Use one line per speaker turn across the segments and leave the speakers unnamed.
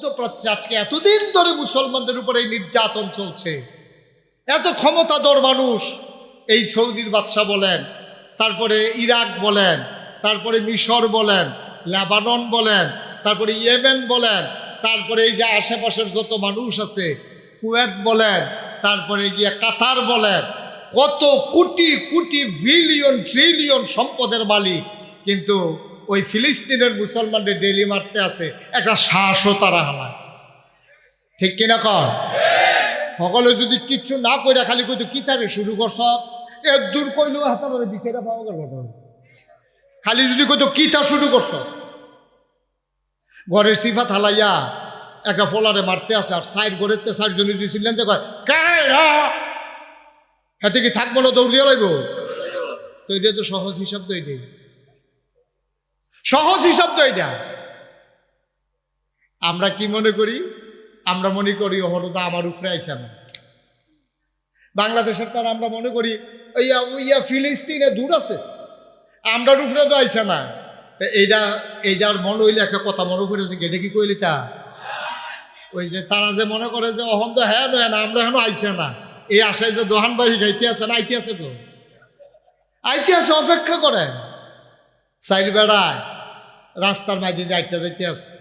মধ্যপ্রাচ্যে আজকে এতদিন ধরে মুসলমানদের উপরে এই নির্যাতন চলছে, এত ক্ষমতাধর মানুষ, এই সৌদির বাদশা বলেন, তারপরে ইরাক বলেন, তারপরে মিশর বলেন, লেবানন বলেন, তারপরে ইয়েমেন বলেন, তারপরে এই যে আশেপাশের যত মানুষ আছে, কুয়েত বলেন, তারপরে গিয়ে কাতার বলেন, কত কোটি কোটি বিলিয়ন ট্রিলিয়ন সম্পদের মালিক, কিন্তু ওই ফিলিস্তিনের মুসলমানদের ডেলি মারতে আছে, একটা শ্বাসও তারা হালায়। ঠিক কিনা কর? সকলে যদি কিচ্ছু না কইরা খালি কইতো কি তারে শুরু করছ, এর দূর কইলেও হাতারে বিচারা পাওয়া গেল না। খালি যদি কইতো কি তা শুরু করছ, ঘরের সিফাত হালাইয়া একটা ফলারে মারতে আছে, আর সাইড ঘরেতে সাইড জনে দিয়েছিলেন যে কয় হাতে কি থাকবো না, দৌড়িয়ে লাগবো। তো এটা তো সহজ হিসাব, তো এটাই সহজ হিসাব। তো এটা আমরা কি মনে করি? আমরা মনে করি হরদা আমার উপরে আইসা না, বাংলাদেশের তার আমরা মনে করি ইয়া ফিলিস্তিনে দূর আছে, আমরা উপরে তো আইসা না। এইটার মনে হইলে একটা কথা মনে পড়েছে, এটা কি কইলি তা ওই যে তারা যে মনে করে যে অহন তো হ্যাঁ নয় না, আমরা এখনো আইসা না, এই আশায় যে দোহান বাহি গাইতে আছে না, আইতে আছে, তো আইতে আছে, অপেক্ষা করেন। সাইড বেড়ায় রাস্তার মাইদি দিয়ে আইটা যাইতে আছে,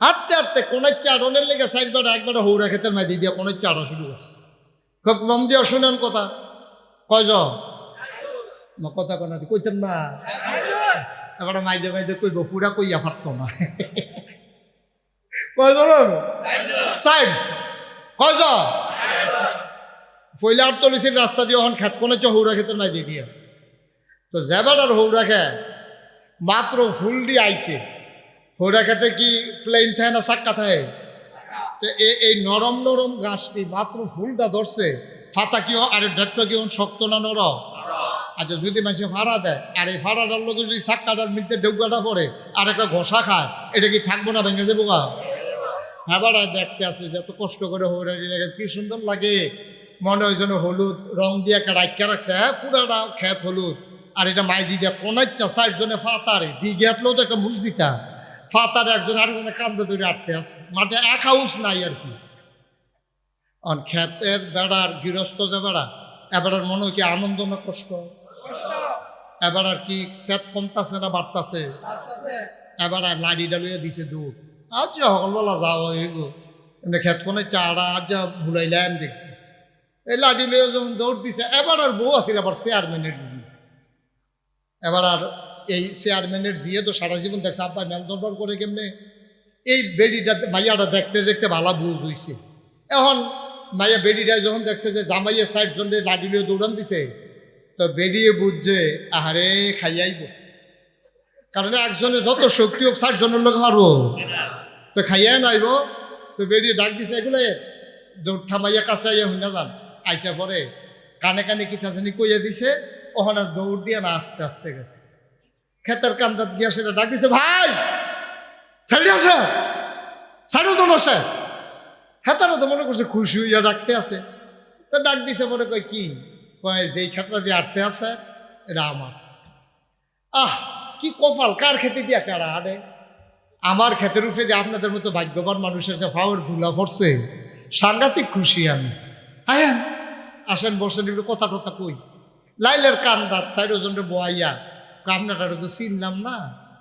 হাঁটতে হাঁটতে কোনের চারণের লেগে সাইড বেড়া একবার হৌরা খেতের মাইদি দিয়ে কোনের চাড়া শুরু করছে। খুব মন দিয়ে শুনেন কথা, কয়জন কথা কনা কইতেন না, এবার মাইদে মাইদে কইব পুরা কইয়া পারত না। কয়জন সাইড কয়জন পয়লা আটতলিসির রাস্তা দিয়ে ওখান খেত কোনে হৌরা খেতের মাইদি দিয়ে, তো যাবার আর হৌরা খেত মাত্র ফুল দিয়ে আইছে। হৌরা খেতে কি প্লেন থাকে না চাক্কা থাকে? তো এই নরম নরম গাছটি মাত্র ফুলটা ধরছে, ফাতা কি আর ডেটটা কি শক্ত না নরম? আচ্ছা, যদি মানুষে ভাড়া দেয় আর এই ভাড়াটার লোক যদি চাক্কাটার মিলতে ডেউকাটা পড়ে আর একটা ঘষা খায়, এটা কি থাকবো না, ভেঙে যাবো গা? হ্যাঁ, দেখতে আছে যত কষ্ট করে হৌরা দিলে কি সুন্দর লাগে, মনে হয় যেন হলুদ রং দিয়ে একটা রাখা রাখছে, হ্যাঁ পুরাটা খেত হলুদ। আর এটা মাই দি দিয়া কোনাচ্ছা সাইড জনে ফাতারে দিয়ে গেটলেও তো একটা মুজ দিতা, ফাতারে একজন আরেকজনে কান্দে ধরে আটতে আছে, মাঠে এক হাউস নাই আর কি। খেতের বেড়ার গৃহস্থ যে বেড়া, এবার মনে হয় কি আনন্দ না কষ্ট? এবার আর কি সেট কমতাছে না বাড়তাছে? এবার আর লাড়ি ডালিয়ে দিছে দূর, আচ্ছা সকলবেলা যাও এগো খেত কোনে চারা আজ যা ভুলাইলাম দেখি, এই লাড়ি লিয়ে যখন দৌড় দিছে, এবার আর বউ আছিল আবার চেয়ারম্যানের জি। এবার আর এই চেয়ারম্যানের জিয়ে তো সারা জীবন দেখছে আব্বা মেল দরবার করে কেমনে, এই বেডিটা মাইয়াটা দেখতে দেখতে ভালা বুঝ হইছে। এখন মাইয়া বেডিটা যখন দেখছে যে জামাইয়ের সাইড জন্য লাডি লিয়ে দৌড়ান দিছে, তো বেরিয়ে বুঝছে আহারে খাইয়াইব, কারণ একজনে যত শক্তি হোক 60 জনের লোক মারবো, তো খাইয়া নাইব। তো বেরিয়ে ডাক দিছে এগুলো দৌড় থামাইয়া কাছে আইয়া হইনা যান, আইসা পরে কানে কানে কিতা জানি কইয়া দিছে, ওখানে দৌড় দিয়ে না আস্তে আস্তে গেছে খেতের কান্দাত গিয়া সেটা ডাক দিছে, ভাই ছাড়ি আসে, ছাড়ো জন আসে। হেতারা তো মনে করছে খুশি হইয়া ডাকতে আছে, তো ডাক দিছে পরে কয় কি, কয় যেই খেতটা দিয়ে আটতে আছে এটা আমার। আহ কি কপাল, কার খেতে দিয়া কারা আরে, আমার ক্ষেতের উপরে দিয়ে আপনাদের মতো ভাগ্যবান মানুষের যে ফাওয়ার ধুলা পড়ছে, সাংঘাতিক খুশি আমি। হ্যাঁ আসেন বসেন, একটু কথা টথা কই। লাইলের কান্দাত সাইড জনরে বোয়াইয়া, আপনারা তো চিনলাম না,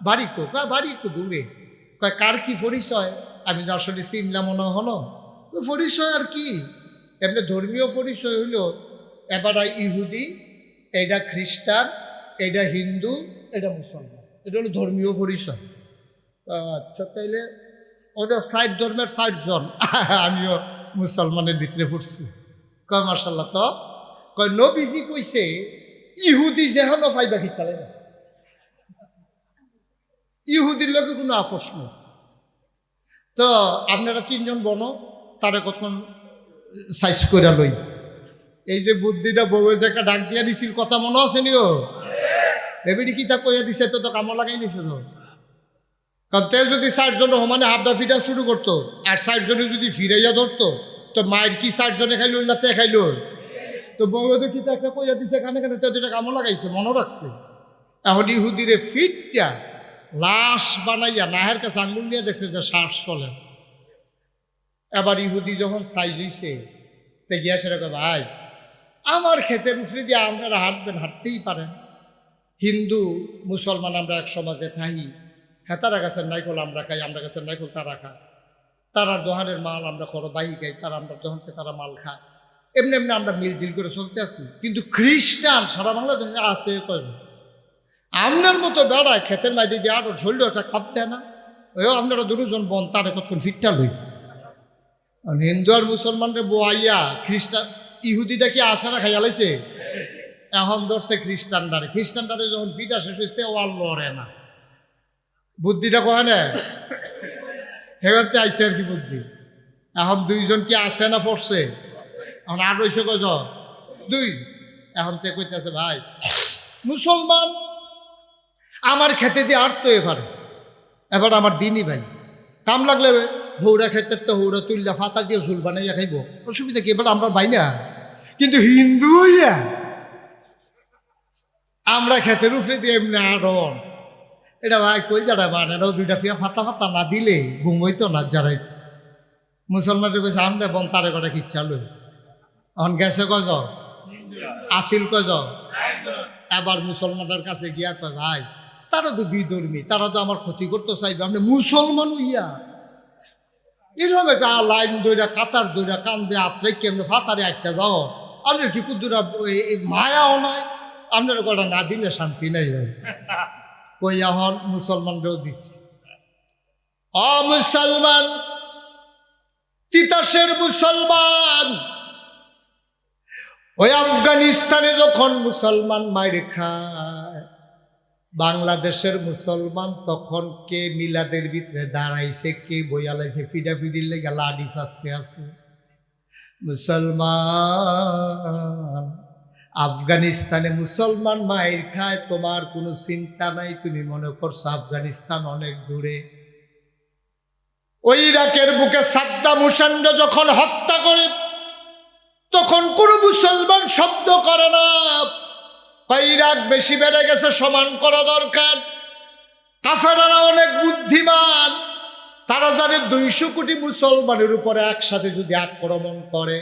বাড়ি কো? বাড়ি একটু দূরে। কয় কার কি পরিচয়? আমি তো আসলে চিনলাম মনে হলো। তো পরিচয় আর কি, এমনি ধর্মীয় পরিচয় হইল, এবারা ইহুদি, এইটা খ্রিস্টান, এইটা হিন্দু, এটা মুসলমান, এটা হলো ধর্মীয় পরিচয়। আচ্ছা তাইলে ওটা 60 ধর্মের 60 জন, আমিও মুসলমানের ভিতরে পড়ছি। কয় মার্শাল্লাহ। তো কয় নবীজি কইছে ইহুদি যেহনো ফাইবা খিচালে না, ইহুদির লোকে কোনো আপোষ নেই। তো আপনারা 3 জন বনো, তারা কতক্ষণ সাইজ করে লই। এই যে বুদ্ধিটা বউ যে একটা ডাক দিয়া দিছিল, কথা মনে আছে নিও এবিডি কিতা কইয়া দিছে, তো কামো লাগাই নিছে তো। কারণ তে যদি 60 জন সমানে হাফডা ফিটা শুরু করতো, আর 60 জনে যদি ফিরাইয়া ধরতো, তো মায়ের কি 60 জনে খাইল না তে খাইল? তো বউ তো কিতা একটা কইয়া দিছে কানে কানে, তো দুটা কামো লাগাইছে, মনে রাখছে। এখন ইহুদিরে ফিটটা লাশ বানাইয়া নাহের কাছে আঙ্গুল নিয়ে দেখছে যে শ্বাস চলে, এবার ইহুদি যখন সাইজ হইছে তে গিয়া সেরকম ভাই আমার ক্ষেতের উপরে দিয়ে আপনারা হাঁটবেন, হাঁটতেই পারেন। হিন্দু মুসলমান আমরা এক সমাজে থাকি, হ্যাঁ তারা গাছের নাইকল আমরা খাই, আমরা গাছের নাইকল তারা খায়, তারা দোহানের মাল আমরা করো বাহি খাই, তারা আমরা দোহানকে তারা মাল খায়, এমনি এমনি আমরা মিলজিল করে চলতে আছি। কিন্তু খ্রিস্টান সারা বাংলাদেশে আছে কয়জন? আপনার মতো বেড়ায় ক্ষেতের মাইদি দিয়ে আরো ঝরলেও একটা খাপ দেয় না। ওই আপনারা দুজন বোন তারে কতক্ষণ ফিটটা লই। হিন্দু আর মুসলমানরে বোয়াইয়া খ্রিস্টান ইহুদিটা কি আশারা খাইয়া লাইছে, এখন ধরছে খ্রিস্টানটারে। খ্রিস্টানটারে যখন ফিটা শেষ হইতে ও আর লড়ে না। বুদ্ধিটা কয় না হেতে আইসে আর কি বুদ্ধি। এখন দুইজন কি আছে না পড়ছে, এখন আর রয়েছে কত দুই। এখন তে কইতেছে ভাই মুসলমান আমার খেতে দিয়ে আর তো এবার আমার দিনই ভাই কাম লাগলে হৌড়া খেতে তো হৌড়া তুললা ফাতা দিয়ে ঝুল বানাইয়া খাইব, অসুবিধা কি? এবার আমরা ভাই না। কিন্তু হিন্দু হইয়া আমরা খেতের উপরে দিয়ে এমনি আড়ন, এটা ভাই কই যারা বানানো দুইটা ফিয়া ফাতা ফাতা না দিলে ঘুম হইতো না যারাই। মুসলমানের কইছে আমরা বন তারে কটা কি চালু। এখন গেছে কজ আসিল কজ। এবার মুসলমানের কাছে গিয়া কয় ভাই তারা তো বিধর্মী, তারা তো আমার ক্ষতি করতে চাইবে, আপনি মুসলমান হইয়া এরকম একটা লাইন দইরা কাতার দইরা কান্দে আত্রে কেমনে ফাতারে একটা যাও, আপনার কি কুদ্দুরা মায়াও নাই, আপনার কটা না দিলে শান্তি নাই ভাই। কই এখন মুসলমানরাও দিস। মুসলমান তিতাসের মুসলমান, ওই আফগানিস্তানে যখন মুসলমান মাইরে খায়, বাংলাদেশের মুসলমান তখন কে মিলাদের ভিতরে দাঁড়াইছে, কে বইয়ালাইছে, পিডাপিডির লেগে লাডি শাস্তে আছে। মুসলমান আফগানিস্তানে মুসলমান মায়ের খায়, তোমার কোনো চিন্তা নাই, তুমি মনে করছো আফগানিস্তান অনেক দূরে। ওই ইরাকের বুকে সাদ্দাম হুসেনকে যখন হত্যা করে তখন কোনো মুসলমান শব্দ করে না। ইরাক বেশি বেড়ে গেছে, সমান করা দরকার। কাফেররা অনেক বুদ্ধিমান, তারা জানে 200 কোটি মুসলমানের উপরে একসাথে যদি আক্রমণ করে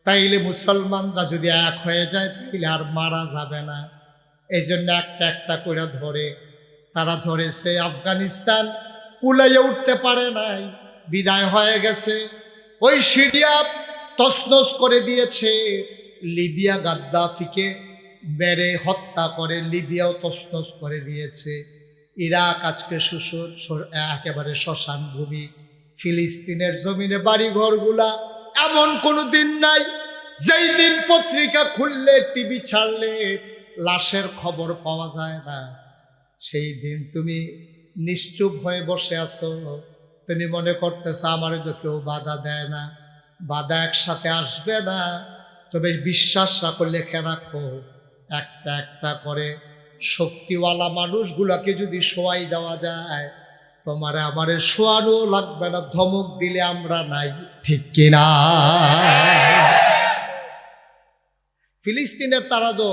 তাইলে মুসলমানরা যদি এক হয়ে যায় তাইলে আর মারা যাবে না। এই জন্য একটা একটা করে ধরে তারা ধরেছে। আফগানিস্তান কুলাইয়ে উঠতে পারে নাই, বিদায় হয়ে গেছে। ওই সিরিয়া তছনছ করে দিয়েছে, লিবিয়া গাদ্দাফিকে মেরে হত্যা করে লিবিয়াও তছনছ করে দিয়েছে। ইরাক আজকে একেবারে শ্মশান ভূমি। ফিলিস্তিনের জমিনে বাড়ি ঘরগুলা এমন কোনো দিন নাই যেই দিন পত্রিকা খুললে টিভি ছাড়লে লাশের খবর পাওয়া যায় না। সেই দিন তুমি নিশ্চুপ হয়ে বসে আছো, তুমি মনে করতেছো আমারে তো কেউ বাধা দেয় না। বাধা একসাথে আসবে না, তবে বিশ্বাস রাখো, লেখে রাখো, একটা একটা করে শক্তিওয়ালা মানুষগুলাকে যদি শোয়াই দেওয়া যায়, তোমারে আমারে শোয়ানো লাগবে না, ধমক দিলে আমরা নাই, ঠিক কিনা? ফিলিস্তিনের তারা তো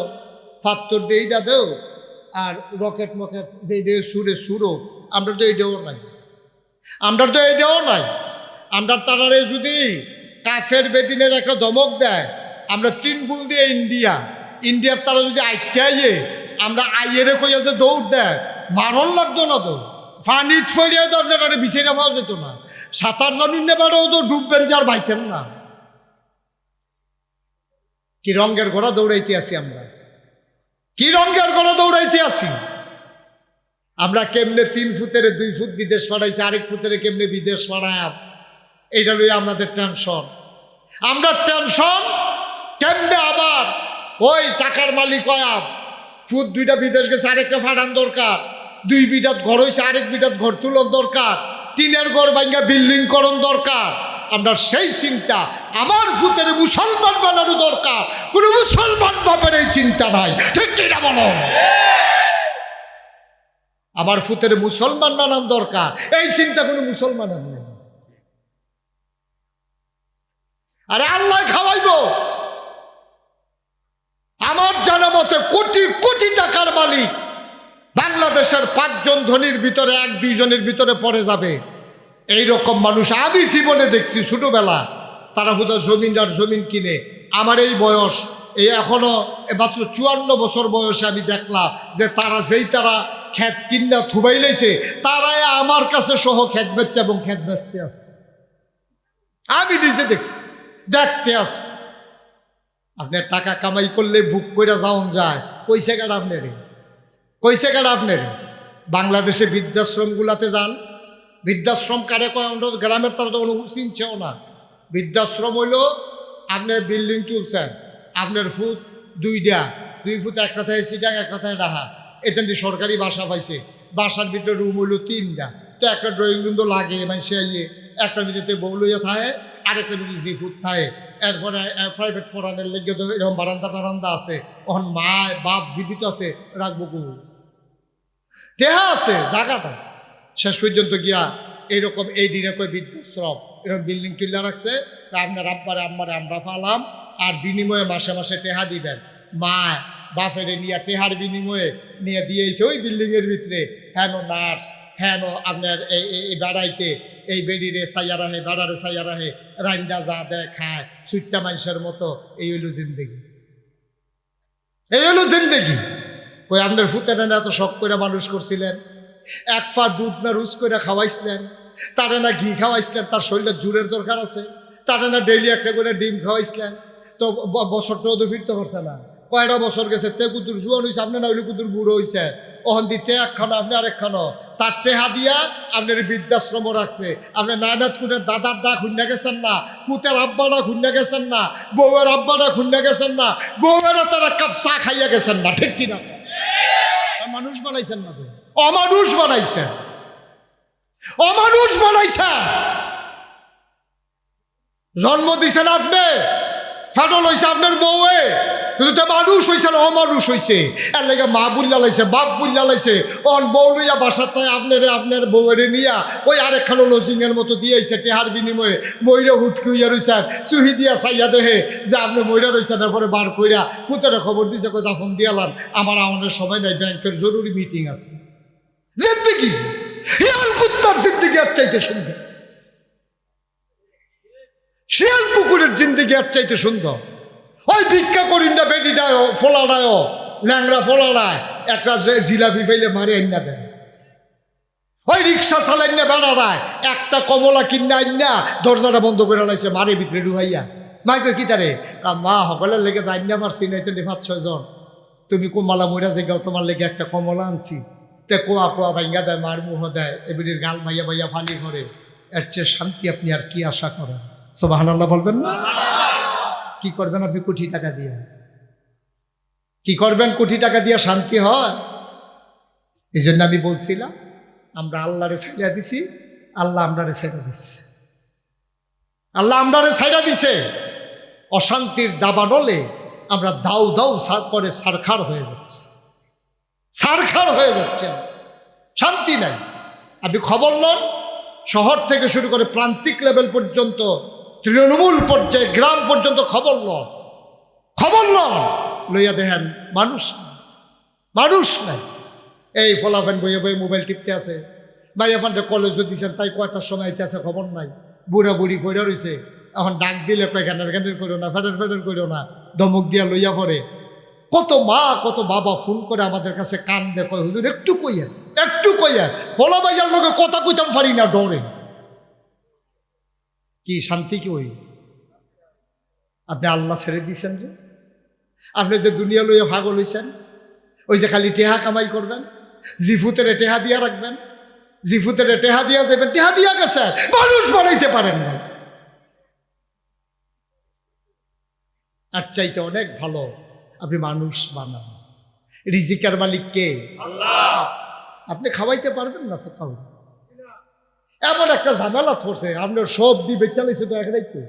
ফাত্তর এইটা দেও আর রকেট মকেট সুরে সুরো, আমরা তো এইটাও নাই, আমরা তো এইটাও নাই। আমরা তারারে যদি কাফের বেদিনের একটা ধমক দেয়, আমরা 3 গুল দিয়ে ইন্ডিয়ার তারা যদি আইতে আইয়ে আমরা আইয়েরে কইয়া যে দৌড় দেয়, মারণ লাগতো না তো, ফানিত ফরিয়া দরকার বিছাইরা পাওয়া যেত না। সাঁতার জানুন নেবারও তো ডুববেন যার বাইতেন না। কি রঙের ঘোড়া দৌড়াইতে আসি আমরা, কি রঙের ঘোড়া দৌড়াইতে আসি আমরা। কেমনে 3 ফুটের 2 ফুট বিদেশ পাঠাইছে, আরেক ফুটের কেমনে বিদেশ পাঠায়, এইটা লইয়া আমাদের টেনশন। আমরা টেনশন কেমনে আবার ওই টাকার মালিক হয়া ফুট 2টা বিদেশ গেছে, আরেকটা ফাটান দরকার, 2 বিটাত ঘর হয়েছে, আরেক বিটাত ঘর তুলন দরকার, টিনের ঘর ভাঙ্গা বিল্ডিং করণ দরকার। আমরা সেই চিন্তা, আমার ফুতের মুসলমান বানানো দরকার, কোন মুসলমান বাপের এই চিন্তা নাই, ঠিক কিনা বলো? আমার ফুতের মুসলমান বানানো দরকার, এই চিন্তা কোনো মুসলমান নেই। আরে আল্লাহ খাওয়াইব। আমার জানা মতে কোটি কোটি টাকার মালিক বাংলাদেশের 5 জন ধনীর ভিতরে 1-2 জনের ভিতরে পড়ে যাবে। এইরকম মানুষ আমি জীবনে দেখছি ছোটবেলা, তারা হুদা জমিন আর জমিন কিনে। আমার এই বয়স, এই এখনো মাত্র 54 বছর বয়সে আমি দেখলাম যে তারা ক্ষেত কিনা থুবাই লাইছে, তারাই আমার কাছে সহ ক্ষেত বেচছে এবং ক্ষেত বেচতে আছে। আমি নিজে দেখছি, দেখতে আছি। আপনার টাকা কামাই করলে বুক করে যাওন যায়, কইছে কাটা আপনার, কইছে কাটা আপনার। বাংলাদেশে বৃদ্ধাশ্রমগুলাতে যান, বৃদ্ধাশ্রম কারে কয় আমরা গ্রামের তারা তো চিনছেও না। বৃদ্ধাশ্রম হইল আপনি বিল্ডিং তুলছেন, আপনার ফুট 2 ফুট এক কথায় সিটাং এক কথায় ডাহা, এখান সরকারি বাসা পাইছে, বাসার ভিতরে রুম হইল 3টা, তো একটা ড্রয়িং রুম তো লাগে মানুষে ইয়ে, একটা ভিতরে বউ লইয়া থাকে, আরেকটা ভিতরে 3 ফুট থাকে। এরপরে প্রাইভেট ফোরানের লেগে তো এরকম বারান্দা টারান্দা আছে, ওখান মা বাপ জীবিত আছে, রাখবো কুকুর টেহা আছে জায়গাটা। শেষ পর্যন্ত গিয়া এইরকম এই দিনে কই বৃদ্ধাশ্রম এরকম বিল্ডিং তুলে রাখছে, আপনার আব্বারে আম্মারে আমরা পালাম, আর বিনিময়ে মাসে মাসে টেহা দিবেন। মা বাপেরে নিয়ে টেহার বিনিময়ে নিয়ে দিয়েছে ওই বিল্ডিংয়ের ভিতরে, হেন নার্স, হেন আপনার এই বেড়াইতে এই বেডিরে সাইয়া রাহে, বেড়ারে সাইয়া রাহে, রান্দা যা দেয় খায় সুইটটা মানুষের মতো। এই হইল জিন্দেগি, এই হইল জিন্দেগি। ওই আপনার ফুতেরা এত শখ করে মানুষ করছিলেন, 1 পা দুধ না রুজ করে খাওয়াইছিলেন, তারে না ঘি খাওয়াইছিলেন, তার শরীরে জোরের দরকার আছে, তারে না ডেইলি একটা করে ডিম খাওয়াইছিলেন। তো বছরটাও তো ফিরতে পারছে না, কয়টা বছর গেছে, তে কুতুর জুয়ান হয়েছে, আপনি না হইলে কুতুর বুড়ো হয়েছে, ওখান দিতে একখানো আপনি আরেকখানো, তার টেহা দিয়া আপনার বৃদ্ধাশ্রম রাখছে। আপনি নায়নাথপুরের দাদার ডা খুন্না গেছেন না, ফুতের আব্বাটা খুন্না গেছেন না, বউয়ের আব্বাটা খুন্না গেছেন না, বউয়েরা তারা কাপ চা খাইয়া গেছেন না, ঠিক কিনা? মানুষ বানাইছেন না তো, অমানুষ বানাইছেন, অমানুষ বানাইছেন। জন্ম দিছেন আপনি, ফাটল হয়েছে আপনার বউয়ে, কিন্তু তো মানুষ হয়েছে না অমানুষ হয়েছে। এর লেগে মা বুল্লা লাইছে, বাপ বুল্লা লাইছে, অন বউ লইয়া বাসাতে আপনার বউয়েরে নিয়া ওই আরেকখানো লজিংয়ের মতো দিয়েছে টেহার বিনিময়ে। ময়রা হুটকি হইয়া রয়েছেন, চুহি দিয়া চাইয়া দেহে যে আপনি ময়রা রয়েছেন, এরপরে বার কইরা ফুতেরা খবর দিছে, কোথা ফোন দিয়ালাম আমার আমাদের সময় নাই, ব্যাংকের জরুরি মিটিং আছে। জিন্দিগি শিয়াল কুত্তার জিন্দিগি আর চাইতে সুন্দর, শিয়াল পুকুরের জিন্দিগি আর চাইতে সুন্দর। ওই ভিক্ষা করিন না বেটিটায় ফোলাডায় ল্যাংড়া ফোলাডায় একটা জিলাপি পাইলে মারে আইনা দেন, ওই রিক্সা চালাইন না বেড়াড়ায় একটা কমলা কিনা আইনা দরজাটা বন্ধ করে লাইছে, মারে বিক্রে ঢুকাইয়া। মাইকে কি তারে মা সকলের লেগে আইনা মারছি, নাই তো 5-6 জন, তুমি কমলা মইরা জায়গাও তোমার লেগে একটা কমলা আনছি, তে কোয়া কোয়া ভাইঙ্গা দেয়, মার মুহ দেয়, এবিটির গাল মাইয়া মাইয়া ফালি করে। এর চেয়ে শান্তি আপনি আর কি আশা করেন? সুবহানাল্লাহ বলবেন না? কি করবেন আপনি কোটি টাকা দিয়ে? কি করবেন কোটি টাকা দিয়ে? শান্তি হয়? এই জন্য আমি বলছিলাম আমরা আল্লাহরে ছাইড়া দিছি, আল্লাহ আমরারে ছাইড়া দিছে, আল্লাহ আমরারে ছাইড়া দিছে। অশান্তির দাবানলে আমরা দাউ দাউ করে সারখার হয়ে যাচ্ছে, সারখার হয়ে যাচ্ছে, শান্তি নাই। আপনি খবর লন, শহর থেকে শুরু করে প্রান্তিক লেভেল পর্যন্ত, তৃণমূল পর্যায়ে গ্রাম পর্যন্ত খবর লন, খবর লন, লইয়া দেখেন মানুষ মানুষ নাই। এই ফলাফেন বইয়ে বইয়ে মোবাইল টিপতে আছে, ভাই এখানটা কলেজও দিচ্ছেন, তাই কয়টার সময় আইতে আছে খবর নাই। বুড়া বুড়ি ফইরা রয়েছে, এখন ডাক দিলে কয় ঘ্যানের ঘ্যানের করো না, ফেডার ফেডার করো না, ধমক দিয়া লইয়া পড়ে। কত মা কত বাবা ফোন করে আমাদের কাছে কান দেখো, হুজুর একটু কইয়েন, একটু কইয়েন, ফলা ভাইয়ার লোকে কথা কইতাম পারি না, ডরে। কি শান্তি কি ওই? আপনি আল্লাহ ছেড়ে দিয়েছেন যে, আপনি যে দুনিয়া লইয়া ভাগল হইছেন, ওই যে খালি টেহা কামাই করবেন, জিফুতের টেহা দিয়া রাখবেন, জিফুতের টেহা দিয়া যাবেন, টেহা দিয়া গেছে, মানুষ বানাইতে পারেন না। আর চাইতে অনেক ভালো আপনি মানুষ বানান। রিজিকের মালিক কে? আল্লাহ। আপনি খাওয়াইতে পারবেন না তো খাওয়াই, এমন একটা ঝামেলা করছে, আপনার সব দিবে চালাইছে তো একটাই তো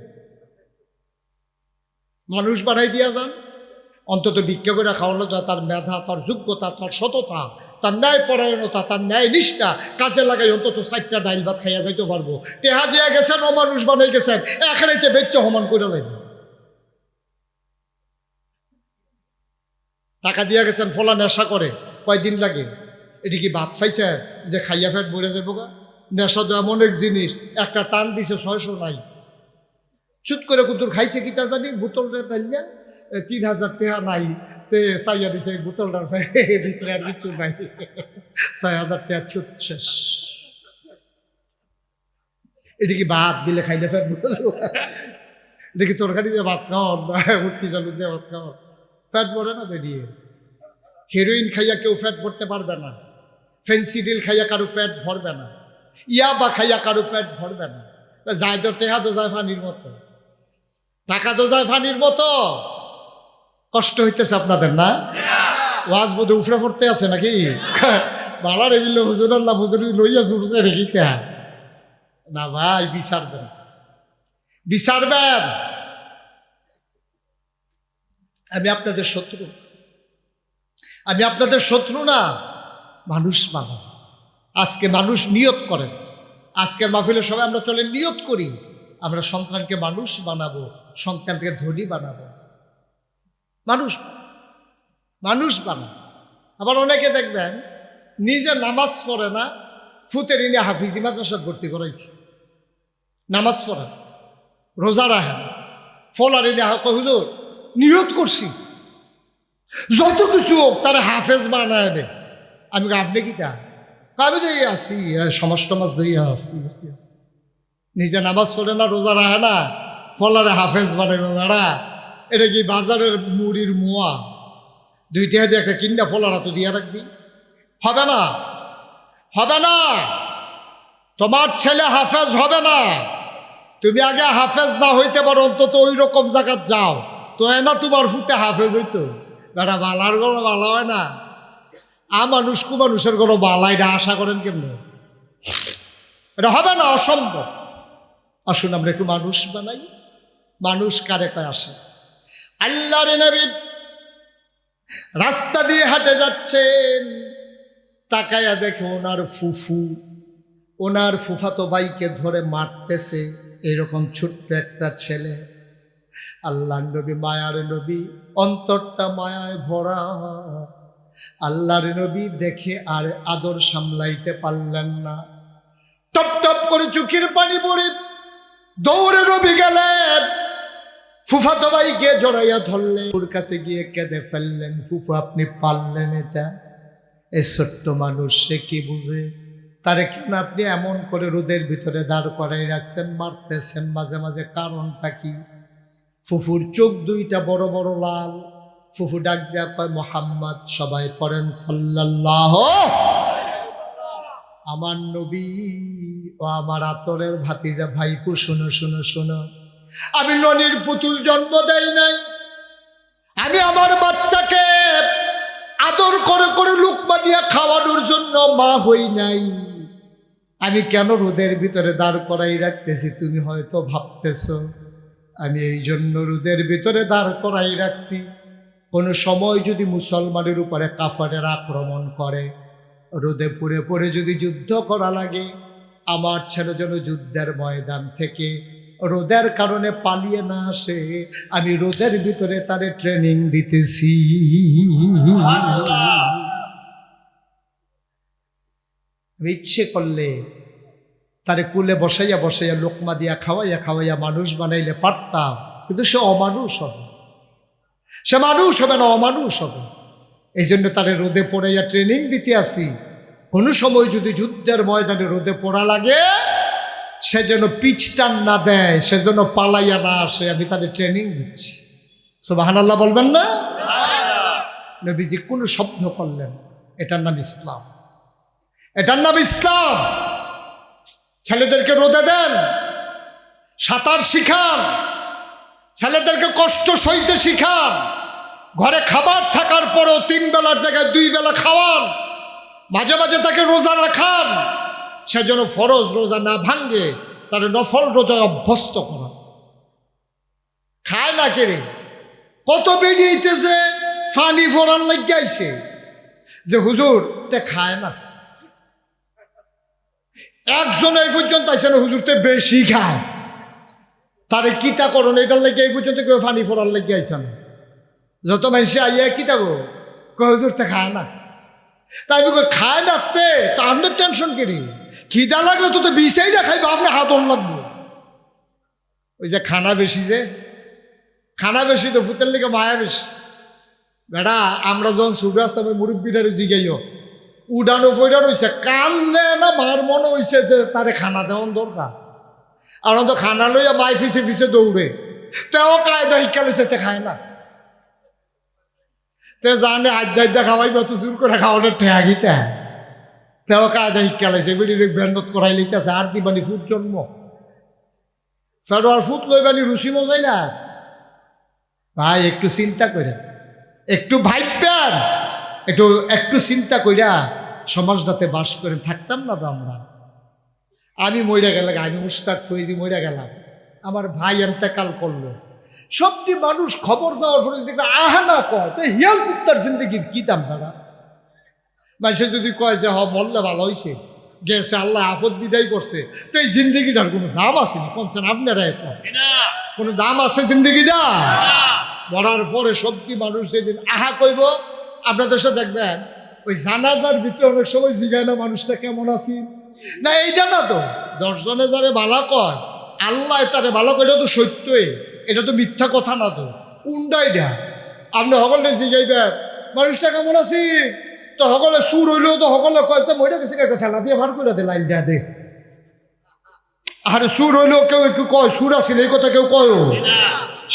মানুষ বানাই দিয়া যান। অন্তত ভিক্ষা করে খাওয়ানো যায়, তার মেধা, তার যোগ্যতা, তার সততা, তার ন্যায় পরায়ণতা, তার ন্যায় নিষ্ঠা কাজে লাগাই অন্তত 4টা ডাইল ভাত খাইয়া যাইতে পারবো। টেহা দিয়া গেছেন, অমানুষ বানাই গেছেন, একটাইতে বেচ্চ সমান করে লাগবে। টাকা দিয়া গেছেন, ফলা নেশা করে, কয়দিন লাগে? এটি কি ভাত খাইছে যে খাইয়া ফেট ভরে যাবো গা? নেশা তো এমন এক জিনিস, একটা টান দিছে 600 নাই, চুট করে কুতুর খাইছে কিতা জানি, বোতলটা টাইলিয়া 3000 টাকা নাই, তে চাইয়া দিছে বোতলটার ভিতরে আর কিছু নাই, 6000 টাকা চুট শেষ। এটা কি ভাত দিলে খাইলে ফেট বলবো? এটা কি তরকারি দিয়ে ভাত খাওয়ার, উঠকি চালু দিয়ে ভাত খাওয়ার? ফ্যাট পড়ে না তো দিয়ে। হেরোইন খাইয়া কেউ ফ্যাট পড়তে পারবে না, ফেন্সিডিল খাইয়া কারো পেট ভরবে না, ইয়াবা খাইয়া কারো পেট ভরবে না। যায় তো টেহা তো যায় পানির মতো, টাকা তো যায় পানির মতো। কষ্ট হইতেছে আপনাদের না? ওয়াজ বোধ উফরে পড়তে আছে নাকি? বালার এগুলো হুজুর আল্লাহ হুজুর লইয়া চুপছে নাকি? কে না ভাই, বিচারবেন, বিচারবেন। আমি আপনাদের শত্রু, আমি আপনাদের শত্রু না, মানুষ বানাবো। আজকে মানুষ নিয়ত করেন, আজকের মাহফিলে সবাই আমরা চলে নিয়ত করি, আমরা সন্তানকে মানুষ বানাবো, সন্তানকে ধনী বানাবো, মানুষ মানুষ বানাবো। আবার অনেকে দেখবেন নিজে নামাজ পড়ে না, ফুতের ইনি হাফিজি মাদ্রাসাত ভর্তি করাইছে, নামাজ পড়ে, রোজা রাখেন, ফলার ইনি কহিল নিয়ত করছি যত কিছু হোক তারা হাফেজ বানাবে। আমি আপনি কি তা? আমি তো আসি সমাজ টমাজ দইয়া আসি, নিজে নামাজ পড়ে না, রোজা রাখে না, ফলারে হাফেজ বানাবে। বেড়া এটা কি বাজারের মুড়ির মোয়া? 2 টাকা দিয়ে একটা কিনা ফলারা তো দিয়া রাখবি? হবে না, হবে না। তোমার ছেলে হাফেজ হবে না, তুমি আগে হাফেজ না হইতে পারো, অন্তত ওই রকম জায়গাত যাও তো না তোমার ফুতে হাফেজ হইতো। বেটা বালার গলো বালা হয় না, মানুষ কু মানুষের গলো বালা, এটা আশা করেন কেমন? এটা হবে না, অসম্ভব। আসুন আমরা একটু মানুষ বানাই। মানুষ কারে কয় আসে? আল্লাহর নবী রাস্তা দিয়ে হাঁটে যাচ্ছেন, তাকায়া দেখে ওনার ফুফু, ওনার ফুফাতো ভাইকে ধরে মারতেছে এরকম ছোট্ট একটা ছেলে। আল্লাহর নবী মায়ার নবী, অন্তরটা মায়ায় ভরা। আল্লাহর নবী দেখে আর আদর সামলাইতে পারলেন না, টপ টপ করে চোখের পানি পড়ে দৌড়ে নবী গেলেন, ফুফাতো ভাইকে জড়াইয়া ধরলেন, ওর কাছে গিয়ে কেঁদে ফেললেন। ফুফু আপনি পারলেন এটা? এই ছোট্ট মানুষ সে কি বুঝে? তারে কেন আপনি এমন করে রোদের ভিতরে দাঁড় করাই রাখছেন, মারতেছেন মাঝে মাঝে, কারণটা কি? ফুফুর চোখ দুইটা বড় বড় লাল। ফুফু ডাক দেয়া কয় মুহাম্মদ। সবাই পড়েন সাল্লাল্লাহু। আমার নবী ও আমার আতরের ভাতিজা ভাইপু, শুনো শুনো শুনো, আমি ননির পুতুল জন্ম দেই নাই, আমি আমার বাচ্চাকে আদর করে করে লুকমা দিয়া খাওয়ানোর জন্য মা হই নাই। আমি কেন রোদের ভিতরে দাঁড় করাই রাখতেছি তুমি হয়তো ভাবতেছ আমি এই জন্য রোদের ভিতরে দাঁড় করাই রাখছি, কোনো সময় যদি মুসলমানের উপরে কাফারের আক্রমণ করে, রোদে পুড়ে পড়ে যদি যুদ্ধ করা লাগে, আমার ছেলে যেন যুদ্ধের ময়দান থেকে রোদের কারণে পালিয়ে না আসে, আমি রোদের ভিতরে তারে ট্রেনিং দিতেছি। ইচ্ছে করলে তারে কুলে বসাইয়া বসাইয়া লোকমা দিয়া খাওয়াইয়া খাওয়াইয়া মানুষ বানাইলে পারতাম, কিন্তু সে অমানুষ হবে, সে মানুষ হবে না, অমানুষ হবে। এই জন্য তারে রোদে পড়াইয়া ট্রেনিং দিতে আসি, কোনো সময় যদি যুদ্ধের ময়দানে রোদে পড়া লাগে সে যেন পিচ টান না দেয়, সে যেন পালাইয়া না আসে, আমি তারে ট্রেনিং দিচ্ছি। সুবহানাল্লাহ বলবেন না? নবীজি কোনো শব্দ করলেন, এটার নাম ইসলাম, এটার নাম ইসলাম। ছেলেদেরকে রোদে দেন, সাঁতার শিখান, ছেলেদেরকে কষ্ট সইতে শিখান, ঘরে খাবার থাকার পরও 3 বেলার জায়গায় 2 বেলা খাওয়ান, মাঝে মাঝে তাকে রোজা রাখান, সে যেন ফরজ রোজা না ভাঙ্গে, তার নফল রোজা অভ্যস্ত করা। খায় না কেড়ে, কত বেরিয়েছে ফানি ফোরান লাগাইছে যে হুজুর তে খায় না, একজন এই পর্যন্ত আইসে না হুজুর তে বেশি খায়, তারে কিতা করণ এটার লাগে এই পর্যন্ত কেউ ফানি ফোরান লেগে আইসে না। যত মানুষে আইয়া কিতা গো হুজুর তে খায় না, তাই খায় না তে তার টেনশন কেড়ে, খিদা লাগলে তো বিষাই না খাইবা, আপনি হাতন লাগবে। ওই যে খানা বেশি, যে খানা বেশি তো ফুতের লিগে মায়া বেশি। বেটা আমরা যখন ছুটে আসতাম ওই মুরব্বীটারে জিগাইও, উডানো ফইডানো হয়েছে, কানলে না মার মনে হয়েছে যে তারে খানা দেওয়ান দরকার। আর তো খানা লইয়া মাই ফিসে ফিসে দৌড়ে, তেও কায়দা শিক্ষালেছে, তে খায় না। তে জানে আড্ডা খাওয়াইবা তো জোর করে খাওয়ানোর ঠেয়াগিতে, তেও কায়দা শিক্ষালাইছে, বেড়ি ব্যান্ডত করাই লিতেছে। আর দিবানি ফুট জন্ম ফেডার ফুট লইবানি রুচি মজাই না। ভাই একটু চিন্তা করে, একটু ভাইবেন, একটু চিন্তা কইরা সমাজটাতে বাস করে থাকতাম না তো আমরা। আমি মইরা গেলাম, আমি মুস্তাক ফৈজি মইরা গেলাম, আমার ভাই এন্তেকাল করলো। সবটি মানুষ খবর যাওয়ার পরে দেখবে আহা না কয়, তো হিয়াল কুত্তার জিন্দগির কি দাম দাদা? মানুষের যদি কয় যে মরলে ভালো হয়েছে, গেছে আল্লাহ আফত বিদায় করছে, তো এই জিন্দগিটার কোনো দাম আছে না? কোনছেন আপনারা, কোনো দাম আছে জিন্দগিটা? মরার পরে সবটি মানুষ যেদিন আহা কইব, আপনাদের সাথে দেখবেন ওই জানাজার ভিতরে অনেক সময় জিগায় না মানুষটা কেমন আছি না। এইটা না তো 10 জনে যারে ভালো কয়, আল্লাহ তারে ভালো কয়, এটা তো সত্যই, এটা তো মিথ্যা কথা না। তো কোনটা এটা? আপনি সকলে জিগাইবেন মানুষটা কেমন আছি, তো সকলে সুর হইলেও তো সকলে কয় তো মইটা গেছে, একটা ঠেলা দিয়ে ভার করে দে, লাইন দেয়া দে। আরে সুর হইলেও কেউ একটু কয় সুর আছিল, এই কথা কেউ কয়?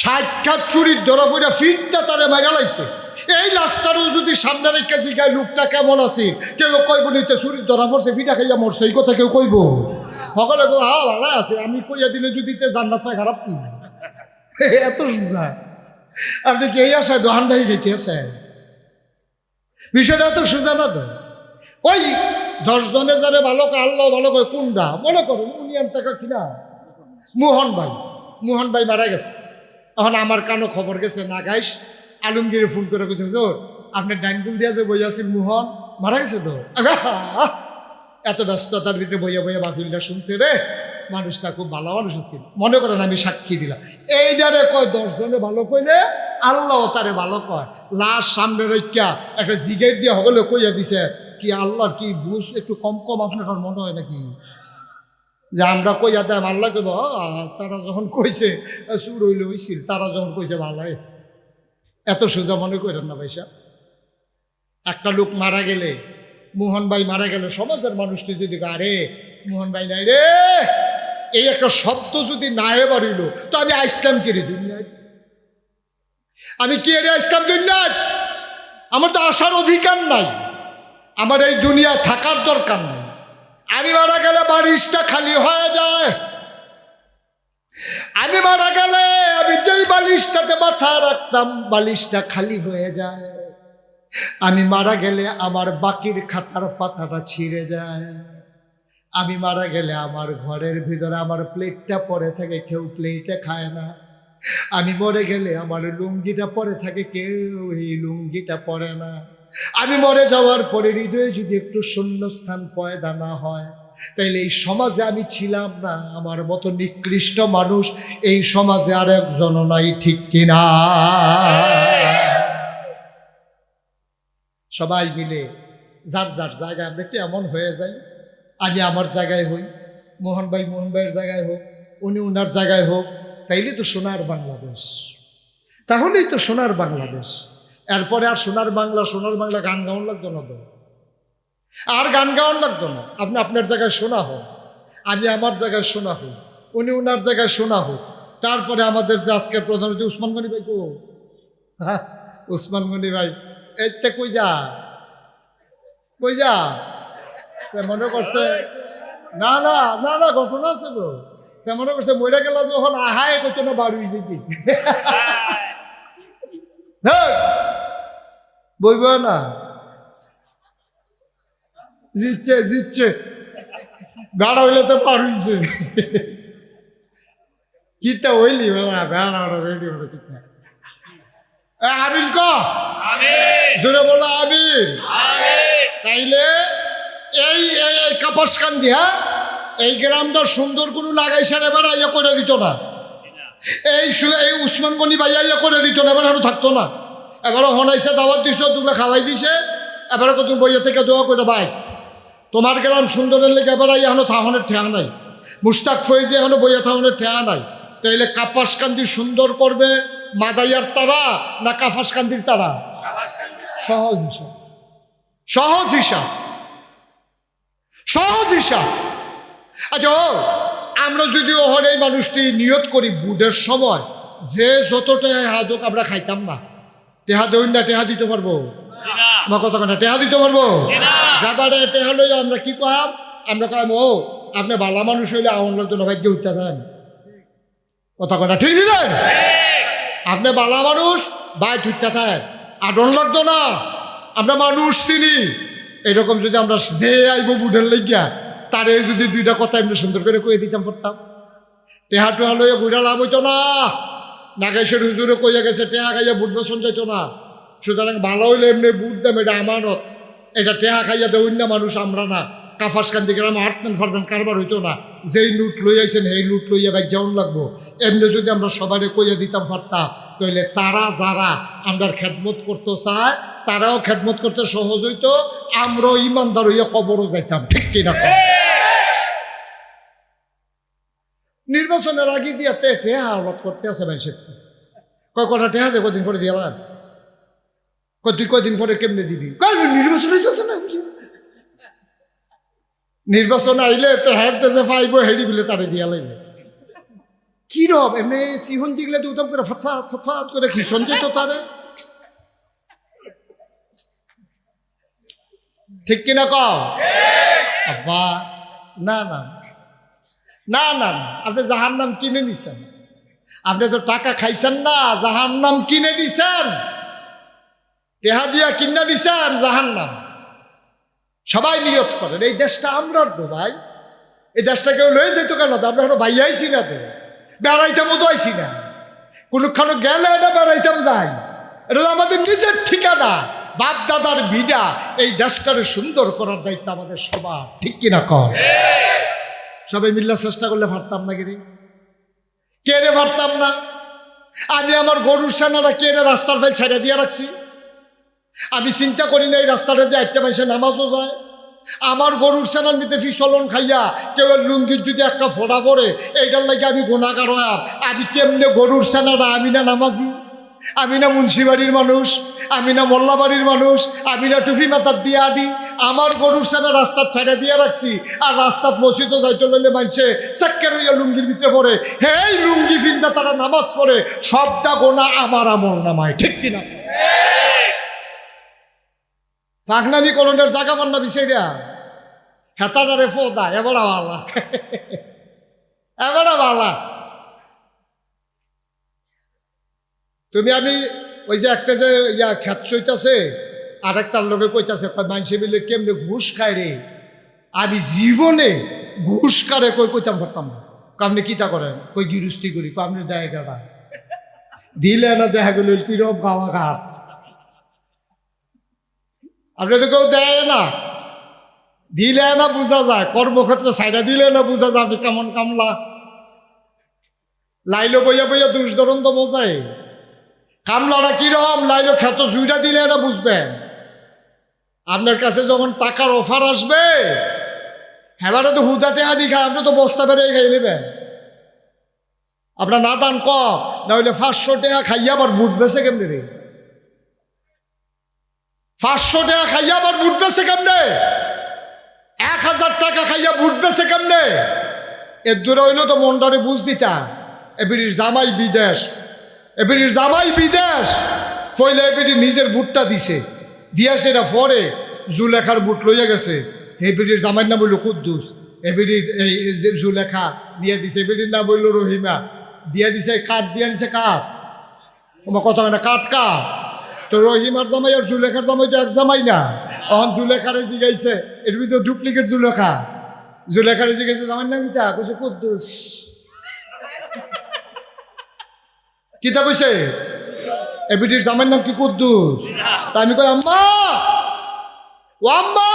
সাক্ষাৎ চুরির ধরা পড়া ফিরটা তারে মাইরা লাইছে। এই লাশটারও যদি সামনে রেখে জিগায় লোকটা কেমন আছে, কেউ কইব নিতে চুরির ধরা পড়ছে ফিটা খাইয়া মরছে, এই কথা কেউ কইব? সকলে হ্যাঁ ভালো আছে, আমি কইয়া দিলে যদি জান্নাত পাই, খারাপ কি? এত সোজা। আপনি কি এই আশায় দোহানদাই দিতেছে? বিষয়টা এত সোজা না তো। ওই 10 জনে যারে ভালো কয়, আল্লাহ ভালো কয় কোনটা? মনে করেন উনিয়ান টাকা কিনা মোহন ভাই মারা গেছে। এখন আমার কানো খবর গেছে, না গাইস আলমগীরে ফোন করে বলছেন, তো আপনার ডাইনগুল দিয়া যে বই আছিল মোহন মারা গেছে তো। এত ব্যস্ততার ভিতরে বইয়া বাকিলটা শুনছে রে, মানুষটা খুব ভালো মানুষ ছিল। মনে করেন আমি সাক্ষী দিলাম, এইটারে কয় 10 জনে ভালো কইলে আল্লাহ তারে ভালো কয়। লাশ সামনে রেখা একটা জিগেট দিয়ে হলে কইয়া দিছে, কি আল্লাহর কি বুঝ একটু কম আপনার মনে হয় নাকি যে আমরা কইয়া দেয় আল্লাহ কইব? তারা যখন কইছে চুর হইলে হইছিল, তারা যখন কইছে ভালো, এত সোজা মনে করেন না ভাইসা। একটা লোক মারা গেলে, মোহন ভাই মারা গেলে, সমাজের মানুষটি যদি আরে মোহন ভাই নাই রে, এই একটা শব্দ যদি না এবার হইল, তো আমি আইসলাম কে রে দুনিয়ায়? আমি কি রে আইসলাম দুনিয়ায়? আমার তো আসার অধিকার নাই, আমার এই দুনিয়ায় থাকার দরকার নাই। আমি মারা গেলে বালিশটা খালি হয়ে যায়। আমি মারা গেলে আমি যেই বালিশটাতে মাথা রাখতাম, বালিশটা খালি হয়ে যায়। আমি মারা গেলে আমার বাকির খাতার পাতাটা ছিঁড়ে যায়। আমি মারা গেলে আমার ঘরের ভিতরে আমার প্লেটটা পড়ে থাকে, কেউ প্লেটে খায় না। আমি মরে গেলে আমার লুঙ্গিটা পরে থাকে, কেউ এই লুঙ্গিটা পরে না। আমি মরে যাওয়ার পরে হৃদয়ে যদি একটু শূন্যস্থান পয়দা না হয়, তাইলে এই সমাজে আমি ছিলাম না। আমার মতো নিকৃষ্ট মানুষ এই সমাজে আর একজনও নাই, ঠিক কিনা? সবাই মিলে যার যার জায়গায় আমরা একটু এমন হয়ে যাই, আমি আমার জায়গায় হই, মোহন ভাইয়ের জায়গায় হোক, উনি উনার জায়গায় হোক, তাইলে তো সোনার বাংলাদেশ, তাহলেই তো সোনার বাংলাদেশ। এরপরে আর সোনার বাংলা গান গাওয়ান লাগতো না তো, আর গান গাওয়ান লাগতো না। আপনি আপনার জায়গায় শোনা হোক, আমি আমার জায়গায় শোনা হোক, উনি উনার জায়গায় শোনা হোক। তারপরে আমাদের যে আজকের প্রধানমন্ত্রী উসমান গনি ভাই, কো হ্যাঁ উসমান গনি ভাই, এইতে কই যা মনে করছে না না না না ঘটনা আছে তো, মনে করছে মইরা গেল যখন আহায় কইতো না বাড়ি যেতি বইব না, জিতছে গাড়া হইলে তো পার হইছে। কিতা হইলি বেড়া বেড়া রেডি হলো কিতা? আমিন ক জোরে বলো আমিন। তাইলে এই কাপাসকান্দি, হ্যাঁ এই গ্রামটা সুন্দর কোনো লাগাইছে এবার ইয়ে করে দিত না, এই উসমান গনি ভাইয়া ইয়ে করে দিত না, এবার আরো থাকতো না। এবারও হনাইছে, দাওয়াত দিছ, তোমরা খাওয়াই দিছে, এবারে তুমি বইয়া থেকে দোয়া করে বাইক তোমার গ্রাম সুন্দরের লেগে বেড়াই এখনো থাহনের ঠেয়া নাই, মুস্তাক ফয়েজি এখনো বইয়া থাহনের ঠেয়া নাই। তাইলে কাপাসকান্দি সুন্দর করবে মাদাইয়ার তারা না কাপাসকান্দির তারা? সহজ হিসাব, সহজ হিসাব, সহজ হিসাব। আচ্ছা আমরা যদি ওহর এই মানুষটি নিয়ত করি বুডের সময় যে যত টেহা হাজক আমরা খাইতাম না, টেহা দইন না টেহা দিতে পারবো? আমার কথা কথা টেহা দিতে পারবো? যাবারে টেহা লই আমরা কি কয়াম? আমরা কয়াম ও আপনি বালা মানুষ হইলে আউন লাগতো না ভাগ্য উঠতে দেন। কথা কথা ঠিক নিলেন? আপনি বালা মানুষ বাই ধুইতে থাকেন, আডন লাগতো না। আমরা মানুষ চিনি, এরকম যদি আমরা যে আইব বুড়ের লেগিয়া তারে যদি দুইটা কথা এমনি সুন্দর করে কয়ে দিতাম পারতাম, টেহা টেহা লইয়া বুড়া লাভ হইতো না। নাগেশের হুজুরে কইয়া গেছে টেহা খাইয়া বুট বসন যাইতো না। সুতরাং ভালো হইলে এমনি বুট দাম, এটা আমানত, এটা টেহা খাইয়া দেউন না মানুষ আমরা না। কাফাসকান্দি গ্রামে হাঁটবেন ফাটবেন কারবার হইতো না। যেই লুট লই আইছেন এই লুট লইয়া বাইক যেমন লাগবো এমনি যদি আমরা সবাই কইয়া দিতাম পারতাম, তাইলে তারা যারা আমরা খেদমত করতে চায় তারাও খেদমত করতে সহজ হইতো, আমরাও ইমানদার হইয়া কবরও যাইতাম। ঠিক কিনা? নির্বাচনের আগে দিয়া টেহা আওলাদ করতে আছে মানুষের, কয় কটা টেহা দে কদিন পরে দিলাম, তুই কদিন পরে কেমনে দিবি? নির্বাচন হইতেছে না, নির্বাচন আইলে তো হ্যাঁ যে পাইব হেডি বলে তারে দিয়া লাগবে। কি রব এমনি সিহন জিগলে তো উত্তম করে ফটফাট ফটফাট করে খিসন যেত তারে। ঠিক কিনা কও? আব্বা না না না না, আপনি জাহার নাম কিনে নিছেন, আপনি তো টাকা খাইছেন না, জাহার নাম কিনে নিছেন, টেহা দিয়া কিনা দিছেন জাহার নাম। সবাই নিয়ত করেন এই দেশটা আমরার তো ভাই, এই দেশটা কেউ লয়ে যেত কেন? আমরা এখনো ভাই আইসি না, তো বেড়াইতাম তো আইসি না, কোনখানে গেলে এটা বেড়াইতাম যাই, এটা তো আমাদের নিজের ঠিকানা, বাপ দাদার বিডা। এই দেশটাকে সুন্দর করার দায়িত্ব আমাদের সবার। ঠিক কিনা কর? সবাই মিল্লা চেষ্টা করলে পারতাম না গিরি? কে রে পারতাম না? আমি আমার গরুর সেনারা কে রে রাস্তার ফেল ছেড়ে দিয়ে রাখছি? আমি চিন্তা করি না এই রাস্তাটা দিয়ে একটা মানুষের নামাজও যায়। আমার গরুর সেনার মধ্যে ফিসলন খাইয়া কেউ লুঙ্গির যদি একটা ফোড়া পড়ে এইটার লাগে আমি গুণাগার হয়ে, আমি কেমনে গরুর সেনারা? আমি না নামাজি, আমি না মুন্সিবাড়ির মানুষ, আমি না মোল্লাবাড়ির মানুষ, আমি না টুফি মাথার দিয়ে আদি। আমার গরুর সেনা রাস্তার ছেড়ে দিয়ে রাখছি, আর রাস্তার মসজিদও যাইতে লইলে মানছে চাক্কের হইয়া লুঙ্গির ভিতরে পড়ে, হেই লুঙ্গি ফিন্দা তারা নামাজ পড়ে, সবটা গোনা আমার আমল নামায়। ঠিক কিনা? পাগনামি করণের জায়গা পান্না বিষয়টা হেতাটারে ফোদা এবারা বালা, এবারা বালা। তুমি আমি ওই যে একটা যে ইয়া খ্যাত চইতাছে আর একটার লোকে কইতাছে মানসি মিলে কেমনে ঘুষ খায় রে, আমি জীবনে ঘুষ কারে কই কইতাম পারতাম না। আপনি কিতা করেন? কই গিরুস্তি করি। আপনি জায়গাটা দিলে না দেখা গেল কিরম গাওয়া ঘাট, আপনি তো কেউ দেয় না, দিলে না বোঝা যায়, কর্মক্ষেত্রে সাইডা দিলে না বোঝা যায় আপনি কেমন কামলা। লাইলো বইয়া বইয়া দুষ ধরন তো বোঝায় কামলাটা কিরম, লাইলো খ্যাত জুইটা দিলে না বুঝবেন। আপনার কাছে যখন টাকার অফার আসবে, হেবারে তো হুদাটে আনি খায়, আপনি তো বস্তা বেড়ে খাই নেবেন। আপনার না দান কম না হইলে 500 টাকা খাইয়া আবার বুট বেছে কেমনে রে? 500 টাকা খাইয়া আবার বুট বেছে কেমনে? 1000 টাকা খাইয়া বুট বেছে কেমনে? এর দূরে হইলো তো মনটারে বুঝ দিতা, এবির জামাই বিদেশ, এবির জামাই বিদেশ, ফইলে এবির নিজের বুটটা দিছে, দিয়া সেটা পরে জুলেখার বুট লইয়া গেছে। এবির জামাইয়ের নাম হইল কুদ্দুস, এবির এই জুলেখা দিয়ে দিছে, এবির নাম হইল রহিমা, দিয়া দিছে কাঠ, দিয়া দিছে কাঠ। আমার কথা না, কাঠ কাঠ। তো রহিমার জামাই আর জুলেখার জামাই তো এক জামাই না। তখন জুলেখারে জিগাইছে, এর ভিতরে ডুপ্লিকেট জুলেখা। জুলেখারে জিগাইছে জামাইয়ের নাম কিতা? কইছে কুদ্দুস। কিতা কইছে? এবিটির জামাইয়ের নাম কি? কুদ্দুস। তা আমি কই আম্মা, ও আম্মা,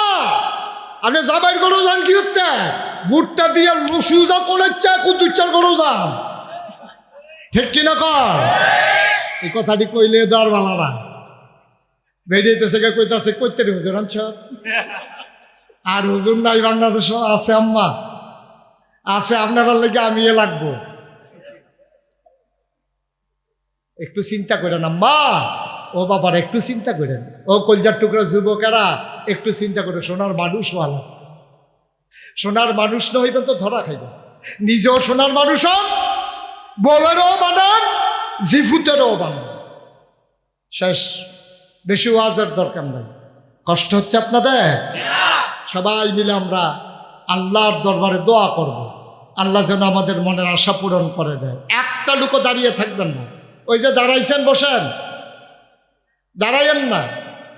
আপনি জামাইয়ের গরু যান কি হচ্ছে? বুটটা দিয়ে সুজা করেছে কুদ্দুসের গরু যান। ঠিক কিনা কর? এই কথাটি কইলে দর বালারা বেরিয়েতেছে, কইতাছে কইতে রে হুজুর আনছ। আর হুজুর নাই বাংলাদেশে? আছে আম্মা, আছে। আপনার লেগে আমি লাগবো। একটু চিন্তা করেন আম্মা, ও বাবার একটু চিন্তা করেন, ও কলজার টুকরা যুবকেরা একটু চিন্তা করে। সোনার মানুষ ভালো, সোনার মানুষ না হইবেন তো ধরা খাইবেন। নিজেও সোনার মানুষ হন, বউয়েরও বানান, জিফুতেরও বানান। শেষ। বেশি ওয়াজের দরকার নাই। কষ্ট হচ্ছে আপনাদের? সবাই মিলে আমরা আল্লাহর দরবারে দোয়া করব, আল্লাহ যেন আমাদের মনের আশা পূরণ করে দেয়। একটা লোকও দাঁড়িয়ে থাকবেন না। ওই যে দাঁড়াইছেন, বসেন, দাঁড়াইয়েন না,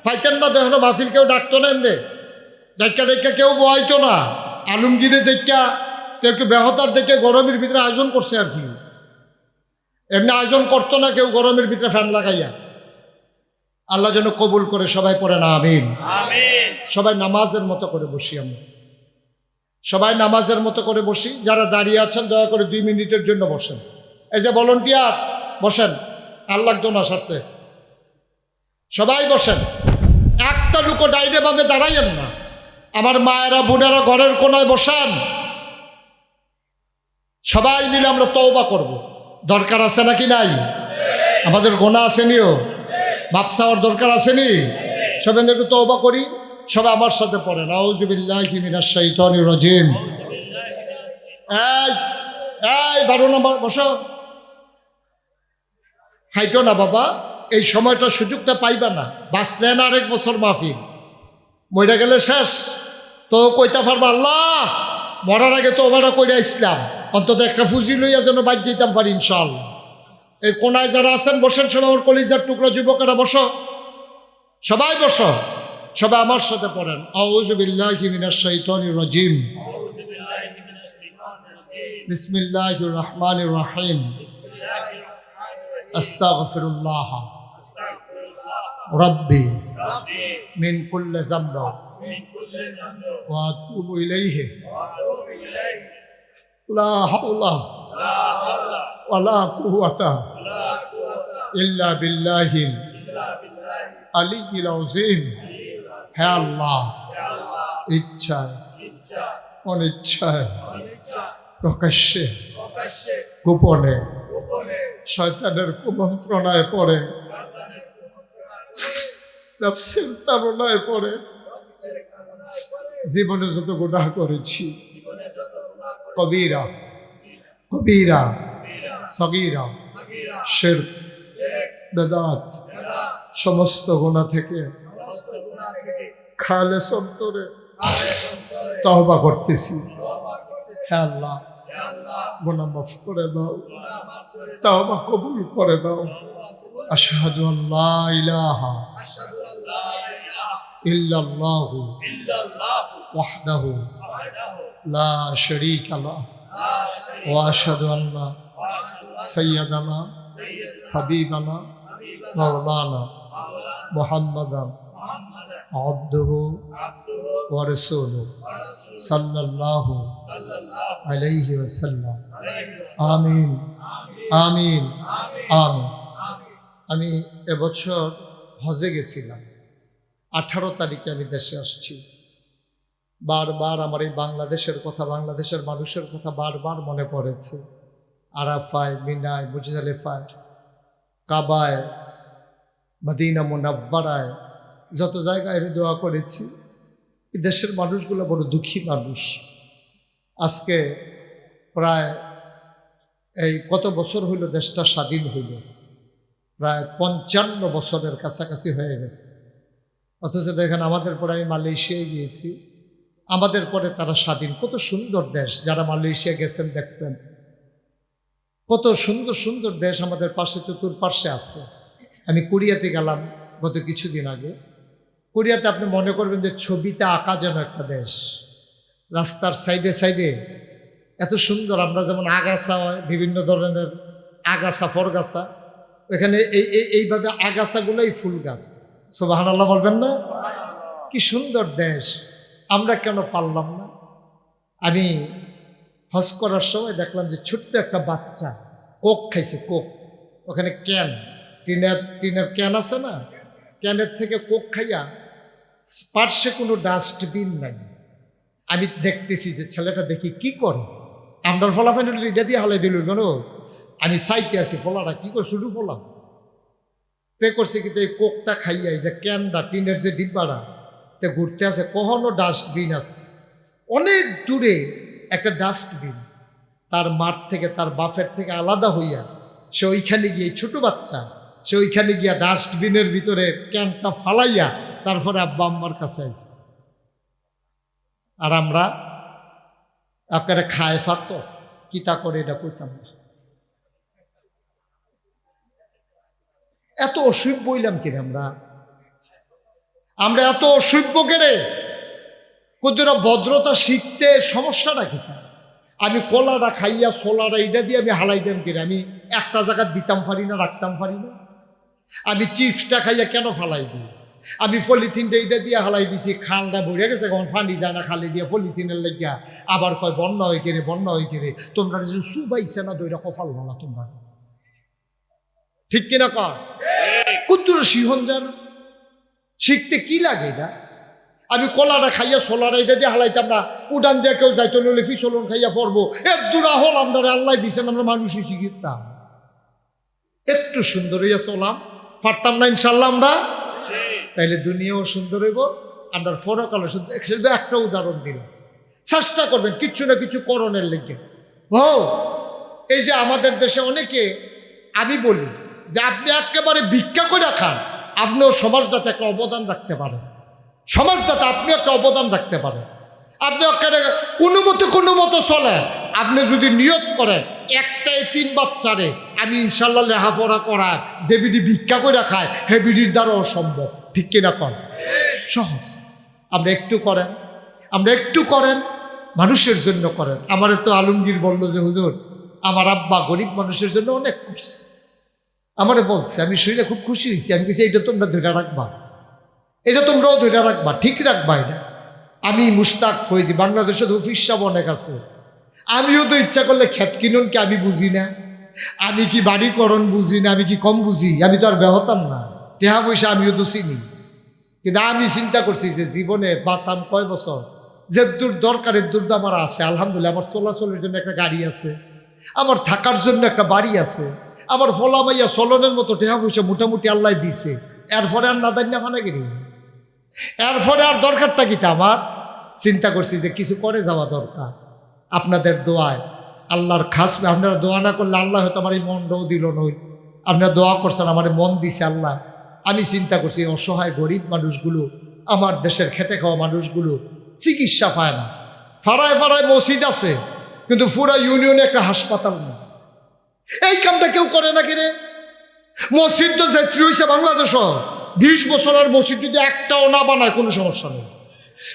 ফাইতেন না। দেখো মাহফিল কেউ ডাকতো না, এমনি ডাক্কা ডাক্কা কেউ বয়াইতো না। আলমগীরে দেখা তো একটু বেহতার দেখে গরমের ভিতরে আয়োজন করছে আর কি। এমনি আয়োজন করতো না কেউ গরমের ভিতরে ফ্যান লাগাইয়া। আল্লাহ যেন কবুল করে। সবাই পড়ে না আমিন। সবাই নামাজের মতো করে বসি, আমরা সবাই নামাজের মতো করে বসি। যারা দাঁড়িয়ে আছেন দয়া করে 2 মিনিটের জন্য বসেন। এই যে ভলান্টিয়ার বসেন, আল্লাহ তো না সারছে। সবাই বসেন, একটা লুকো ডাইনে বামে দাঁড়াইয়েন না। আমার মায়েরা বোনেরা ঘরের কোনায় বসান। সবাই মিলে আমরা তওবা করব। দরকার আছে নাকি নাই? আমাদের গোনা আসেনিও, বাপসাওয়ার দরকার আসেনি। সবাই একটু তওবা করি। সবাই আমার সাথে পড়েন, আউযু বিল্লাহি মিনাশ শাইতানির রাজিম। এই এই 12 নম্বর বসো। হাইটো না বাবা, এই সময়টা সুযোগটা পাইবা না। বাঁচলে না আরেক বছর মাহফিল, মরে গেলে শেষ। তো কইতা পারবা আল্লাহ মরার আগে তো ওবারা কইরা ইসলাম, অন্তত একটা ফুজি লইয়া যেন বাইর যেতাম পারি ইনশাআল্লাহ। এই কোনায় যারা আছেন বসেন, সবাই আমার কলিজার টুকরা যুবকেরা বসো, সবাই বসো। সবাই আমার সাথে পড়েন, আউযু বিল্লাহি মিনাশ শাইতানির রাজিম, বিসমিল্লাহির রহমানির রহিম, আস্তাগফিরুল্লাহ রাব্বি মিন কুল্লি যামব ওয়া আতুবু ইলাইহি লা হাওলা ওয়ালা কুওয়াতা ইল্লা বিল্লাহিল আলিয়্যিল আযীম। হে আল্লাহ, ইচ্ছায় অনিচ্ছায় প্রকাশ্যে গোপনে শয়তানের কুমন্ত্রণায় পড়ে, নফসের তাড়নায় পড়ে জীবনে যত গুনাহ করেছি, কবিরা কবিরা সগীরা শিরক বেদাত সমস্ত গুনাহ থেকে খালেস অন্তরে তওবা করতেছি। হে আল্লাহ, গুনাহ মাফ করে দাও, তওবা কবুল করে দাও। আশহাদু আল্লা ইলাহা ইল্লাল্লাহু ওয়াহদাহু লা শারীকা লাহু ওয়া আশহাদু আন্না সাইয়্যিদানা হাবিবানা মাওলানা মুহাম্মাদান আবদুহু ওয়া রাসূলুহু সাল্লাল্লাহু আলাইহি ওয়াসাল্লাম। আমিন আমিন আমিন। আমি এবছর হজে গেছিলাম, 18 তারিখে আমি দেশে আসছি। বারবার আমার এই বাংলাদেশের কথা, বাংলাদেশের মানুষের কথা বারবার মনে পড়েছে। আরাফায়, মিনায়, মুজদালিফায়, কাবায়, মদিনা মুনাব্বারায়, যত জায়গায় আমি দোয়া করেছি। এই দেশের মানুষগুলো বড় দুঃখী মানুষ। আজকে প্রায় এই কত বছর হইল দেশটা স্বাধীন হইল, প্রায় 55 বছরের কাছাকাছি হয়ে গেছে। অথচ দেখেন আমাদের পরে আমি মালয়েশিয়ায় গিয়েছি, আমাদের পরে তারা স্বাধীন। কত সুন্দর দেশ, যারা মালয়েশিয়া গেছেন দেখছেন, কত সুন্দর সুন্দর দেশ আমাদের পাশে চতুর্পার্শ্বে আছে। আমি কোরিয়াতে গেলাম গত কিছুদিন আগে। কোরিয়াতে আপনি মনে করবেন যে ছবিতে আঁকা যেন একটা দেশ। রাস্তার সাইডে সাইডে এত সুন্দর, আমরা যেমন আগাছা হয়, বিভিন্ন ধরনের আগাছা ফরগাছা, এখানে এইভাবে আগাছাগুলোই ফুল গাছ। সুবহানাল্লাহ বলবেন না? কি সুন্দর দেশ, আমরা কেন পারলাম না? আমি হজ করার সময় দেখলাম যে ছোট্ট একটা বাচ্চা কোক খাইছে, কোক। ওখানে ক্যান, টিনের ক্যান আছে না, ক্যানের থেকে কোক খাইয়া, পার্শ্বে কোনো ডাস্টবিন নাই, আমি দেখতেছি যে ছেলেটা দেখি কি করে, আমরার ফলাফল এটা দিয়ে হালাই দিল কেন, আমি চাইতে আছি ফলাটা কি করে, শুধু ফলা তে করছে কিন্তু এই কোকটা খাইয়া, এই যে ক্যানটা টিনের যে ডিব্বাটা তে ঘুরতে আছে, কখনো ডাস্টবিন আছে অনেক দূরে একটা ডাস্টবিন, তার মাঠ থেকে তার বাপের থেকে আলাদা হইয়া সে ওইখানে গিয়ে, ছোট বাচ্চা সে ওইখানে গিয়া ডাস্টবিনের ভিতরে ক্যানটা ফালাইয়া তারপরে আব্বা আম্মার কাছে আইছে। আর আমরা আপনারা খায় ফাঁক কিতা করে এটা কইতাম না। এত অসভ্য বইলাম কিনা আমরা এত অসভ্য কেড়ে কতটা ভদ্রতা শিখতে সমস্যাটা কিনা। আমি কলাটা খাইয়া ছোলাটা এটা দিয়ে আমি হালাইতাম কিনা, আমি একটা জায়গা দিতাম পারি না, রাখতাম পারি না। আমি চিপসটা খাইয়া কেন ফালাই দিই, আমি পলিথিনটা এইটা দিয়ে হালাই দিছি, খালটা ভরে গেছে, কখন পানি যায় না খালি দিয়ে পলিথিনের লেগিয়া, আবার কয় বন্যা হয়ে কেড়ে বন্যা হয়ে কেড়ে, তোমরা যে সুবাইছে না দইটা কপাল ভালো তোমরা, ঠিক কিনা কর কুদ্দুর সিহন জানো শিখতে কি লাগে এটা। আমি কলাটা খাইয়া ছোলাটা এটা দিয়ে হালাইতাম না, উডান দিয়ে কেউ যাইতো নইলে ফিসলন খাইয়া পড়বো, এর দূরা হল আমরা আল্লাহ দিছেন, আমরা মানুষই শিখিতাম। একটু সুন্দর হইয়া চলাম পারতাম না ইনশাল্লাহ আমরা, তাইলে দুনিয়াও সুন্দর হইব, আমরা পরকালে সুন্দর। শুধু একটা উদাহরণ দিলাম, চেষ্টা করবেন কিচ্ছু না কিছু করণের লেগে। ও এই যে আমাদের দেশে অনেকে, আমি বলি যে আপনি একেবারে ভিক্ষা করে খান, আপনিও সমাজটাতে একটা অবদান রাখতে পারেন, সমাজটাতে আপনি একটা অবদান রাখতে পারেন। আপনি কোনো মতো চলেন, আপনি যদি নিয়ত করেন একটা এতিম বাচ্চারে আমি ইনশাল্লাহ লেখাপড়া করা, যে বিডি ভিক্ষা করে খায় হে বিডির দ্বারা অসম্ভব, ঠিক কিনা কর সহজ। আমরা একটু করেন মানুষের জন্য করেন। আমারে তো আলমগীর বললো যে হুজুর আমার আব্বা গরিব মানুষের জন্য অনেক করছে, আমারে বলছে, আমি শুনে খুব খুশি হয়েছি। আমি বলছি এটা তোমরা ধরে রাখবা, এটা তোমরাও ধরে রাখবা, ঠিক রাখবা এটা। আমি মুশতাক ফৈজি, বাংলাদেশে তো অফিস সব অনেক আছে, আমিও তো ইচ্ছা করলে ক্ষেত কিনুন কি আমি বুঝি না, আমি কি বাড়িকরণ বুঝি না, আমি কি কম বুঝি, আমি তো আর বেহতাম না, টেহা পয়সা আমিও তো চিনি। কিন্তু আমি চিন্তা করছি যে জীবনে বাঁচাম কয় বছর, যে দূর দরকারের দূর তো আমার আছে আলহামদুলিল্লাহ, আমার চলাচলের জন্য একটা গাড়ি আছে, আমার থাকার জন্য একটা বাড়ি আছে, আমার ফলা মাইয়া চলনের মতো টেহা পয়সা মোটামুটি আল্লাহ দিছে। এরপরে আর না দেন না মানে গেলি, এরপরে আর দরকারটা কি আমার। চিন্তা করছি যে কিছু করে যাওয়া দরকার, আপনাদের দোয়ায় আল্লাহর খাস। আপনারা দোয়া না করলে আল্লাহ হয়তো আমার এই মনটাও দিল নই, আপনারা দোয়া করছেন আমার মন দিছে আল্লাহ। আমি চিন্তা করছি অসহায় গরিব মানুষগুলো, আমার দেশের খেটে খাওয়া মানুষগুলো চিকিৎসা পায় না, ফাড়ায় ফাড়ায় মসজিদ আছে কিন্তু পুরা ইউনিয়নে একটা হাসপাতাল নেই। এই কামটা কেউ করে না কিরে। মসজিদ তো যাত্রী হয়েছে বাংলাদেশ 20 বছর, আর মসজিদ যদি একটাও না বানায় কোনো সমস্যা নেই,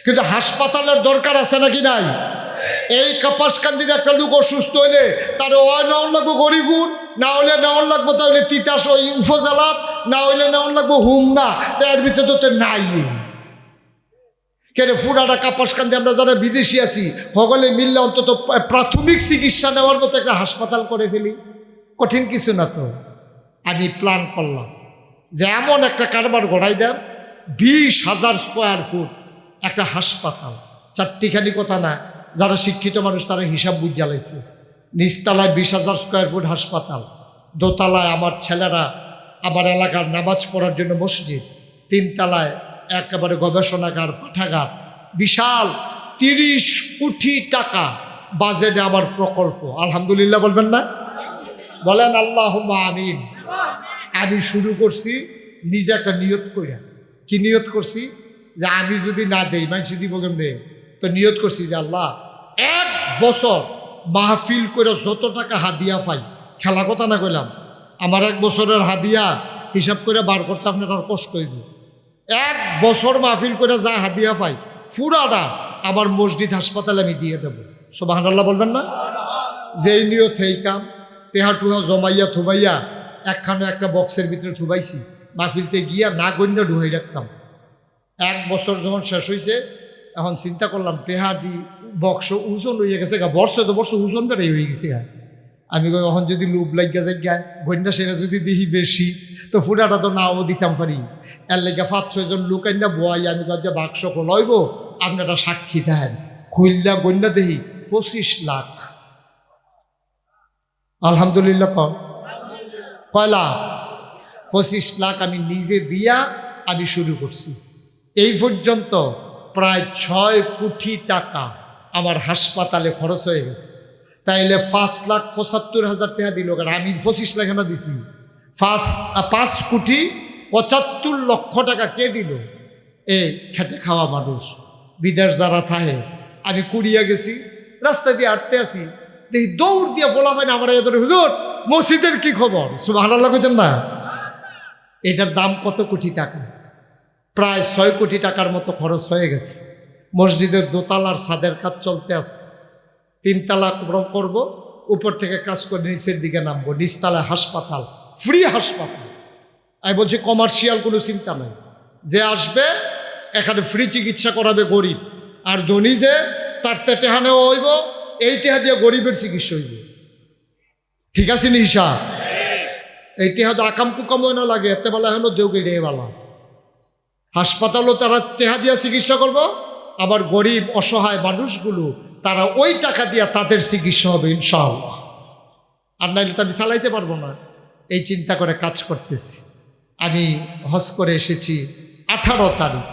কিন্তু হাসপাতালের দরকার আছে নাকি নাই। এই কাপাসকান্দির একটা লোক অসুস্থ হইলে তার নেওয়ার লাগবো গরিবপুর, না হইলে নেওয়ার লাগবো তাহলে তিতাস ওই উপজেলা, না হইলে নেওয়ার লাগবো হুমনা, এর ভিতরে তো নাই। কেন ফুরাটা কাপাসকান্দি আমরা যারা বিদেশি আছি সকলে মিললে অন্তত প্রাথমিক চিকিৎসা নেওয়ার মতো একটা হাসপাতাল করে ফেলি, কঠিন কিছু না তো। আমি প্ল্যান করলাম যে এমন একটা কারবার গড়াই দেন, 20,000 স্কোয়ার ফুট একটা হাসপাতাল, চারটিখানি কথা না, যারা শিক্ষিত মানুষ তারা হিসাব বুঝে লাইছে। নিচতলায় 20,000 স্কোয়ার ফুট হাসপাতাল, দোতলায় আমার ছেলেরা আমার এলাকার নামাজ পড়ার জন্য মসজিদ, 3 তলায় একেবারে গবেষণাগার, পাঠাগার, বিশাল 30 কোটি টাকা বাজেটে আমার প্রকল্প। আলহামদুলিল্লাহ বলবেন না, বলেন আল্লাহুম্মা আমিন। আমি শুরু করছি নিজে একটা নিয়ত কইরা। কি নিয়ত করছি? যে আমি যদি না দেই মানুষ দিব কেমনে, তো নিয়ত করছি যে আল্লাহ 1 বছর মাহফিল করে যত টাকা হাদিয়া পাই, খেলা কথা না কইলাম, আমার 1 বছরের হাদিয়া হিসাব করে বার করতে আপনার আর কষ্ট হইব। 1 বছর মাহফিল করে যা হাদিয়া পাই পুরাটা আমার মসজিদ হাসপাতালে আমি দিয়ে দেবো। সুবহানাল্লাহ বলবেন না? যেই নিয়ত এই কাম, টেহা টুহা জমাইয়া থুবাইয়া একখানে একটা বক্সের ভিতরে থুবাইছি, মাহফিলতে গিয়া না গণ্য ঢুকাই রাখতাম। 1 বছর যখন শেষ হয়েছে, এখন চিন্তা করলাম টেহা দি বক্স ওজন হয়ে গেছে, বর্ষ তো বর্ষ ওজন বেড়াই হয়ে গেছে। আমি এখন যদি লোভ লাগিয়া যাই গায় গন্যা সেটা যদি দেখি বেশি, তো ফুটাটা তো নাও দিতাম পারি। এর লেগে 5-6 জন লোক আইনা বয়, আমি যে বাক্স খোলাইব আপনারা সাক্ষী দেন, খুললা গন্যা দেহি 25 লাখ। আলহামদুলিল্লাহ কয় লাখ? 25 লাখ আমি নিজে দিয়া আমি শুরু করছি। এই পর্যন্ত প্রায় 6 কোটি টাকা আমার হাসপাতালে খরচ হয়ে গেছে। তাইলে 5,75,000 টাকা দিল, কারণ আমি 25 লাখ না দিছি। 5 কোটি 75 লক্ষ টাকা কে দিল? এই খেটে খাওয়া মানুষ, বিদেশ যারা থাকে। আমি কুড়িয়া গেছি, রাস্তা দিয়ে হাঁটতে আসি, দেখি দৌড় দিয়ে বলা হয় না আমার ধরে, হুজুর মসজিদের কি খবর? সুবহানাল্লাহ কইতেন না? এটার দাম কত কোটি টাকা? প্রায় 6 কোটি টাকার মতো খরচ হয়ে গেছে। মসজিদের দোতলার ছাদের কাজ চলতে আছে। 3 তলা করব, উপর থেকে কাজ করে নিচের দিকে নামবো। নিচতলায় হাসপাতাল, ফ্রি হাসপাতাল। আমি বলছি কমার্শিয়াল কোনো চিন্তা নাই, যে আসবে এখানে ফ্রি চিকিৎসা করাবে গরিব, আর ধনী যে তার টেহা নেওয়া হইব, এই টেহা দিয়ে গরিবের চিকিৎসা হইব। ঠিক আছে নি হিসাব? এই টেহা তো আকাম কুকাম না লাগে, এতে বেলা হলো দেউকে রে বেলা। হাসপাতালও তারা টেহা দিয়া চিকিৎসা করব, আবার গরিব অসহায় মানুষগুলো তারা ওই টাকা দিয়া তাদের চিকিৎসা হবে ইনশাআল্লাহ। আর নাইলে তো আমি চালাইতে পারবো না। এই চিন্তা করে কাজ করতেছি। আমি হজ করে এসেছি 18 তারিখ।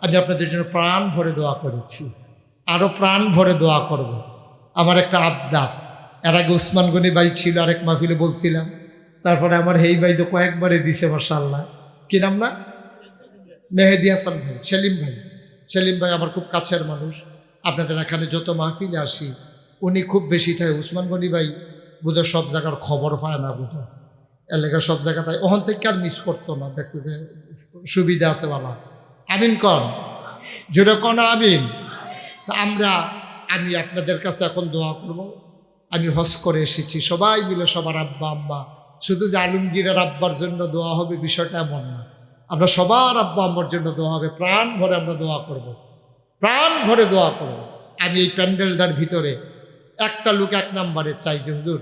আমি আপনাদের জন্য প্রাণ ভরে দোয়া করেছি, আরও প্রাণ ভরে দোয়া করব। আমার একটা আবদার, এর আগে উসমান গনি ভাই ছিল, আরেক মাহফিলে বলছিলাম। তারপরে আমার হেই ভাই তো কয়েকবারে দিছে মাশাআল্লাহ। কি নাম না? মেহেদি হাসান ভাই, সেলিম ভাই। সেলিম ভাই আমার খুব কাছের মানুষ। আপনাদের এখানে যত মাহফিলে আসি উনি খুব বেশি থাকে। উসমান গনি ভাই বোধহয় সব জায়গার খবর পায় না, বোধহয় এলাকার সব জায়গা তাই ওখান থেকে আর মিস করতো না। দেখছে যে সুবিধা আছে বালা। আমিন কন, জোরে কন আমিন। তা আমি আপনাদের কাছে এখন দোয়া করব। আমি হজ করে এসেছি, সবাই মিলে সবার আব্বা আম্মা, শুধু যে আলমগীরের আব্বার জন্য দোয়া হবে বিষয়টা এমন না। আমরা সবার আব্বা আম্মার জন্য দোয়া হবে, প্রাণ ভরে আমরা দোয়া করব, প্রাণ ভরে দোয়া করব। আমি এই প্যান্ডেলটার ভিতরে একটা লোক 1 নম্বরে চাই যে হুজুর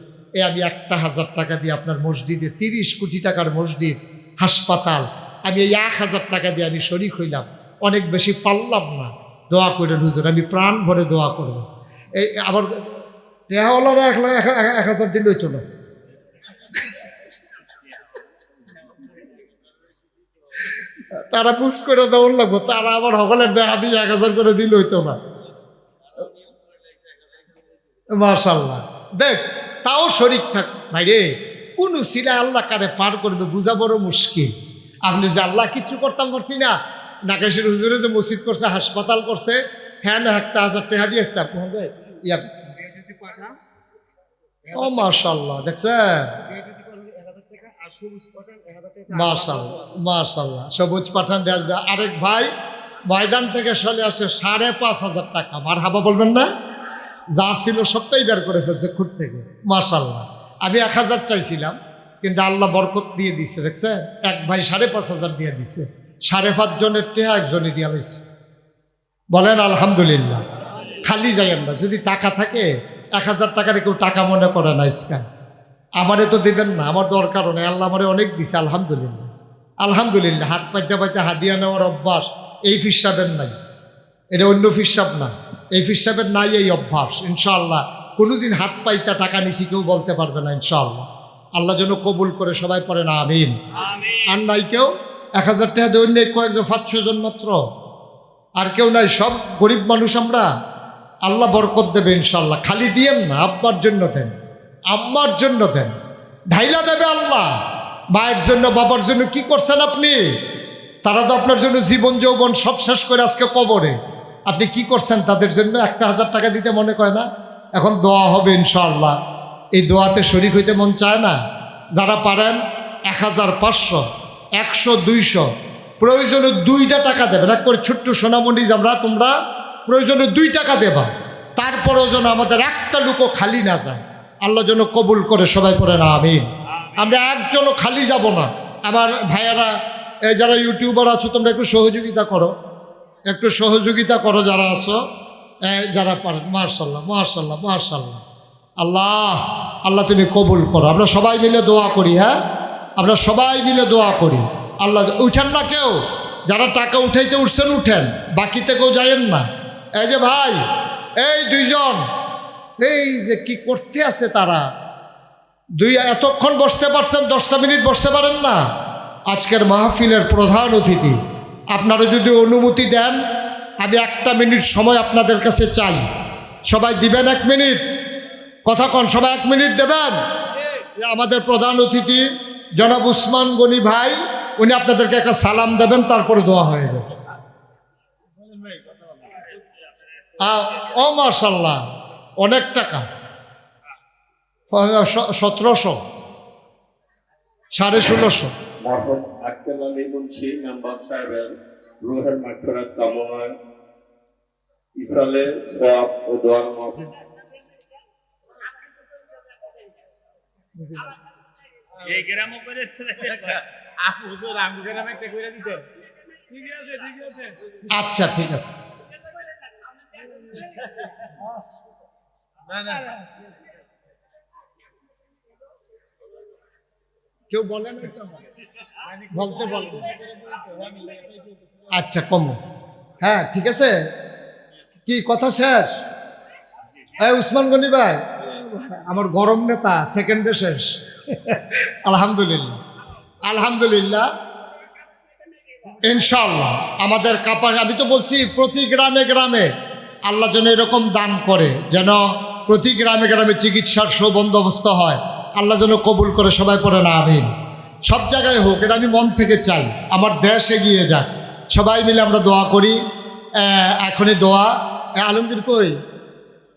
আমি 1,000 টাকা দিয়ে আপনার মসজিদে, 30 কোটি টাকার মসজিদ, হাসপাতাল, আমি এই 1,000 টাকা দিয়ে আমি শরীক হইলাম। অনেক বেশি পারলাম না, দোয়া করেন হুজুর, আমি প্রাণ ভরে দোয়া করব। এই আবার টেহাওয়ালারা 1,000 দিলে হইতো না। তারা বুঝ করে দেওয়ার লাগবো, তারা আবার সকলের দেখা দিয়ে 1,000 করে দিলে হইতো না। মাশাআল্লাহ, দেখ তাও শরীক থাক ভাই রে। কোন সিলা আল্লাহ কারে পার করবে বুঝা বড় মুশকিল। আপনি যে আল্লাহ কিচ্ছু করতাম পারছি না, নাকাশের হুজুরে যে মসজিদ করছে, হাসপাতাল করছে, হ্যাঁ না 1,000 টাকা দিয়ে আসতে আপনাদের ইয়ার। ও মাশাআল্লাহ, দেখছেন? মাশাআল্লাহ মাশাআল্লাহ, সবুজ পাঠান আসবে। আরেক ভাই ময়দান থেকে চলে আসে 5,500 টাকা। মারহাবা বলবেন না? যা ছিল সবটাই বের করে ফেলছে খুঁট থেকে। মাশাআল্লাহ। আমি 1,000 চাইছিলাম, কিন্তু আল্লাহ বরকত দিয়ে দিছে। দেখছেন, এক ভাই 5,500 দিয়ে দিছে। 5.5 জনের টেহা একজনে দিয়া হয়েছে। বলেন আলহামদুলিল্লাহ। খালি যাইয়েন না, যদি টাকা থাকে 1,000 টাকার কেউ টাকা মনে করে না। ইসকান আমারে তো দিবেন না, আমার দরকারও নেই। আল্লাহ আমারে অনেক দিছে, আলহামদুলিল্লাহ আলহামদুলিল্লাহ। হাত পাইতে পাইতে হাদিয়া নেওয়ার অভ্যাস এই ফিসাবের নাই, এটা অন্য ফিসাব না, এই ফিসাবের নাই এই অভ্যাস। ইনশাআল্লাহ কোনোদিন হাত পাইতে টাকা নিছি কেউ বলতে পারবে না ইনশাআল্লাহ। আল্লাহ যেন কবুল করে, সবাই পড়ে না আমিন। আর নাই কেউ 1,000 টাকা দেবেন নেই, কয়েকজন 5-6 জন মাত্র, আর কেউ নাই, সব গরিব মানুষ আমরা। আল্লাহ বরকত দেবে ইনশাআল্লাহ। খালি দিয়েন না, আব্বার জন্য দেন, আম্মার জন্য দেন, ঢাইলা দেবে আল্লাহ। মায়ের জন্য বাবার জন্য কি করছেন আপনি? তারা তো আপনার জন্য জীবন যৌবন সব শেষ করে আজকে কবরে। আপনি কি করছেন তাদের জন্য? 1,000 টাকা দিতে মনে করে না? এখন দোয়া হবে ইনশাআল্লাহ। এই দোয়াতে শরীক হইতে মন চায় না? যারা পারেন 1,000, 500, 100, 200, প্রয়োজনে 2টা টাকা দেবেন। এক করে ছোট্ট সোনামণি আমরা, তোমরা প্রয়োজনে 2 টাকা দেবা। তারপরেও যেন আমাদের একটা লোকও খালি না যায়। আল্লাহ যেন কবুল করে, সবাই পড়ে না আমিন। আমরা একজনও খালি যাব না। আমার ভাইয়ারা, যারা ইউটিউবার আছো, তোমরা একটু সহযোগিতা করো, একটু সহযোগিতা করো যারা আছো, যারা পারেন। মাশাআল্লাহ মাশাআল্লাহ মাশাআল্লাহ। আল্লাহ আল্লাহ তুমি কবুল করো। আমরা সবাই মিলে দোয়া করি। হ্যাঁ, আমরা সবাই মিলে দোয়া করি। আল্লাহ উঠেন না কেউ, যারা টাকা উঠাইতে উঠছেন উঠেন, বাকিতে কেউ যাইয়েন না। এই যে ভাই, এই দুইজন এই যে কি করতে আছে তারা, এতক্ষণ বসতে পারছেন, 10টা মিনিট বসতে পারেন না? আজকের মাহফিলের প্রধান অতিথি, আপনারা যদি অনুমতি দেন আমি 1টা মিনিট সময় আপনাদের কাছে চাই। সবাই দিবেন 1 মিনিট? কথা কন, সবাই 1 মিনিট দেবেন? আমাদের প্রধান অতিথি জনাব উসমান গনি ভাই, উনি আপনাদেরকে একটা সালাম দেবেন, তারপরে দোয়া হয়ে যাবে। ও মাশাআল্লাহ, অনেক টাকা, 1700, 1650।
মরহুম আক্কেল আলী মুন্সি মেম্বার সাহেবের রুহের মাগফিরাত কামনায় ইসালে সওয়াব ও দোয়ার মাহফিল।
এই গ্রামও করে
হুজুর আমগো গ্রামে একটা কইরা দিছে। ঠিক আছে ঠিক আছে,
আচ্ছা ঠিক আছে।
না না
কেউ বলেন বলতে বলেন। আচ্ছা কমো, হ্যাঁ ঠিক আছে। কি কথা শেষ? এই উসমান গনি ভাই আমার গরম নেতা, সেকেন্ডে শেষ। আলহামদুলিল্লাহ আলহামদুলিল্লাহ, ইনশাআল্লাহ আমাদের কাপাস, আমি তো বলছি প্রতি গ্রামে গ্রামে আল্লাহ যেন এরকম দান করে, যেন প্রতি গ্রামে গ্রামে চিকিৎসার সুবন্দোবস্ত হয়। আল্লাহ যেন কবুল করে, সবাই পড়ে না আমিন। সব জায়গায় হোক, এটা আমি মন থেকে চাই, আমার দেশ এগিয়ে যাক। সবাই মিলে আমরা দোয়া করি। এখনই দোয়া, আলমগীর কই?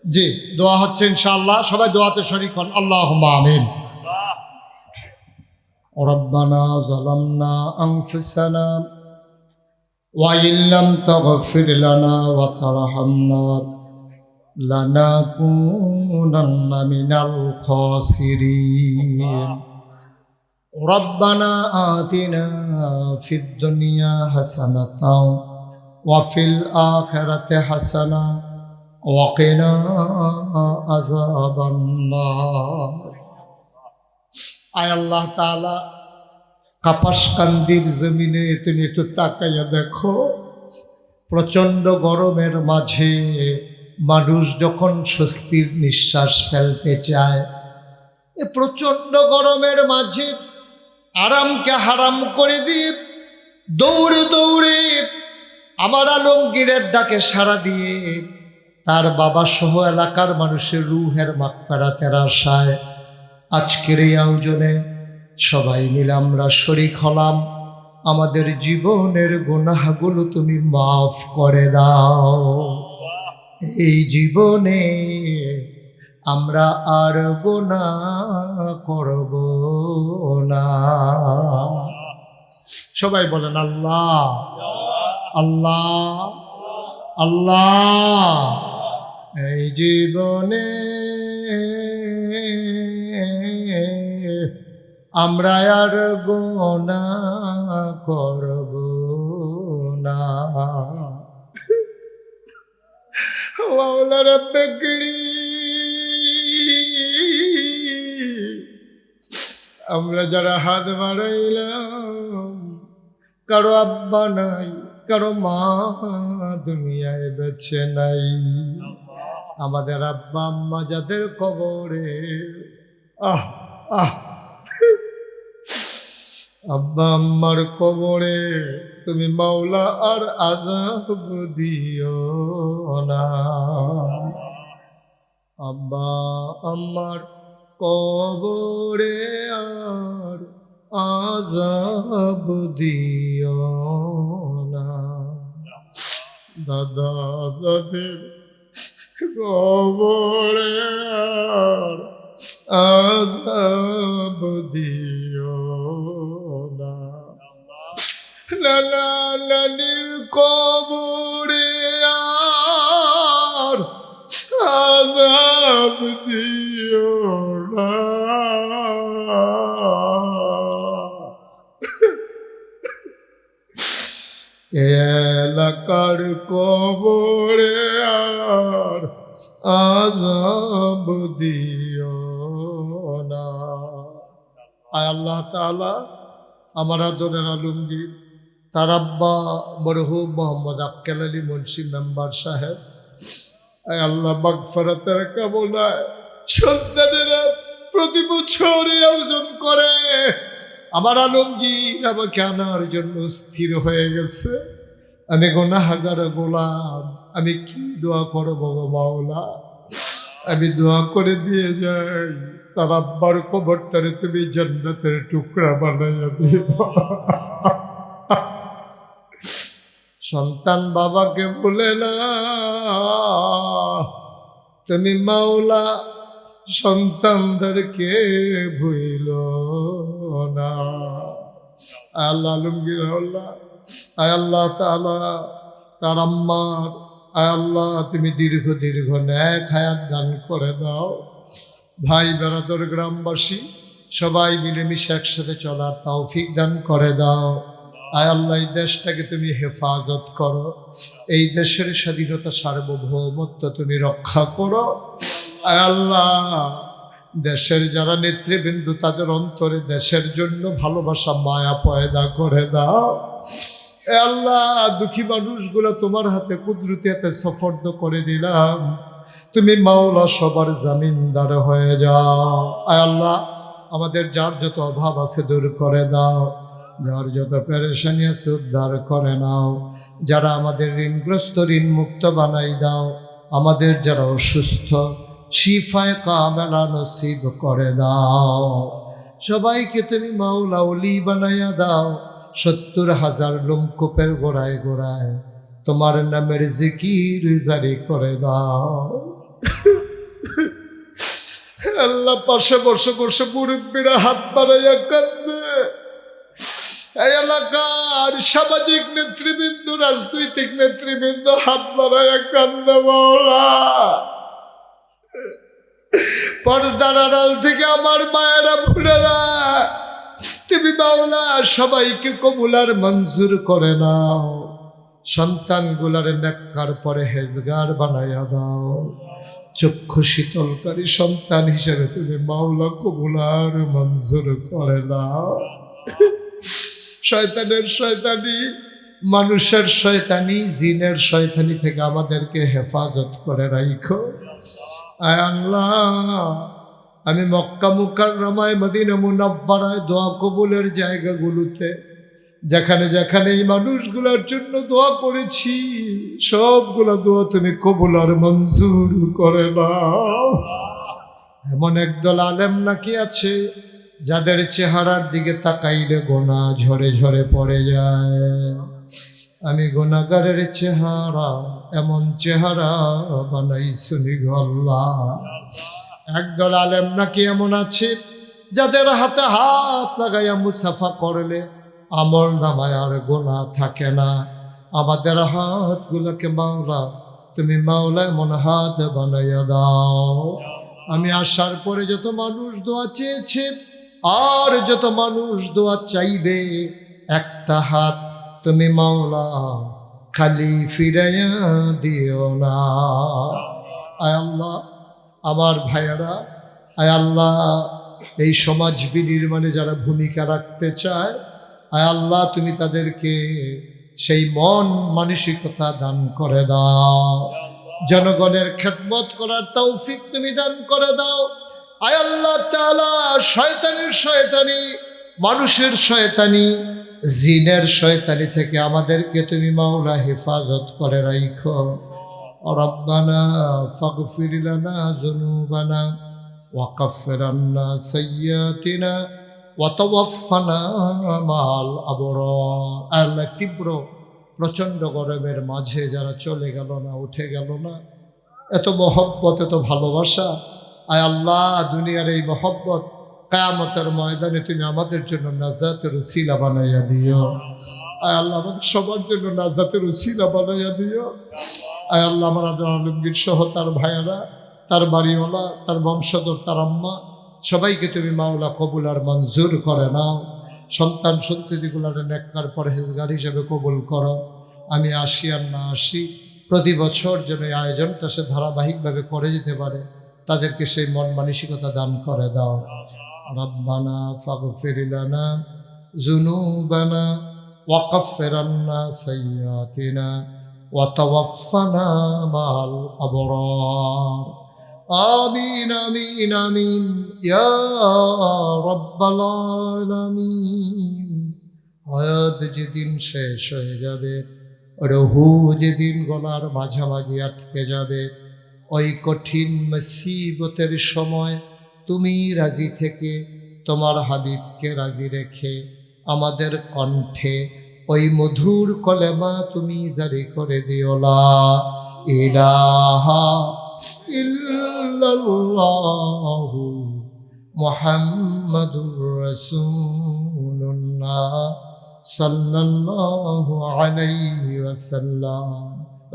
জি, দোয়া হচ্ছে ইনশাআল্লাহ, সবাই দোয়াতে শরীক হন। আল্লাহুম্মা আমিন। রব্বানা যালামনা আনফুসানা ওয়া ইল্লাম তাগফির লানা ওয়া তারহামনা লানাকুনান্না মিনাল খাসিরিন। রব্বানা আতিনা ফিদ দুনিয়া হাসানাতাও ওয়া ফিল আখিরাতি হাসানা ওয়া কিনা আযাবান নার। আয় আল্লাহ তাআলা, কাপাসকান্দির জমিনে তুমি একটু তাকাইয়া দেখো, প্রচণ্ড গরমের মাঝে মানুষ যখন স্বস্তির নিঃশ্বাস ফেলতে চায়, এ প্রচণ্ড গরমের মাঝে আরামকে হারাম করে দিয়ে দৌড়ে দৌড়ে আমার আলমগীরের ডাকে সাড়া দিয়ে তার বাবা সহ এলাকার মানুষের রুহের মাগফিরাতের আশায় আজকের এই আয়োজনে সবাই মিলে আমরা শরীক হলাম। আমাদের জীবনের গুনাহগুলো তুমি মাফ করে দাও। এই জীবনে আমরা আর গুনাহ করব না। সবাই বলেন আল্লাহ আল্লাহ আল্লাহ। এই জীবনে আমরা আর গুনাহ করব না। মাওলা রব্বে করিম, আমরা যারা হাত বাড়াইলাম, কারো আব্বা নাই, কারো মা দুনিয়ায় বেঁচে নাই, আমাদের আব্বা আম্মা যাদের কবরে, আহ আহ আব্বা আম্মার কবরে তুমি মাওলা আর আযাব দিও না। আব্বা আম্মার কবরে আর আযাব দিও না। দাদা দাদির কবরে আর আযাব দিও না। লালা লালির কবরে আর আযাব দিও না। এলাকার কবরে আর আযাব দিও না। আয় আল্লাহ তাআলা, আমার আদরের আলমগীর, তার আব্বা মরহুম মোহাম্মদ আক্কেল আলী মুন্সি মেম্বার সাহেব, আয় আল্লাহ মাগফিরাতের কামনায় সন্তানেরা প্রতি বছর এই আয়োজন করে। আমার আলমগীর আমাকে আনার জন্য স্থির হয়ে গেছে। আমি গুনাহগার গোলাম, আমি কি দোয়া করবো গো মাওলা? আমি দোয়া করে দিয়ে যাই, তার আব্বার কবরটারে তুমি জান্নাতের টুকরা বানাইয়া দিও। সন্তান বাবাকে বলে না, তুমি মাওলা সন্তানদেরকে ভুইল না। আল্লাহ আলমগীর আল্লাহ, আয় আল্লাহ তাআলা তার আম্মার, আয় আল্লাহ তুমি দীর্ঘ দীর্ঘ ন্যাক হায়াত দান করে দাও। ভাই বেড়াদর গ্রামবাসী সবাই মিলেমিশে একসাথে চলার তৌফিক দান করে দাও। আয় আল্লাহ এই দেশটাকে তুমি হেফাজত করো, এই দেশের স্বাধীনতা সার্বভৌমত্ব তুমি রক্ষা করো। আয় আল্লাহ দেশের যারা নেতৃবৃন্দ তাদের অন্তরে দেশের জন্য ভালোবাসা মায়া পয়দা করে দাও। এ আল্লাহ দুঃখী মানুষগুলো তোমার হাতে কুদরতি হাতে সফর্দ করে দিলাম, তুমি মাওলা সবার জামিনদার হয়ে যাও। আয় আল্লাহ আমাদের যার যত অভাব আছে দূর করে দাও, যার যত পেরেশানি আছে উদ্ধার করে নাও। যারা আমাদের ঋণগ্রস্ত ঋণ মুক্ত বানাই দাও, আমাদের যারা অসুস্থ শিফায়ে কামেলা নসিব করে দাও। সবাইকে তুমি মাওলা ওলি বানাইয়া দাও। ৭০,০০০ লোমকূপের গোড়ায় গোড়ায় তোমার নামের জিকির জারি করে দাও। আল্লাহ পাশে বসে বসে মুরব্বীরা হাত বাড়াইয়া কান্দে। এই এলাকার সামাজিক নেতৃবৃন্দ রাজনৈতিক নেতৃবৃন্দ হাত বাড়াইয়া কান্দে। মাওলা পর্দার আড়াল থেকে আমার মায়েরা ভুলেরা তুমি মাওলা সবাইকে কবুলার মঞ্জুর করে নাও। সন্তানগুলার নেককার পরে হেজগার বানাইয়া দাও। চক্ষু শীতলকারী সন্তান হিসেবে তুমি মাওলা কবুলার মঞ্জুর করে দাও। শয়তানের শয়তানি, মানুষের শয়তানি, জিনের শয়তানি থেকে আমাদেরকে হেফাজত করে রাখো। আয় আল্লাহ আমি মক্কা মুকাররমায় মদিনা মুনাব্বারায় দোয়া কবুলের জায়গাগুলোতে যেখানে যেখানে এই মানুষগুলোর জন্য দোয়া করেছি সবগুলো দোয়া তুমি কবুল আর মঞ্জুর করে নাও। এমন একদল আলেম নাকি আছে যাদের চেহারার দিকে তাকাইলে গোনা ঝরে ঝরে পড়ে যায়। আমি গুনাহগারের চেহারা এমন চেহারা বানাইছুনি গো আল্লাহ। একদল আলেম নাকি এমন আছে যাদের হাতে হাত লাগাইয়া মুসাফা করলে আমল নামায় আর গোনা থাকে না। আমাদের হাতগুলোকে মাওলা তুমি মাওলা এমন হাত বানাইয়া দাও। আমি আসার পরে যত মানুষ দোয়া চেয়েছে আর যত মানুষ দোয়া চাইবে, একটা হাত তুমি মাওলা খালি ফিরাইয়া দিও না। আয় আল্লাহ আমার ভাইয়েরা, আয় আল্লাহ এই সমাজ বিনির্মাণে যারা ভূমিকা রাখতে চায়, আয় আল্লাহ তুমি তাদেরকে সেই মন মানসিকতা দান করে দাও। জনগণের খেদমত করার তৌফিক তুমি দান করে দাও। আয় আল্লাহ তাআলা শয়তানের শয়তানি, মানুষের শয়তানি, জিনের শয়তানি থেকে আমাদেরকে তুমি মাওলা হেফাজত করে রাখো। রব্বানা ফাগফির লানা যুনুবানা ওয়া কাফির আন্না সাইয়্যাতিনা ওয়া তাওয়াফফানা মাল আবরার। আল্লাহ তীব্র প্রচণ্ড গরমের মাঝে যারা চলে গেল না, উঠে গেল না, এত মহব্বত এত ভালোবাসা, আয় আল্লাহ দুনিয়ার এই মহব্বত কিয়ামতের ময়দানে তুমি আমাদের জন্য নাজাতের উসিলা বানাইয়া দিও। আয় আল্লাহ আমাদের সবার জন্য নাজাতের উসিলা বানাইয়া দিও। আয় আল্লাহ আমার আলমগীর সহ তার ভাইয়েরা, তার বাড়িওয়ালা, তার বংশধর, তার আম্মা সবাইকে তুমি মাওলা কবুল আর মঞ্জুর করে নাও। সন্তান সন্ততিগুলার নেককার পরহেজগার হিসেবে কবুল করো। আমি আসি আর না আসি, প্রতি বছর যেন এই আয়োজনটা সে ধারাবাহিকভাবে করে যেতে পারে, তাদেরকে সেই মন মানসিকতা দান করে দাও। রব্বানা ফাগফির লানা যুনুবানা ওয়া কাফির আন্না সাইয়্যাতিনা وتوفنا مع الأبرار آمين آمين آمين يا رب العالمين হায়াত যেদিন শেষ হয়ে যাবে, রহু যেদিন গলার মাঝামাঝি আটকে যাবে, ওই কঠিন মুসিবতের সময় তুমি রাজি থেকে তোমার হাবিবকে রাজি রেখে আমাদের কণ্ঠে ওই মধুর কলেমা তুমি জারি করে দিও, লা ইলাহা ইল্লাল্লাহু মুহাম্মাদুর রাসূলুল্লাহ সাল্লাল্লাহু আলাইহি ওয়াসাল্লাম।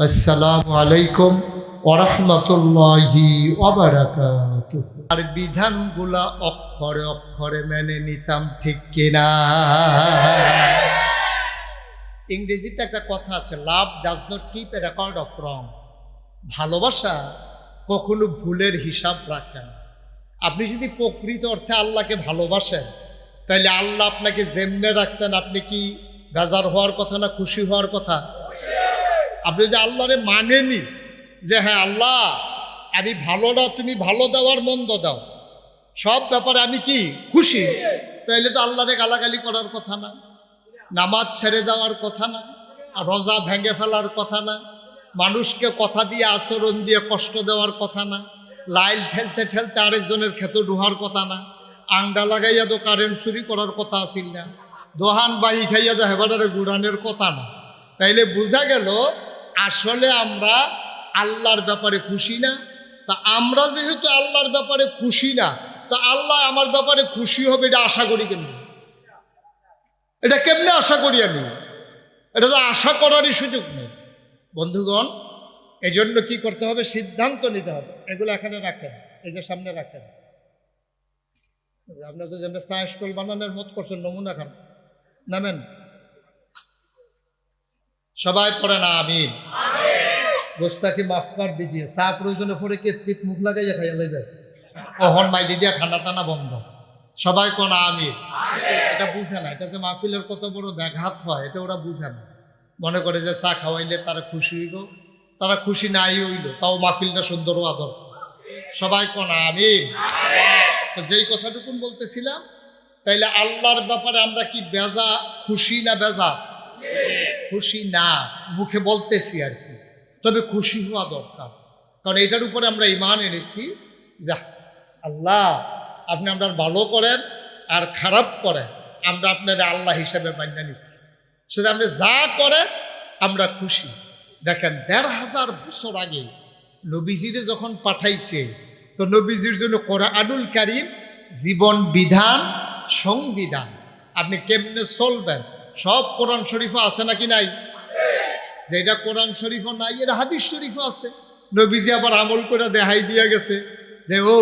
আসসালামু আলাইকুম ওয়া রাহমাতুল্লাহি ওয়া বারাকাতুহু। আর বিধানগুলা অক্ষরে অক্ষরে মেনে নিতাম, ঠিক কিনা? ইংরেজিতে একটা কথা আছে, লাভ does not keep A record of রং। ভালোবাসা কখনো ভুলের হিসাব রাখে না। আপনি যদি প্রকৃত অর্থে আল্লাহকে ভালোবাসেন, তাহলে আল্লাহ আপনাকে যেমনে রাখছেন, আপনি কি বেজার হওয়ার কথা না খুশি হওয়ার কথা? আপনি যদি আল্লাহরে মানেনি যে হ্যাঁ আল্লাহ আমি ভালো না, তুমি ভালো দাও আর মন্দ দাও, সব ব্যাপারে আমি কি খুশি, তাহলে তো আল্লাহরে গালাগালি করার কথা না, নামাজ ছেড়ে দেওয়ার কথা না, আর রোজা ভেঙে ফেলার কথা না, মানুষকে কথা দিয়ে আচরণ দিয়ে কষ্ট দেওয়ার কথা না, লাইল ঠেলতে ঠেলতে আরেকজনের ক্ষেতে ডুহার কথা না, আংডা লাগাইয়া তো কারেন্ট চুরি করার কথা আসিল না, দোহান বাহি খাইয়া তো হেবারে গুড়ানের কথা না। তাইলে বোঝা গেল আসলে আমরা আল্লাহর ব্যাপারে খুশি না। তা আমরা যেহেতু আল্লাহর ব্যাপারে খুশি না, তা আল্লাহ আমার ব্যাপারে খুশি হবে এটা আশা করি কেমনি? এটা কেমনে আশা করি আমি? এটা তো আশা করারই সুযোগ নেই। বন্ধুগণ, এই জন্য কি করতে হবে? সিদ্ধান্ত নিতে হবে। এগুলো এখানে রাখেন, এই যে সামনে রাখেন। আপনার তো যেমন চা স্টল বানানোর মত করছেন, নমুনা খান, নামেন সবাই পড়েন আমিন। গোস্তাকে মাফ কর দিজিয়ে। চা প্রয়োজনে পরে কেতকিত মুখ লাগাইয়া খাইয়া লাইবে, ওহন মাইলি দিয়া খানা টানা বন্ধ। সবাই কোন আমিন। এটা বুঝে না, এটা যে মাহফিলের কত বড় ব্যাঘাত হয় এটা ওরা বুঝে না। মনে করে যে চা খাওয়াইলে তারা খুশি হইল, তারা খুশি নাই হইল, তাও মাহফিলটা সুন্দর আদর। সবাই কোন আমিন। যেই কথাটুকুন বলতেছিলাম, তাইলে আল্লাহর ব্যাপারে আমরা কি বেজা খুশি না বেজা? খুশি না, মুখে বলতেছি আর কি, তবে খুশি হওয়া দরকার। কারণ এটার উপরে আমরা ঈমান এনেছি যে আল্লাহ আপনি আমরা ভালো করেন আর খারাপ করেন, আমরা আপনার আল্লাহ হিসাবে মান্য নিচ্ছি। সেটা আপনি যা করেন আমরা খুশি। দেখেন ১৫০০ বছর আগে নবীজিরে যখন পাঠাইছে, তো নবীজির জন্য কোরআনুল কারীম জীবন বিধান, সংবিধান, আপনি কেমনে চলবেন সব কোরআন শরীফে আছে নাকি নাই? যেটা কোরআন শরীফও নাই এটা হাদিস শরীফও আছে। নবীজি আবার আমল করে দেখাই দিয়া গেছে যে ও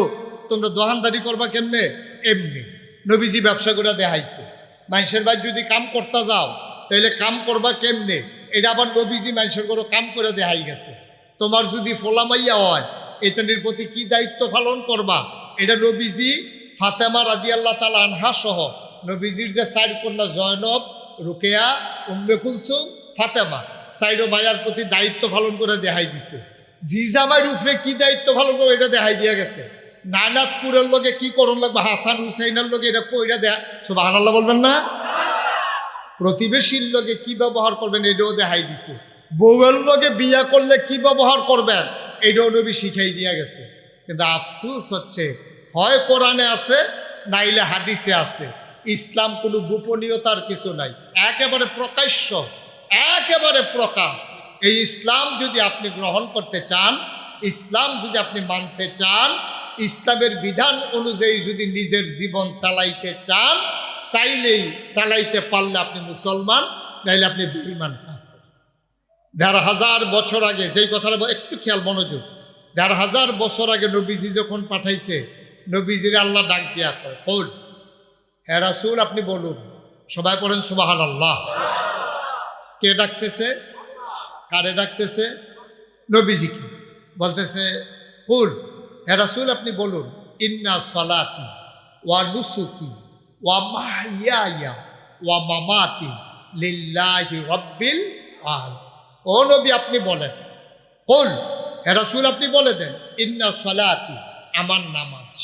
তোমরা দোকানদারি করবা কেমনে, এমনি। নবীজি ব্যবসা করে দেখাইছে। মানুষের বাড়ি যদি কাম করতে যাও তাহলে কাম করবা কেমনে, এটা আবার নবীজি মানুষের করে কাম করে দেখাই গেছে। তোমার যদি ফোলামাইয়া হয় এটানির প্রতি কি দায়িত্ব পালন করবা, এটা নবীজি ফাতেমা রাদিয়াল্লাহু তাআলা আনহা সহ নবীজির যে ৪ কন্যা জয়নব, রুকেয়া, উম্মে কুলসুম, ফাতেমা, ৪ মায়ার প্রতি দায়িত্ব পালন করে দেখাই দিছে। জিজামাইর উপরে কি দায়িত্ব পালন করবে এটা দেখাই দিয়া গেছে। নানাতপুরের লোকে কি করণ লাগবে, হাসান হুসাইনের লোকে এটা কইরা দেয়া, সুবহানাল্লাহ বলবেন না? প্রতিবেশীর লোকে কি ব্যবহার করবেন এটাও দেখাই দিছে। বউয়ের লোকে বিয়া করলে কি ব্যবহার করবেন এটাও নবী শিখাই দিয়া গেছে। কিন্তু আফসোস হচ্ছে হয় কোরআনে আছে নাইলে হাদিসে আছে। ইসলাম কোনো গোপনীয়তার কিছু নাই, একেবারে প্রকাশ্য, একেবারে প্রকাশ। এই ইসলাম যদি আপনি গ্রহণ করতে চান, ইসলাম যদি আপনি মানতে চান, ইসলামের বিধান অনুযায়ী যদি নিজের জীবন চালাইতে চান, তাইলেই চালাইতে পারলে আপনি মুসলমান, নাইলে আপনি বেঈমান। ১৫০০ বছর আগে যেই কথাটা একটু খেয়াল মনোযোগ, ১৫০০ বছর আগে নবীজি যখন পাঠাইছে, নবীজির আল্লাহ ডাক দিয়া কয় কল, হে রাসূল আপনি বলুন। সবাই পড়েন সুবহানাল্লাহ। কে ডাকতেছে? কারে ডাকতেছে? নবীজি কি বলতেছে? কুল, হে রাসূল আপনি বলুন, ইন্না সালাতি ওয়া নুসুকি ওয়া মাহইয়ায়া ওয়া মামাতি লিল্লাহি রাব্বিল আলামিন। ও ও নবী আপনি বলেন, কুল হে রাসূল আপনি বলে দেন, ইন্না সালাতি আমার নামাজ।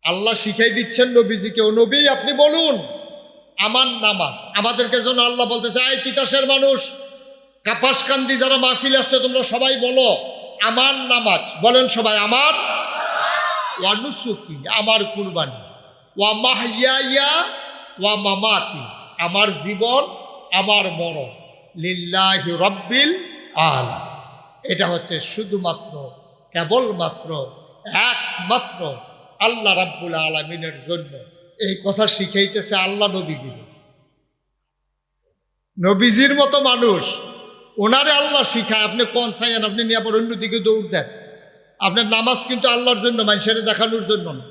আল্লাহ শিখাই দিচ্ছেন নবীজিকে, ও নবী আপনি বলুন আমার নামাজ। আমাদেরকে জন্য আল্লাহ বলতেছে, এই তিতাসের মানুষ, কাপাসকান্দি যারা মাহফিল আসছে তোমরা সবাই বলো আমার নামাজ। বলেন সবাই, আমার ওয়া নুসুকি আমার কুরবানি, ওয়া মাহইয়া ওয়া মামাতি আমার জীবন আমার মরণ, লিল্লাহি রাব্বিল আলামিন। এটা হচ্ছে শুধুমাত্র কেবলমাত্র একমাত্র আল্লাহ রাব্বুল আলামিনের জন্য। এই কথা শিখাইতেছে আল্লাহ নবীজি। নবীজির মতো মানুষ, ওনারে আল্লাহ শিখায়, আপনি কোন চাইয়েন, আপনি নিয়ে আবার অন্যদিকে দৌড় দেন। আপনার নামাজ কিন্তু আল্লাহর জন্য, মানুষের দেখানোর জন্য না।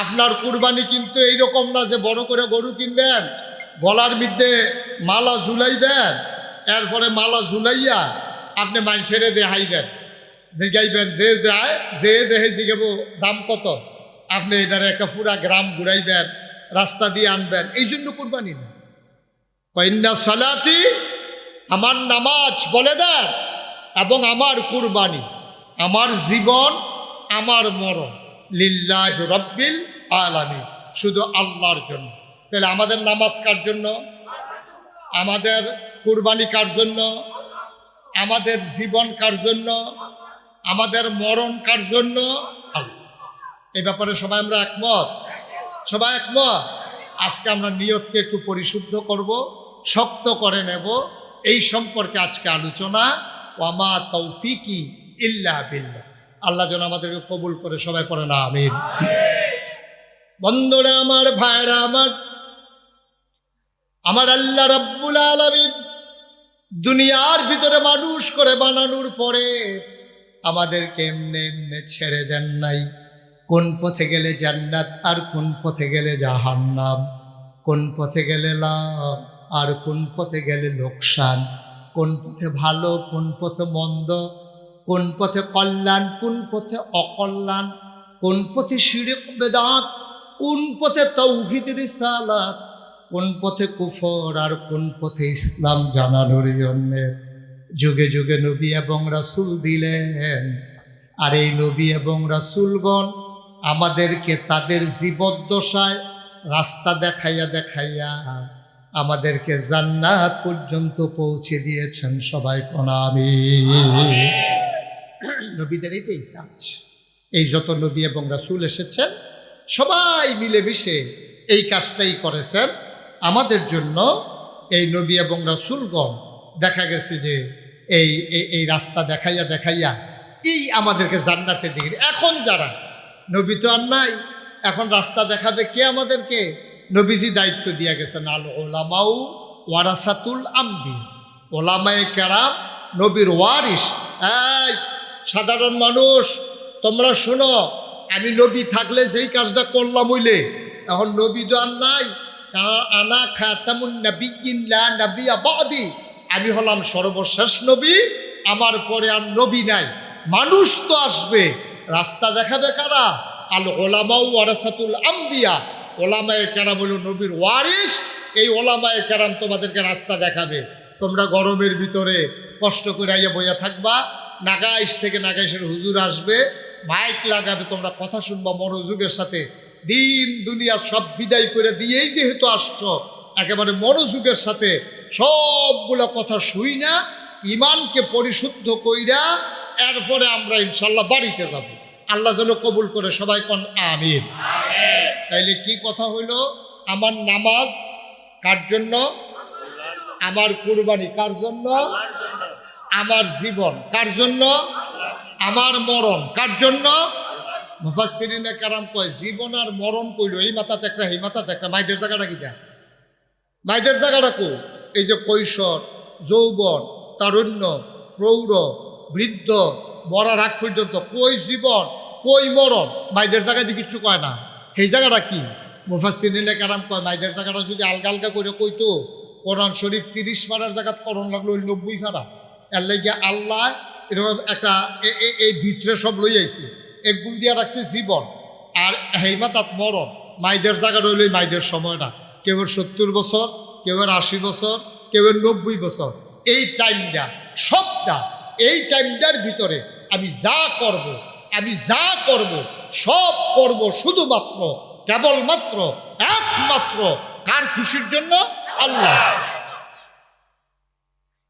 আপনার কুরবানি কিন্তু এইরকম না যে বড় করে গরু কিনবেন, গলার মধ্যে মালা ঝুলাইবেন, এরপরে মালা ঝুলাইয়া আপনি মানুষের দেখাইবেন, জিগাইবেন, যে যায় যে দেহে জিগাব দাম কত, আপনি এটার একটা পুরা গ্রাম ঘুরাইবেন, রাস্তা দিয়ে আনবেন, এই জন্য কুরবানি না। ইন্না সালাতি আমার নামাজ বলে দেন, এবং আমার কুরবানি আমার জীবন আমার মরণ, লিল্লাহি রাব্বিল আলামিন, শুধু আল্লাহর জন্য। তাহলে আমাদের নামাজ কার জন্য, আমাদের কুরবানি কার জন্য, আমাদের জীবন কার জন্য, আমাদের মরণ কার জন্য? আল্লাহ। এই ব্যাপারে সবাই আমরা একমত, সবাই একমত। আজকে আমরা নিয়তকে একটু পরিশুদ্ধ করব, শক্ত করে নেব, এই সম্পর্কে আজকে আলোচনা। ওয়ামা তৌফিকি ইল্লা বিল্লাহ। আল্লাহ যেন আমাদেরকে কবুল করে, সবাই পড়ে না আমিন। বন্ধুরা আমার, ভাইরা আমার, আমার আল্লাহ রাব্বুল আলামিন দুনিয়ার ভিতরে মানুষ করে বানানোর পরে আমাদেরকে এমনি এমনি ছেড়ে দেন নাই। কোন পথে গেলে জান্নাত আর কোন পথে গেলে জাহান্নাম, কোন পথে গেলে লাভ আর কোন পথে গেলে লোকসান, কোন পথে ভালো কোন পথে মন্দ, কোন পথে কল্যাণ কোন পথে অকল্যাণ, কোন পথে শিরক বেদাত, কোন পথে তাওহীদ রিসালাত, কোন পথে কুফর আর কোন পথে ইসলাম জানানোর জন্য যুগে যুগে নবী এবং রাসূল দিলেন। আর এই নবী এবং রাসূলগণ আমাদেরকে তাদের জীবদ্দশায় রাস্তা দেখাইয়া দেখাইয়া আমাদেরকে জান্নাত পর্যন্ত পৌঁছে দিয়েছেন। সবাই প্রণামী। নবীদের এটাই কাজ। এই যত নবী এবং রাসূল এসেছেন সবাই মিলেমিশে এই কাজটাই করেছেন আমাদের জন্য। এই নবী এবং রাসূলগণ দেখা গেছে যে এই এই রাস্তা দেখাইয়া দেখাইয়া এই আমাদেরকে জান্নাতের দিকে। এখন যারা নবী তো আর নাই, এখন রাস্তা দেখাবে কে আমাদেরকে? নবীজি দায়িত্ব দিয়ে গেছেন, আল ওলামাউ ওয়ারাসাতুল আম্বিয়া, ওলামায়ে কেরাম নবীর ওয়ারিস। এই সাধারণ মানুষ তোমরা শোনো, আমি নবী থাকলে যেই কাজটা করলাম হইলে, এখন নবী তো আর নাই। আনা খাতামুন নাবিয়্যিন লা নাবিয়্যা বাদি, আমি হলাম সর্বশেষ নবী, আমার পরে আর নবী নাই। মানুষ তো আসবে, রাস্তা দেখাবে কারা? আল ওলামাউ ওয়ারাসাতুল আম্বিয়া, ওলামায়ে কেরাম হলো নবীর ওয়ারিস। এই ওলামায়ে কেরাম তোমাদেরকে রাস্তা দেখাবে। তোমরা গরমের ভিতরে কষ্ট করে আইয়া বইয়া থাকবা, নাগাইশ থেকে নাগাইশের হুজুর আসবে, মাইক লাগাবে, তোমরা কথা শুনবা মনোযোগের সাথে। দিন দুনিয়া সব বিদায় করে দিয়েই যেহেতু আসছো, একেবারে মনোযোগের সাথে সবগুলো কথা শুই না, ইমানকে পরিশুদ্ধ কইরা এরপরে আমরা ইনশাল্লাহ বাড়িতে যাব। আল্লাহ যেন কবুল করে, সবাই কোন আমিন। তাইলে কি কথা হইল? আমার নামাজ কার জন্য? আমার কুরবানি কার জন্য? আমার জীবন কার জন্য? আমার মরণ কার জন্য? মুফাসসিরিনে কেরাম কয় জীবন আর মরণ কইল এই মাথাতে একটা এই মাথাতে একটা। মাইদের জায়গাটা কি যা? মাইদের জায়গাটা কো? এই যে কৈশোর, যৌবন, তারুণ্য, প্রৌঢ়, বৃদ্ধ, মরার আগ পর্যন্ত কই জীবন কই মরণ, মাইদের জায়গায় দিয়ে কিচ্ছু কয় না। এই জায়গাটা কি? মুফাসসিরিনে কেরাম কয় মাইদের জায়গাটা যদি আলগা আলগা করে কইতো, কোরআন শরীফ 30 পারার জায়গাত করণ লাগলো 90 পারা। এর লাগে আল্লাহ এরকম একটা এই ভিতরে সব লই আইছে, একগুণ দিয়া রাখছে জীবন, আর হেইমা তাত মরণ। মাইদের জায়গা রইল মাইদের সময়টা, কেউ 70 বছর, কেউ 80 বছর, কেউ 90 বছর। এই টাইমটা সবটা, এই টাইমটার ভিতরে আমি যা করব সব করব শুধুমাত্র কেবলমাত্র একমাত্র কার খুশির জন্য? আল্লাহ।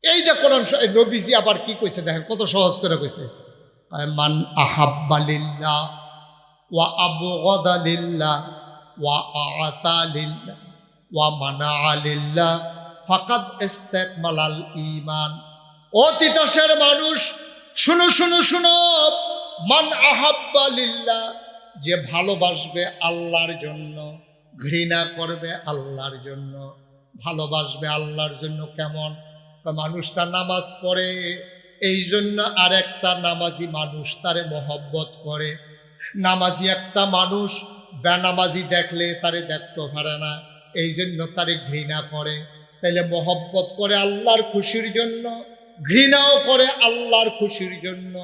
এইটা কোরআন নবীজি আবার কি কইছে দেখেন, কত সহজ করে কইছে, মান আহাব্বা লিল্লাহ ওয়া আবগাদা লিল্লাহ ওয়া আতা লিল্লাহ ওয়া মানাআ লিল্লাহ ফাকাদ ইস্তাকমালাল ঈমান। ও তিতাসের মানুষ শুনো শুনো শুনো, মান আহাব্বা লিল্লাহ, যে ভালোবাসবে আল্লাহর জন্য, ঘৃণা করবে আল্লাহর জন্য। ভালোবাসবে আল্লাহর জন্য কেমন? মানুষটা নামাজ পড়ে এই জন্য আর একটা নামাজি মানুষ তারে মহব্বত করে। নামাজি একটা মানুষ বেনামাজি দেখলে তারে দেখতে পারে না, এই জন্য তারে ঘৃণা করে। তাইলে মহব্বত করে আল্লাহর খুশির জন্য, ঘৃণাও করে আল্লাহর খুশির জন্য।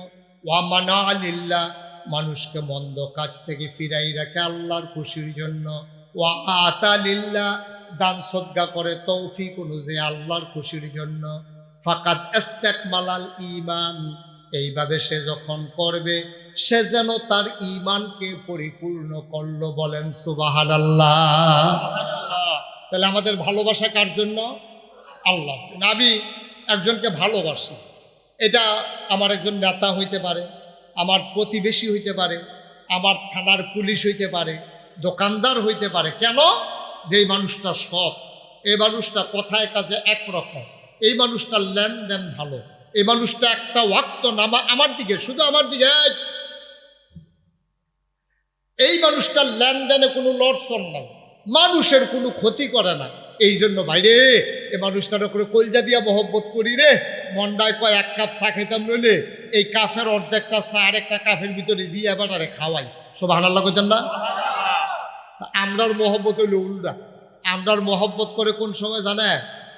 ওয়া মানা লিল্লাহ, মানুষকে মন্দ কাজ থেকে ফিরাই রাখে আল্লাহর খুশির জন্য। ওয়া আতা লিল্লাহ, দান সদকা করে তৌফিক অনুযায়ী আল্লাহর খুশির জন্য। ফাকাদ ইস্তাকমালাল ঈমান, এইভাবে সে যখন করবে সে যেন তার ঈমানকে পরিপূর্ণ করলো। বলেন সুবহানাল্লাহ। তাহলে আমাদের ভালোবাসা কার জন্য? আল্লাহ। আমি একজনকে ভালোবাসি, এটা আমার একজন নেতা হইতে পারে, আমার প্রতিবেশী হইতে পারে, আমার থানার পুলিশ হইতে পারে, দোকানদার হইতে পারে। কেন? যে এই মানুষটা সৎ, এই মানুষটা কথায় কাজে একরকম, এই মানুষটার লেনদেন ভালো, এই মানুষটা একটা ওয়াক্ত নামা আমার দিকে, শুধু আমার দিকে, এই মানুষটার লেনদেনে কোনো লড়ছন নাই, মানুষের কোনো ক্ষতি করে না। এই জন্য বাইরে এই মানুষটার করে কলজা দিয়া মহব্বত করি রে, মন্ডায় কয় এক কাপ চা খাইতাম নইলে এই কাফের অর্ধেকটা চা আর একটা কাফের ভিতরে দিয়ে এবার আরে খাওয়াই। সুবহানাল্লাহ কইতেন না? আমরার মহব্বত হইল উল্টা। আমরার মহব্বত করে কোন সময় জানে?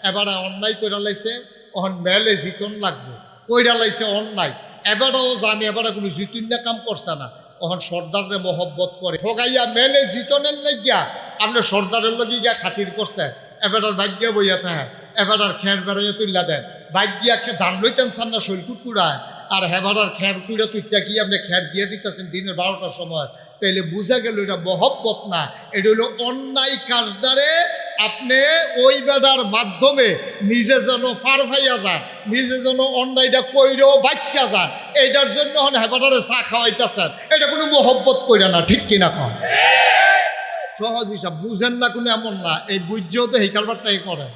এবারে অন্যায় কইরা লাইছে, অহন মেলে জিতন লাগবে, কইরা লাইছে অন্যায়, এবারেও জানি এবারে কোনো জিতুন্যা কাম করছে না, অহন সর্দারের মহব্বত করে ঠগাইয়া মেলে জিতনের লাগিয়া আপনি সর্দারের লগে গিয়া খাতির করছে। এবারে ভাগ্যা বইয়া থাকে, এবারে খের বেড়াইয়া তুললা দেন, ভাগ্যিয়া ধান লইতেন চান না শৈল কুকুরায়, আর হেবারার খের কুড়া তুইটা কি আপনি খের দিয়ে দিতেছেন দিনের 12টার সময়। তাইলে বুঝা গেল এটা মহব্বত না, এটা হলো অন্যায় কাজদারে আপনি ওই বেড়ার মাধ্যমে নিজে যেন ফার ভাইয়া যান, নিজে যেন অন্যায়টা কইরেও বাচ্চা যান, এইটার জন্য হেবাটারে চা খাওয়াইতেছেন। এটা কোনো মহব্বত কইরা না, ঠিক কিনা কন? সহজ হিসাব, বুঝেন না কোনো এমন না, এই বুঝছেও তো এই কারবারটাই করেন।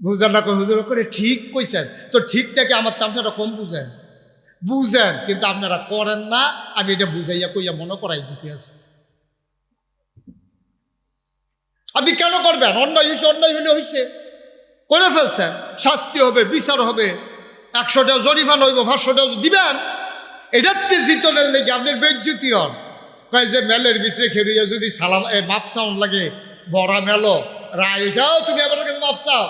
বুঝেন না হুজুর করে ঠিক কইছেন, তো ঠিকটাকে আমার তামসাটা কম বুঝেন, বুঝেন কিন্তু আপনারা করেন না। আমি এটা বুঝাইয়া কইয়া মনে করাই দিতে আসছি। আপনি কেন করবেন? অন্যায় হয়েছে, অন্যায় হলে হয়েছে, করে ফেলছেন, শাস্তি হবে, বিচার হবে, 100 টাকা জরিমানা হইব, 500 টাকা দিবেন। এটাতে জিতনের লেগে আপনার বেজ্জুতি হন। কয় যে মেলের ভিতরে খেলুইয়া যদি সালাম মাপ সাউন্ড লাগে, বড়া মেলো রায় যাও তুমি আমার কাছে মাপ চাও,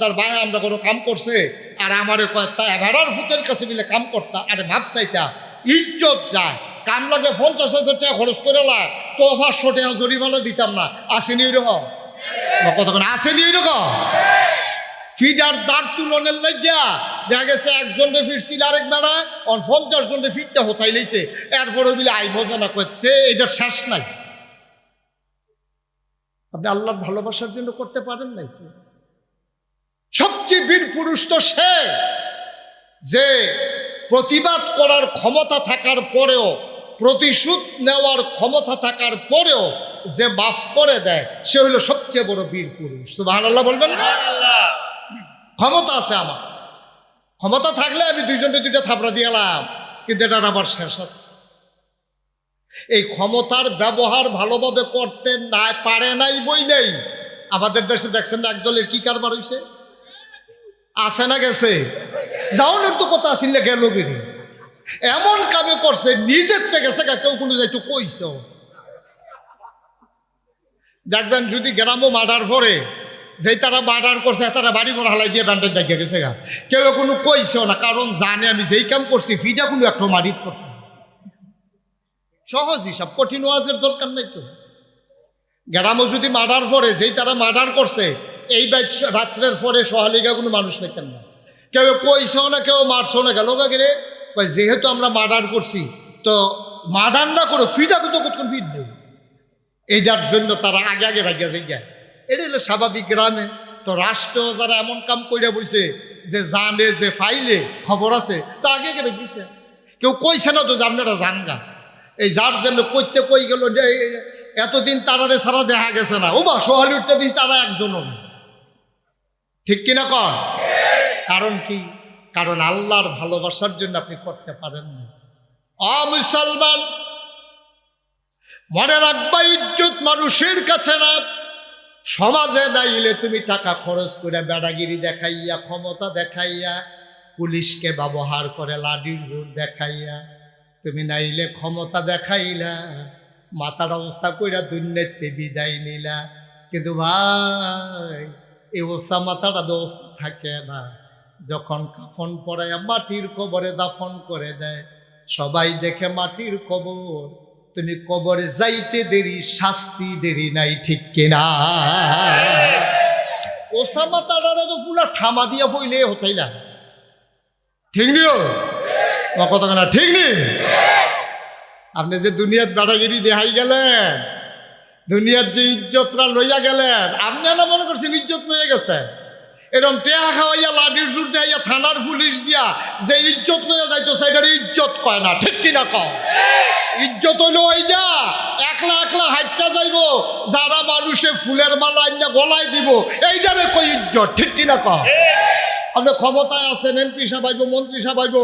তার ভাই আমরা কোনো কাম করছে আর আমারে কয় তা ভেড়ার ফুতের কাছে মিলে কাম করতা, আরে মাপ চাইতা, ইজ্জত যায়। কাম লাগলে 50,000 টাকা খরচ করে লাগ, তো 500 টাকা জরিমানা দিতাম না। আসেনি ওই রকম কতক্ষণ, আসেনি ওই রকম ফিডার দাঁড় তুলনের লাগিয়া দেখা গেছে একজনে ফিরছিল, আরেক বেড়া 50 জনে ফিটটা হতাই লইছে, এরপরে বিলে আই মজা না করতে, এটা শেষ নাই। আপনি আল্লাহর ভালোবাসার জন্য করতে পারেন নাই তো? সবচেয়ে বীর পুরুষ তো সে যে প্রতিবাদ করার ক্ষমতা থাকার পরেও, প্রতিশোধ নেওয়ার ক্ষমতা থাকার পরেও যে মাফ করে দেয়, সে হইল সবচেয়ে বড় বীর পুরুষ। সুবহানাল্লাহ বলবেন না? ক্ষমতা আছে আমার, ক্ষমতা থাকলে আমি দুইজনকে 2টা থাপড়া দিয়েলাম, কিন্তু এটার আবার শেষ আছে। এই ক্ষমতার ব্যবহার ভালোভাবে করতে না পারে নাই বইলেই আমাদের দেশে দেখছেন না একদলের কি কারবার হয়েছে, আসে না গেছে, যাওনের তো কথা আসলে গেল বেরি, এমন কামে করছে নিজের থেকে গেছে, কেউ কোনো যাইতো কইছ। দেখবেন যদি গ্রামও মার্ডার করে, যেই তারা মার্ডার করছে তারা বাড়ি ঘর হালাই দিয়ে ব্যান্ডেজ দেখে গেছে গা, কেউ কোনো কইছেও না, কারণ জানে আমি যেই কাম করছি ফিটা কোনো একটা মারি করতাম। সহজ হিসাব, কঠিন ওয়াজের দরকার নাই তো। গ্রামও যদি মার্ডার করে, যেই তারা মার্ডার করছে এই রাত্রের পরে সহালিকা কোনো মানুষ পেতেন না, কেউ কইছেও না, কেউ মারছেও না। গেল রে যেহেতু আমরা মার্ডার করছি, তো মার্ডার না করো, ফিটাবে তো কতক্ষণ ফিটবো। এইটার জন্য তারা আগে আগে ভাগিয়া যায়। এটা হলো স্বাভাবিক গ্রামে। তো রাষ্ট্র যারা এমন কাম কইরা বলছে যে জানে যে ফাইলে খবর আছে, তো আগে আগে ভাগিয়েছে। কেউ কইছে না তো যে আপনারা জানগা। এই যার জন্য কইতে কই গেল যে এতদিন তারারে সারা দেখা গেছে না, ওমা সোহালি উঠতে দিই তারা একজনও না। ঠিক কিনা কর? কারণ কি? কারণ আল্লাহর ভালোবাসার জন্য আপনি করতে পারেন না। মুসলমান, মনে রাখবা, ইজ্জত মানুষের কাছে না, সমাজে নাইলে তুমি টাকা খরচ করে বেড়াগিরি দেখাইয়া, ক্ষমতা দেখাইয়া, পুলিশকে ব্যবহার করে লাঠির জোর দেখাইয়া, তুমি নাইলে ক্ষমতা দেখাইলা, মাথাটা ওসা কইরা দুর্নীতি বিদায় নিলা। কিন্তু ভাই, এই ওসা মাথাটা দোষ থাকে না। যখন কাফন পরাইয়া মাটির কবরে দাফন করে দেয়, সবাই দেখে মাটির কবর, তুমি কবরে যাইতে দেরি, শাস্তি দেরি নাই। ঠিক কিনা? ওসা মাথাটা তো পুরা থামা দিয়া ফইলে হতাই না। ঠিক নিও কথা কেনা? ঠিক নি? আপনি যে দুনিয়ার বেড়াগিরি দেখাই গেলেন, দুনিয়ার যে ইজ্জতরা লইয়া গেলেন, আপনি না মনে করছেন ইজ্জত লইয়া গেছে? এরকম টেহা খাওয়াইয়া লাঠির জোর দেয়া থানার পুলিশ দিয়া যে ইজ্জত লইয়া যাইতো, সেটার ইজ্জত কয় না। ঠিক কিনা কও? ইজ্জত হইল ওইটা একলা একলা হাইটটা যাইব, যারা মানুষে ফুলের মালা আইনা গলায় দিব, এইটারে কই ইজ্জত। ঠিক কিনা কও? আপনি ক্ষমতায় আছেন, এমপি সাহেব আইব, মন্ত্রী সাহেব আইব,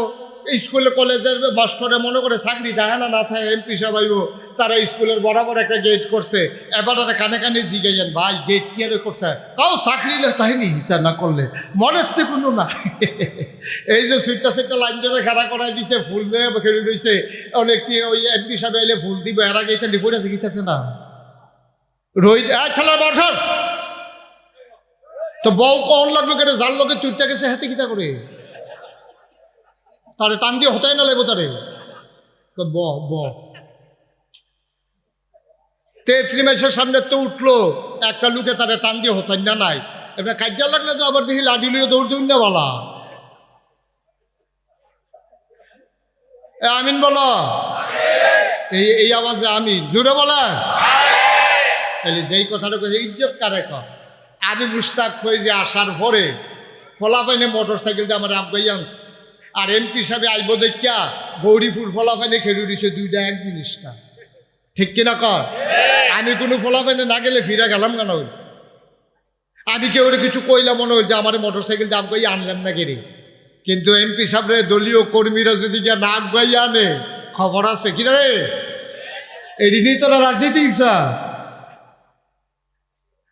স্কুলে কলেজের মাস্টারে মনে করে চাকরি দেয় না, না থাকে এমপি সাহেব আইব, তারা স্কুলের বরাবর একটা গেট করছে। এবার কানে কানে জিগাইয়েন, ভাই গেট কি আর করছে? তাও চাকরি তাইনি, তা না করলে মনের তো কোনো না। এই যে সুইটটা সেটটা লাইন ধরে খেলা করাই দিছে, ফুল দিয়ে খেলে রয়েছে, অনেকটি ওই এমপি সাহেব এলে ফুল দিব, এর আগে এটা লিপট আছে, গীতাছে না রোহিত ছেলের বর্ষার তো বউ কখন লাগলো কেটে যার লোকে তুইটা গেছে হাতে কিতা করে তারে টান দিয়ে হতাই না লাগবো তারে ব ব তেত্রি মাসের সামনে তো উঠলো একটা লোকে তারে টান দিয়ে হতাই না নাই। এবার কাজ্যা লাগলে তো আবার দেখি লাঠি লুয়ে দৌড় দিন না বলা। আমিন বলো, এই আওয়াজে আমিন জুড়ে বলে। তাহলে যেই কথাটা কে ইজ্জত কারে কর। আমি মুস্তাক হয়ে যে আসার পরে ফলাফাইনে মোটর সাইকেল দিয়ে আমার আব্বাই আনছে, আর এমপি সাহেব আইব দেখা গৌরীপুর ফলাফাইনে খেলে দিছে, দুইটা এক জিনিসটা। ঠিক কিনা কর? আমি কোনো ফলাফাইনে না গেলে ফিরে গেলাম কেন? আমি কেউ কিছু কইলাম মনে হল যে আমার মোটর সাইকেল দিয়ে আব্বাই আনলেন না গেরে, কিন্তু এমপি সাহেবের দলীয় কর্মীরা যদি গিয়ে না আব্বাই আনে, খবর আছে কি রে? এটি নিয়ে তোরা রাজনীতি ইচ্ছা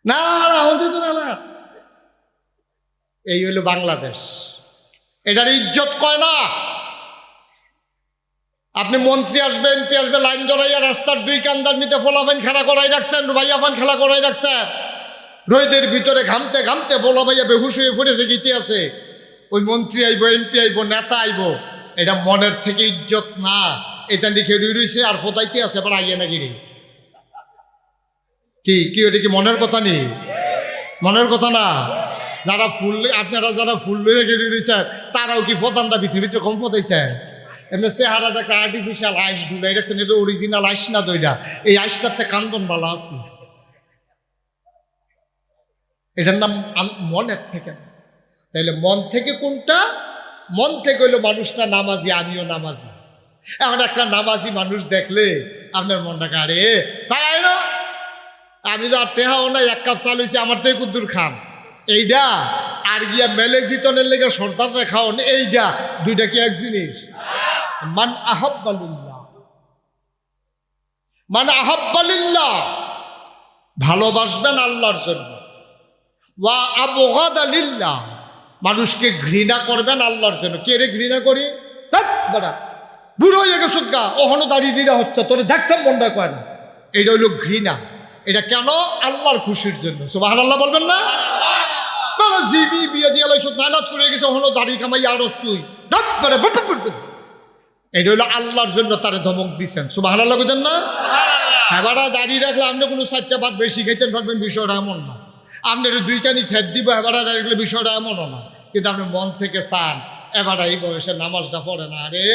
না হতে তো না। এই হলো বাংলাদেশ, এটার ইজ্জত কয় না। আপনি মন্ত্রী আসবে, এমপি আসবে, লাইন ধরাইয়া রাস্তার দুই কান্দার মিতে ফলাফাইন খেলা করাই রাখছেন, ভাইয়াফান খেলা করাই রাখছেন, রোদের ভিতরে ঘামতে ঘামতে বলা ভাইয়া বেহুশ হয়ে পড়েছে, গীতে আছে। ওই মন্ত্রী আইব, এমপি আইব, নেতা আইব, এটা মনের থেকে ইজ্জত না। এটা লিখে রয়েছে আর ফোটাইতে আছে, আবার আইয়া না গিরি কি কি ওটা কি মনের কথা নেই? মনের কথা না। যারা ফুল, আপনারা যারা ফুল লইয়া গেলে রয়েছেন, তারাও কি ফোটানটা পৃথিবীতে কম ফোটাইছে? এমনি চেহারা একটা আর্টিফিশিয়াল আইস ঝুলাই রাখছেন, এটা অরিজিনাল আইস না দইটা। এই আইসটাতে কান্দন বালা আছে, এটার নাম মনের থেকে। তাইলে মন থেকে কোনটা? মন থেকে হইলো মানুষটা নামাজি, আমিও নামাজি। এখন একটা নামাজি মানুষ দেখলে আপনার মনটাকে আরে তাই না, আমি তো আর টেহাও না, এক কাপ চাল হয়েছে আমার থেকে কুদ্দুর খান এইটা, আর গিয়া মেলে জিতনের লেগে সর্দার রেখাও এইটা, দুইটা কি এক জিনিস? মান আহাব্বালিল্লাহ, মান আহাব্বালিল্লাহ, ভালোবাসবেন আল্লাহর জন্য, ওয়া আবগাদা লিল্লাহ, মানুষকে ঘৃণা করবেন আল্লাহর জন্য। কে রে ঘৃণা করি? বেটা বুড়ো হয়ে গেছে গা, ওখানে দাঁড়িয়ে দিরা হচ্ছে, তোরে দেখতাম মনটা কয় না। এটা হইল ঘৃণা। এটা কেন? আল্লাহর খুশির জন্য। সুবহানাল্লাহ বলবেন না? জিবি বিয়ে দিয়ে লাইছ, নানাত করে গেছে, ওখানে দাঁড়িয়ে কামাই আরস তুই এটা হইলো আল্লাহর জন্য তারে ধমক দিচ্ছেন। সুবহানাল্লাহ কইতেন না? এবার দাঁড়িয়ে রাখলে আপনি কোনো চারটা ভাত বেশি খাইতেন পারবেন, বিষয়টা এমন না। আপনার দুইখানি খেত দিব এবার এগুলো বিষয়টা এমনও না, কিন্তু আপনি মন থেকে চান এবার এই বয়সে নামাজটা পড়ে না রে,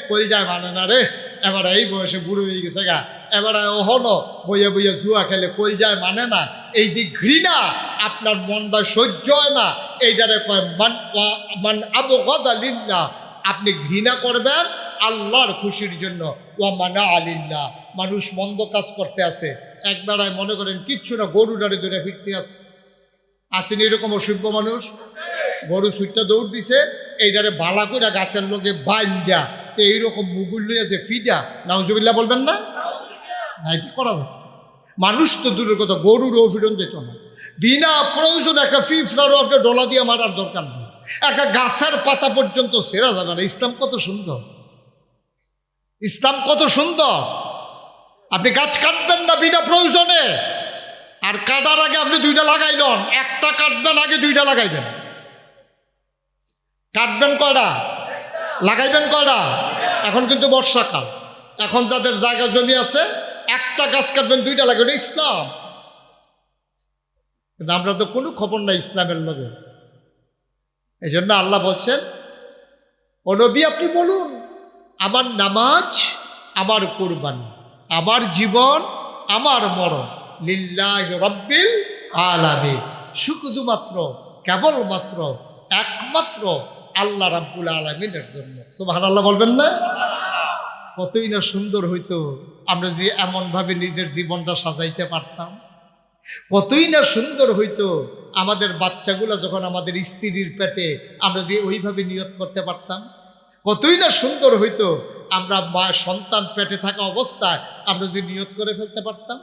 কই যায় মানে না রে, এবার এই বয়সে বুড়ো হয়ে গেছে গা, এবার হলো বইয়ে বইয়ে জুয়া খেলে কই যায় মানে না, এই যে ঘৃণা আপনার মনটা সহ্য হয় না, এইটারে কয় মান আবগাদা লিল্লাহ। আপনি ঘৃণা করবেন আল্লাহর খুশির জন্য। ও মানা আলিল্লাহ। মানুষ মন্দ কাজ করতে আছে, একবেলায় মনে করেন কিচ্ছু না, গরু ডারে দৌড়ে ফিরতে আছে, আসেনি এরকম অসভ্য মানুষ? গরু ছুটটা দৌড় দিছে, এইটারে বালা করে গাছের লোকে বাইন্দা তো এইরকম মুগুল লইয়াছে ফিডা, নাউজুবিল্লাহ বলবেন না? নাই কি করা যায়? মানুষ তো দূরের কথা, গরুরও ফিরন যেত না। বিনা প্রয়োজন একটা ফিফড়ারও একটা ডলা দিয়ে মারার দরকার নেই, একটা গাছের পাতা পর্যন্ত সেরা যাবে না। ইসলাম কত সুন্দর, ইসলাম কত সুন্দর। আপনি গাছ কাটবেন না বিনা প্রয়োজনে, আর কাটার আগে আপনি দুইটা লাগাইলেন, একটা কাটবেন আগে দুইটা লাগাইবেন। কাটবেন কয়টা, লাগাইবেন কয়টা? এখন কিন্তু বর্ষাকাল, এখন যাদের জায়গা জমি আছে একটা গাছ কাটবেন দুইটা লাগাবেন, ইসলাম। কিন্তু আমরা তো কোনো খবর নাই ইসলামের লগে। এই জন্য আল্লাহ বলছেন, ও নবী আপনি বলুন আমার নামাজ আমার কুরবানি, আমার জীবন আমার মরণ লিল্লাহি রাব্বিল আলামিন, শুধুমাত্র কেবলমাত্র একমাত্র আল্লাহ রাব্বুল আলামিনের জন্য। সুবহানাল্লাহ বলবেন না? কতই না সুন্দর হইতো আমরা যদি এমনভাবে নিজের জীবনটা সাজাইতে পারতাম, কতই না সুন্দর হইতো আমাদের বাচ্চাগুলো যখন আমাদের স্ত্রীর পেটে আমরা যদি ওইভাবে নিয়ত করতে পারতাম, কতই না সুন্দর হইতো আমরা মা সন্তান পেটে থাকা অবস্থায় আমরা যদি নিয়ত করে ফেলতে পারতাম।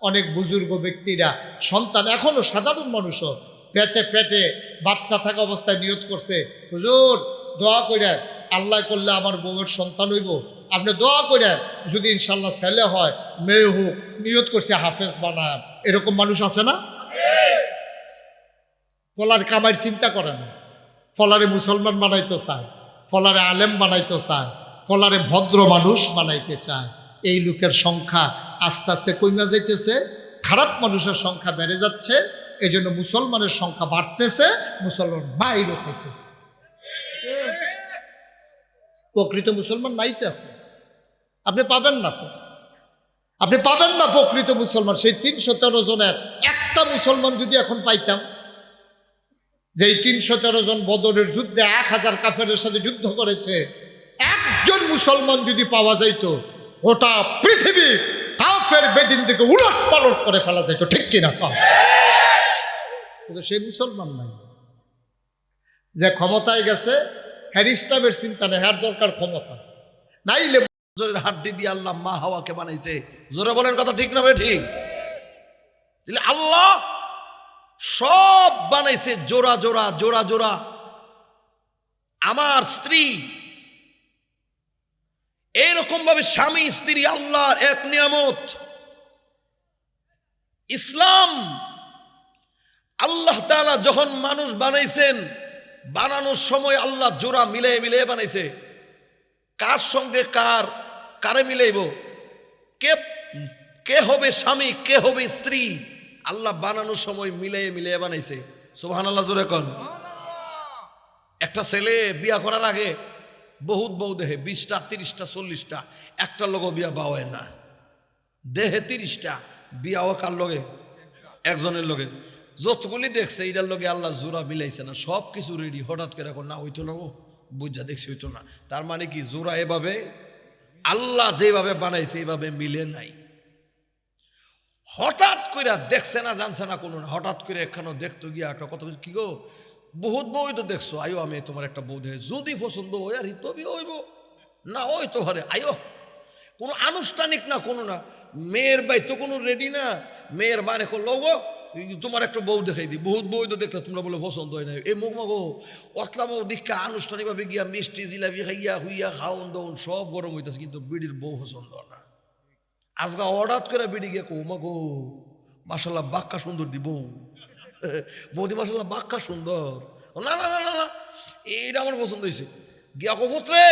অনেক বুজুর্গ ব্যক্তিরা সন্তান, এখনও সাধারণ মানুষও পেটে পেটে বাচ্চা থাকা অবস্থায় নিয়ত করছে, হুজুর দোয়া করে আল্লাহ করলে আমার বউয়ের সন্তান হইব, আপনি দোয়া করে যদি ইনশাল্লাহ ছেলে হয় মেয়ে হোক, নিয়ত করছে হাফেজ বানান। এরকম মানুষ আছে না? ফলার কামাইয়ের চিন্তা করে না, ফলারে মুসলমান বানাইতে চায়, ফলারে আলেম বানাইতে চায়, ফলারে ভদ্র মানুষ বানাইতে চায়। এই লোকের সংখ্যা আস্তে আস্তে কমে যাইতেছে, খারাপ মানুষের সংখ্যা বেড়ে যাচ্ছে, এই জন্য মুসলমানের সংখ্যা বাড়তেছে, মুসলমান বাইরে খাইতেছে। প্রকৃত মুসলমান নাই তো আপনি পাবেন না, তো আপনি পাবেন না প্রকৃত মুসলমান। সেই ৩১৩ জনের একটা মুসলমান যদি এখন পাইতাম, যেই ৩১৩ জন বদরের যুদ্ধে ১,০০০ কাফেরের সাথে যুদ্ধ করেছে, একজন মুসলমান যদি পাওয়া যাইতো, গোটা পৃথিবী কাফের বেদিন থেকে উলট পালট করে ফেলা যাইতো, ঠিক কিনা? কিন্তু সেই মুসলমান নাই। যে ক্ষমতায় গেছে হ্যার ইসলামের চিন্তা নেই, হ্যার দরকার ক্ষমতা নাইলে
হাড্ডি দিয়ে আল্লাহ মা হাওয়াকে বানাইছে। জোরে বলেন কথা ঠিক না ভাই? ঠিক। আল্লাহ সব বানাইছে জোড়া জোড়া জোড়া জোড়া। আমার স্ত্রী এইরকম ভাবে স্বামী স্ত্রী আল্লাহর এক নিয়ামত। ইসলাম আল্লাহ তাআলা যখন মানুষ বানাইছেন, বানানোর সময় আল্লাহ জোড়া মিলিয়ে মিলিয়ে বানাইছে। কার সঙ্গে কারে মিলাইব, কে হবে স্বামী, কে হবে স্ত্রী, আল্লাহ বানানোর সময় মিলিয়ে মিলিয়ে বানাইছে। সুবহানাল্লাহ জোরে কোন। একটা ছেলে বিয়া করার আগে বহুত বউ দেহে, 20টা 30টা 40টা, একটা লোক বিয়া বাওয়ায় না, দেহে 30টা, বিয়াও কার লগে? একজনের লগে। যতগুলি দেখছে এটার লগে আল্লাহ জোড়া মিলাইছে না, সব কিছু রেডি। হঠাৎ করে এখন না হইতো না, ও বুঝা দেখছি হইতো না। তার মানে কি জোড়া এভাবে আল্লাহ যেভাবে বানাইছে এইভাবে মিলে নাই। হঠাৎ করে দেখছে না, জানছে না কোনো, হঠাৎ করে একখানে দেখতো গিয়া একটা কথা, কি গো বহুত বউ তো দেখছো, আয়ো আমি তোমার একটা বউ দেখে, যদি পছন্দ হয় আর তবে হইব না, ওই তো হারে আয়ো। কোনো আনুষ্ঠানিক না, কোনো না, মেয়ের বাই তো কোনো রেডি না, মেয়ের মানে করলো গো তোমার একটা বউ দেখাই দিই, বহুত বউ তো দেখলে তোমরা বলে পছন্দ হয় না, এই মুখ মাগো অতলা বউ দীক্ষা আনুষ্ঠানিকভাবে গিয়া মিষ্টি জিলাপি খাইয়া হুইয়া খাওন দাউন সব গরম হইতেছে, কিন্তু বিড়ির বউ পছন্দ না। আজকা হঠাৎ করে বিড়ি গিয়ে কো মাগো মাশাল্লাহ বাক্কা সুন্দর দি বউ, বৌদি মাশাল্লাহ বাক্কা সুন্দর, না না না না না এইটা আমার পছন্দ হয়েছে। গিয়া কো পুত্রে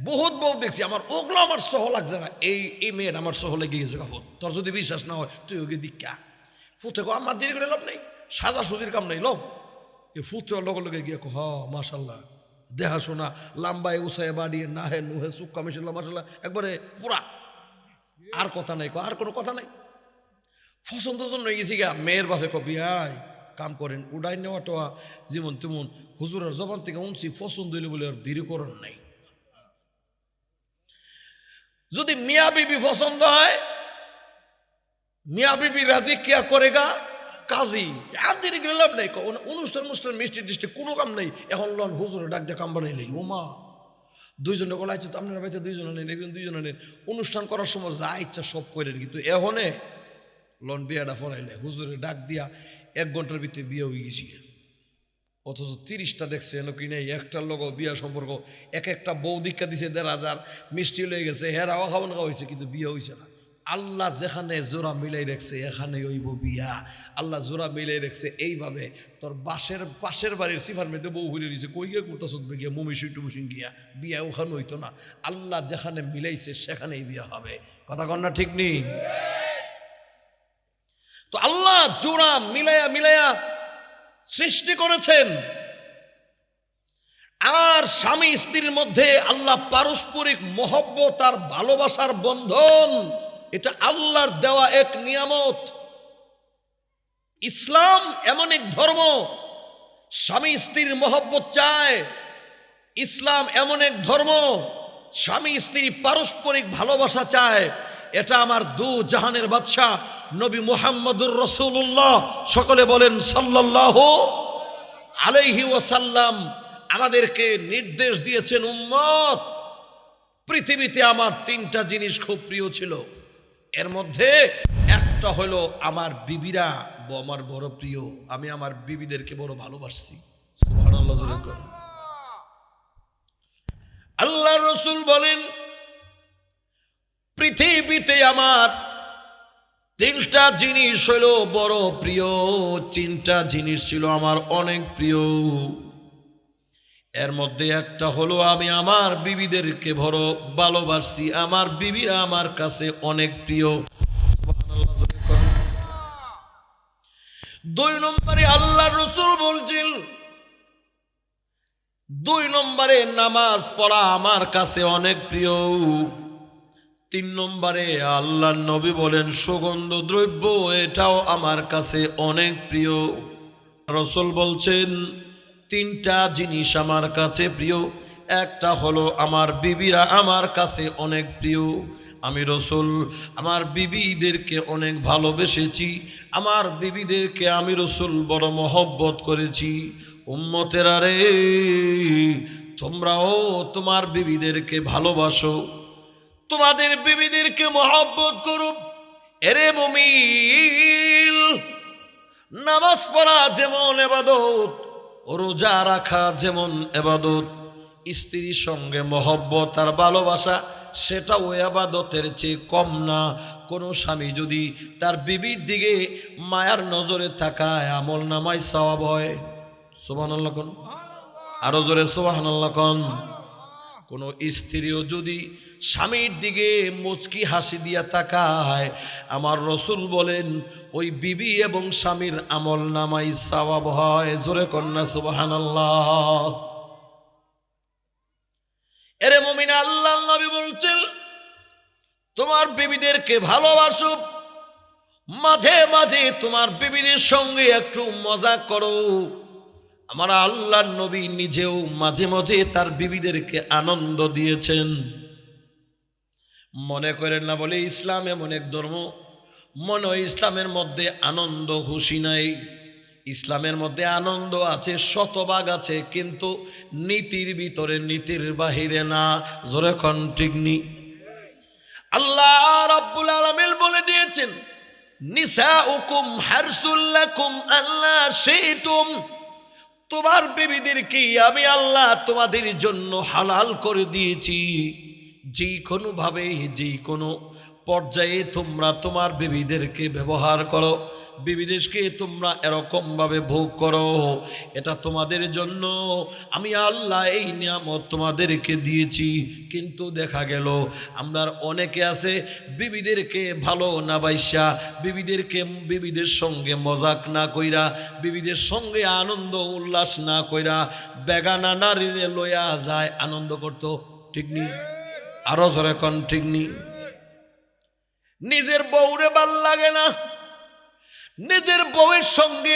বহুত বউ দেখছি, আমার ওগুলো আমার সহ লাগছে না, এই মেয়েটা আমার সহ লেগে গেছে কাপড়, তোর যদি বিশ্বাস না হয় তুই ওকে দীক্ষা। ফুতে কো আমার দেরি করে লাভ নেই, সাজা সুদির কাম নেই লব। এ ফুতে লগে লগে গিয়ে কো হ মাশাল্লাহ, দেহা শোনা লাম্বায় উসায় বাড়িয়ে না হে নুহে সুক্কা মিশাল্লাহ মাশাল্লাহ একবারে পুরা। আর কথা নাই, আর কোনো কথা নাই। পছন্দের জন্য গেছি গা, মেয়ের বাপে কো বিয়াই কাম করেন উড়াই নেওয়া টোয়া যেমন তেমন হুজুরের জবান থেকে উনছি পছন্দ হইলে বলে আর দেরি করেন নাই। যদি মিয়া বিবি পছন্দ হয়, মিয়া বিবি রাজি কিয়া করেগা কাজী, আর দেরি করে লাভ নাই। অনুষ্ঠান মিষ্টি টিষ্টি কোনো কাম নেই, এখন লন হুজুরে ডাক দিয়ে কাম বানাইলেই ও মা দুইজনে গলাইছে তো আপনার বাড়িতে দুইজনে নেন, একজন দুইজনে নেন, অনুষ্ঠান করার সময় যা ইচ্ছা সব করেন। কিন্তু এখনে লন বিয়াটা ফরাইলে হুজুরে ডাক দিয়া 1 ঘন্টার ভিতরে বিয়ে হয়ে গেছি, অথচ 30টা দেখছে এন কি নেই একটার লোক বিয়া সম্পর্ক। একটা বউ দীক্ষা দিছে 1,500 মিষ্টি লয়ে গেছে, হেরাও খাওয়ান খাওয়া হয়েছে কিন্তু বিয়ে হয়েছে না। আল্লাহ যেখানে জোড়া মিলাই রাখছে এখানে হইব বিয়া। আল্লাহ জোড়া মিলাই রাখছে এইভাবে। তোর পাশের বাড়ির সিফার মেয়েতে বউ ঘুরে দিয়েছে, কই গিয়ে কুর্তা চোদ্দ গিয়া মুমিসুই টুমুসিন গিয়া বিয়া ওখানে হইতো না। আল্লাহ যেখানে মিলাইছে সেখানেই বিয়া হবে। কথা কন্যা ঠিক নেই? তো আল্লাহ জোড়া মিলাইয়া সৃষ্টি করেছেন। আর স্বামী স্ত্রীর মধ্যে আল্লাহ পারস্পরিক মহব্বত আর ভালোবাসার বন্ধন, এটা আল্লাহর দেওয়া এক নিয়ামত। ইসলাম এমন এক ধর্ম স্বামী স্ত্রীর মহব্বত চায়। ইসলাম এমন এক ধর্ম স্বামী স্ত্রী পারস্পরিক ভালোবাসা চায়। এটা আমার দু জাহানের বাদশা নবী মুহাম্মদুর রাসূলুল্লাহ, সকলে বলেন সাল্লাল্লাহু আলাইহি ওয়াসাল্লাম, আমাদেরকে নির্দেশ দিয়েছেন, উম্মত পৃথিবীতে আমার 3টা জিনিস খুব প্রিয় ছিল, এর মধ্যে একটা হলো আমার বিবিরা আমার বড় প্রিয়। আমি আমার বিবিদেরকে বড় ভালোবাসছি। সুবহানাল্লাহ। আল্লাহ রাসূল বলেন পৃথিবীতে আমার 3টা জিনিস হলো বড় প্রিয়, 3টা জিনিস ছিল আমার অনেক প্রিয়। এর মধ্যে একটা হলো আমি আমার বিবিদেরকে বড় ভালোবাসি, আমার বিবিরা আমার কাছে অনেক প্রিয়। সুবহানাল্লাহ। 2 নম্বরে আল্লাহর রাসূল বলছেন, 2 নম্বরে নামাজ পড়া আমার কাছে অনেক প্রিয়। 3 নম্বরে আল্লাহর নবী বলেন সুগন্ধ দ্রব্য, এটাও আমার কাছে অনেক প্রিয়। রাসূল বলছেন 3টা জিনিস আমার কাছে প্রিয়, একটা হলো আমার বিবিরা আমার কাছে অনেক প্রিয়। আমি রাসূল আমার বিবিদেরকে অনেক ভালোবেসেছি, আমার বিবিদেরকে আমি রাসূল বড় মহব্বত করেছি। উম্মতেরা রে, তোমরাও তোমার বিবিদেরকে ভালোবাসো, তোমাদের বিবিদেরকে মহব্বত করো। এরে মুমিন, নামাজ পড়া যেমন ইবাদত, রোজা রাখা যেমন ইবাদত, স্ত্রীর সঙ্গে মহব্বত আর ভালোবাসা সেটাও ইবাদতের চেয়ে কম না। কোনো স্বামী যদি তার বিবির দিকে মায়ার নজরে তাকায়, আমল নামায় সওয়াব হয়। সুবহানাল্লাহ কোন, আরো জোরে সুবহানাল্লাহ কোন। কোনো স্ত্রীও যদি স্বামীর দিকে মুচকি হাসি দিয়া তাকায়, আমার রাসূল বলেন ওই বিবি এবং স্বামীর আমল নামায় সওয়াব হয়। জোরে কন্যা সুবহানাল্লাহ। এরে মুমিন, আল্লাহর নবী বলছেন তোমার বিবিদেরকে ভালোবাসো, মাঝে মাঝে তোমার বিবিদের সঙ্গে একটু মজা করো। আমার আল্লাহর নবী নিজেও মাঝে মাঝে তার বিবিদেরকে আনন্দ দিয়েছেন। মনে করেন না বলে ইসলাম এমন এক ধর্ম, মনে হয় ইসলামের মধ্যে আনন্দ খুশি নাই। ইসলামের মধ্যে আনন্দ আছে, শতভাগ আছে, কিন্তু নীতির ভিতরে, নীতির বাহিরে না। জোরে কোন ঠিক নি? আল্লাহ রাব্বুল আলামিন বলে দিয়েছেন নিসাউকুম হারসুল লাকুম আল্লা শাইতুম, তোমার বিবিদেরকে আমি আল্লাহ তোমাদের জন্য হালাল করে দিয়েছি। যে কোনো ভাবে, যে কোনো পর্যায়ে তোমরা তোমার বিবিদেরকে ব্যবহার করো, বিবিদেশকে তোমরা এরকম ভাবে ভোগ করো, এটা তোমাদের জন্য আমি আল্লাহ এই নিয়ামত তোমাদেরকে দিয়েছি। কিন্তু দেখা গেল আমরা অনেকে আছে বিবিদেরকে ভালো না বাইসা, বিবিদের সঙ্গে মজাক না কইরা, বিবিদের সঙ্গে আনন্দ উল্লাস না কইরা বেগানা নারীরে লইয়া যায় আনন্দ করতো। ঠিক নি? আরো জোরে কোন ঠিক নি? নিজের বউরে ভাল লাগে না, নিজের বউয়ের সঙ্গে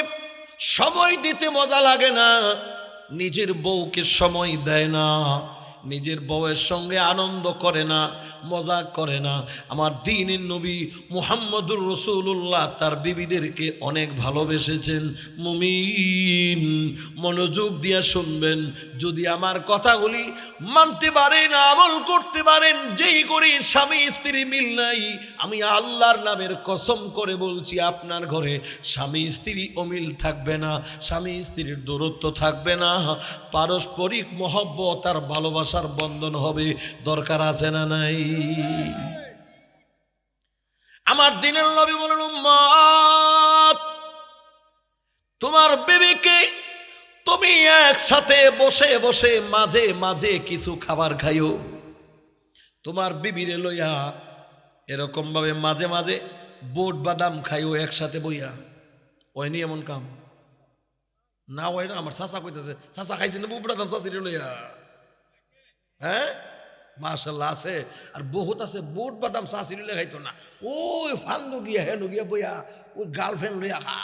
সময় দিতে মজা লাগে না, নিজের বউকে সময় দেয় না, নিজের বউয়ের সঙ্গে আনন্দ করে না, মজা করে না। আমার দ্বীনের নবী মুহাম্মদুর রাসূলুল্লাহ তার বিবিদেরকে অনেক ভালোবেসেছেন। মুমিন মনোযোগ দিয়ে শুনবেন, যদি আমার কথাগুলি মানতে পারেন, আমল করতে পারেন, যেই করি স্বামী স্ত্রী মিল নাই, আমি আল্লাহর নামের কসম করে বলছি আপনার ঘরে স্বামী স্ত্রী অমিল থাকবে না, স্বামী স্ত্রীর দূরত্ব থাকবে না, পারস্পরিক মহব্বত আর ভালোবাসার বন্ধন হবে। দরকার আছে না নাই? আমার দ্বীনের নবী বলেন, উম্মত তোমার বিবিকে তুমি একসাথে বসে বসে মাঝে মাঝে কিছু খাবার খাইও। তোমার বিবিরে লইয়া এরকম ভাবে মাঝে মাঝে বোট বাদাম খাইও একসাথে বইয়া। ওইনি এমন কাম না হয় না। আমার চাচা কইতেছে, চাচা খাইছে না বুট বাদাম চাচিরে লইয়া? হ্যাঁ, মাশাআল্লাহ আছে। আর বহুত আছে বুট বাদাম চাচিরে লইয়া খাইতো না, ওই ফান্দু গিয়া হেনু গিয়া বইয়া ওই গার্লফ্রেন্ড লইয়া খা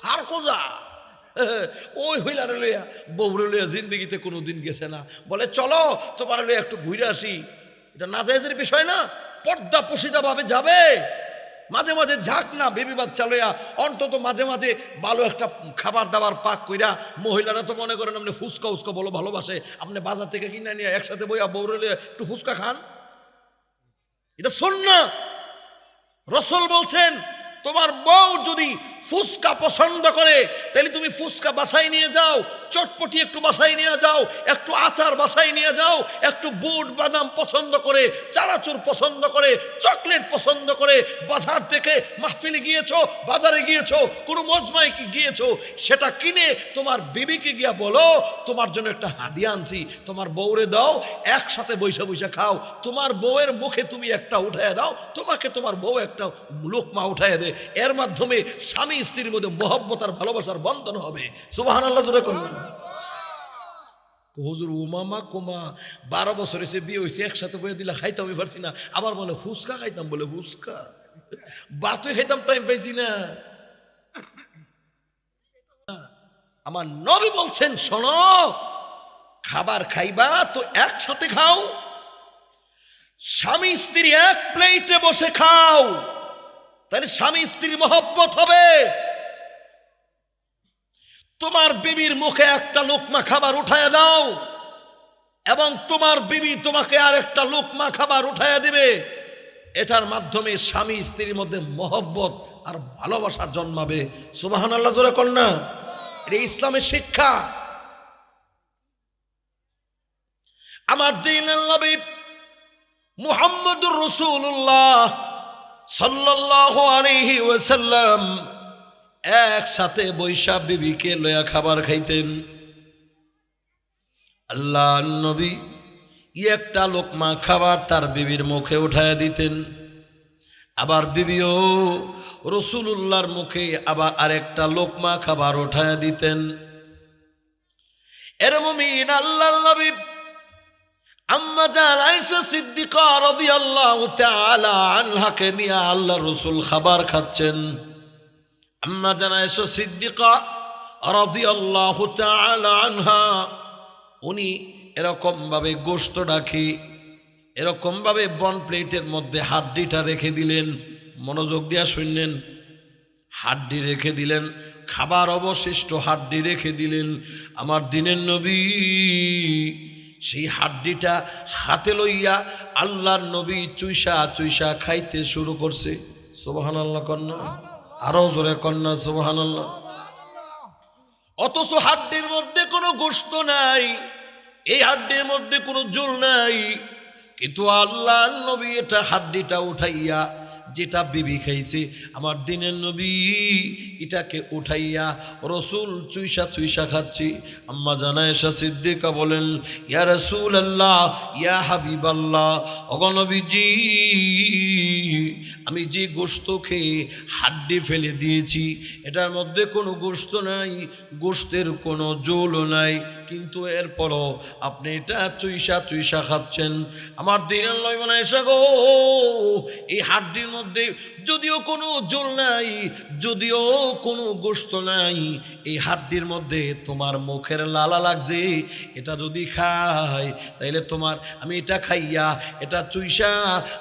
ফার কোজা ওই হইলারে লইয়া বউরে লইয়া জিন্দগিতে কোনোদিন গেছে না। বলে চলো তোমার লইয়া একটু ঘুরে আসি। এটা নাজায়েজের বিষয় না, পর্দা পুশিদা ভাবে যাবে। মাঝে মাঝে ঝাঁক না বেবি বাচ্চা লইয়া, অন্তত মাঝে মাঝে ভালো একটা খাবার দাবার পাক কইরা। মহিলারা তো মনে করেন আপনি ফুচকা উচকা বলো ভালোবাসে, আপনি বাজার থেকে কিনে নিয়ে একসাথে বইয়া বউরে লইয়া একটু ফুচকা খান, এটা সুন্নাহ। রাসূল বলছেন তোমার বউ যদি ফুচকা পছন্দ করে তাহলে তুমি ফুচকা বাসায় নিয়ে যাও, চটপটি একটু বাসায় নিয়ে যাও, একটু আচার বাসায় নিয়ে যাও, একটু বুট বাদাম পছন্দ করে, চানাচুর পছন্দ করে, চকলেট পছন্দ করে, বাজার থেকে মাহফিলে গিয়েছো, বাজারে গিয়েছো, কোনো মজমায় কি গিয়েছো, সেটা কিনে তোমার বিবিকে গিয়া বলো তোমার জন্য একটা হাদিয়া আনছি, তোমার বউরে দাও, একসাথে বৈশা বৈশা খাও। তোমার বউয়ের মুখে তুমি একটা উঠাইয়া দাও, তোমাকে তোমার বউ একটা লোকমা উঠাইয়া দে। এর মাধ্যমে স্বামী স্ত্রীর মধ্যে মহব্বত আর ভালোবাসার বন্ধন হবে। সুবহানাল্লাহ জোরে করুন। হুজুর উমামা কুমা 12 বছর এসে বিয়ে হয়েছে, একসাথে বইয়ে দিলা খাইতে আমি পারছি না, আবার বলে ফুচকা খাইতাম, বলে ফুচকা বাতুই খাইতাম, টাইম পাইছি না। আমার নবী বলছেন শোনো, খাবার খাইবা তো একসাথে খাও, স্বামী স্ত্রী এক প্লেটে বসে খাও, তাহলে স্বামী স্ত্রীর মহব্বত হবে। তোমার বিবির মুখে একটা লোকমা খাবার উঠায় দাও এবং তোমার বিবি তোমাকে আর একটা লোকমা খাবার উঠায় দিবে। এটার মাধ্যমে স্বামী স্ত্রীর মধ্যে মহব্বত আর ভালোবাসা জন্মাবে। সুবহানাল্লাহ জোরে কর না। এটা ইসলামের শিক্ষা। আমার দ্বীনের নবী মুহাম্মদুর রাসূলুল্লাহ সাল্লাল্লাহু আলাইহি ওয়াসাল্লাম একসাথে বৈশা বিবিকে লয়া খাবার খাইতেন। আল্লাহর নবী একটা লোকমা খাবার তার বিবির মুখে উঠায় দিতেন, আবার বিবিও রাসূলুল্লাহর মুখে আবার আরেকটা লোকমা খাবার উঠায় দিতেন। এর মুমিন আল্লাহর নবী আম্মা জান আয়েশা সিদ্দিকা রাদিয়াল্লাহু তাআলা আনহাকে নিয়ে আল্লাহর রাসূল খাবার খাচ্ছেন। আম্মা জান আয়েশা সিদ্দিকা রাদিয়াল্লাহু তাআলা আনহা উনি এরকম ভাবে গোশত রাখি, এরকম ভাবে বন প্লেটের মধ্যে হাড্ডিটা রেখে দিলেন। মনোযোগ দিয়া শুনলেন, হাড্ডি রেখে দিলেন, খাবার অবশিষ্ট হাড্ডি রেখে দিলেন। আমার দ্বীনের নবী সেই হাড্ডিটা হাতে লইয়া আল্লাহর নবী চুইসা চুইসা খাইতে শুরু করছে। সুবহানাল্লাহ কন্যা, আরো জোরে কন্যা সুবহানাল্লাহ। অথচ হাড্ডির মধ্যে কোনো গোশত নাই, এই হাড্ডির মধ্যে কোনো জোল নাই, কিন্তু আল্লাহ নবী এটা হাড্ডিটা উঠাইয়া, যেটা বিবি খাইছে আমার দিনের নবী, এটাকে উঠাইয়া রসুল চুইসা চুইসা খাচ্ছি। আম্মা জান আয়েশা সিদ্দিকা বলেন, ইয়া রাসূলুল্লাহ, ইয়া হাবিবাল্লাহ, ওগো নবীজি, আমি যে গোশত খেয়ে হাড্ডি ফেলে দিয়েছি, এটার মধ্যে কোনো গোশত নাই, গোশতের কোনো জোলও নাই, কিন্তু এরপরও আপনি এটা চুইসা চুইসা খাচ্ছেন। আমার দিনের নয় মনে এসে গো, এই হাড্ডির মধ্যে যদিও কোনো জোল নাই, যদিও কোনো গোশত নাই, এই হাড্ডির মধ্যে তোমার মুখের লালা লাগছে, এটা যদি খাই তাইলে তোমার, আমি এটা খাইয়া এটা চুইসা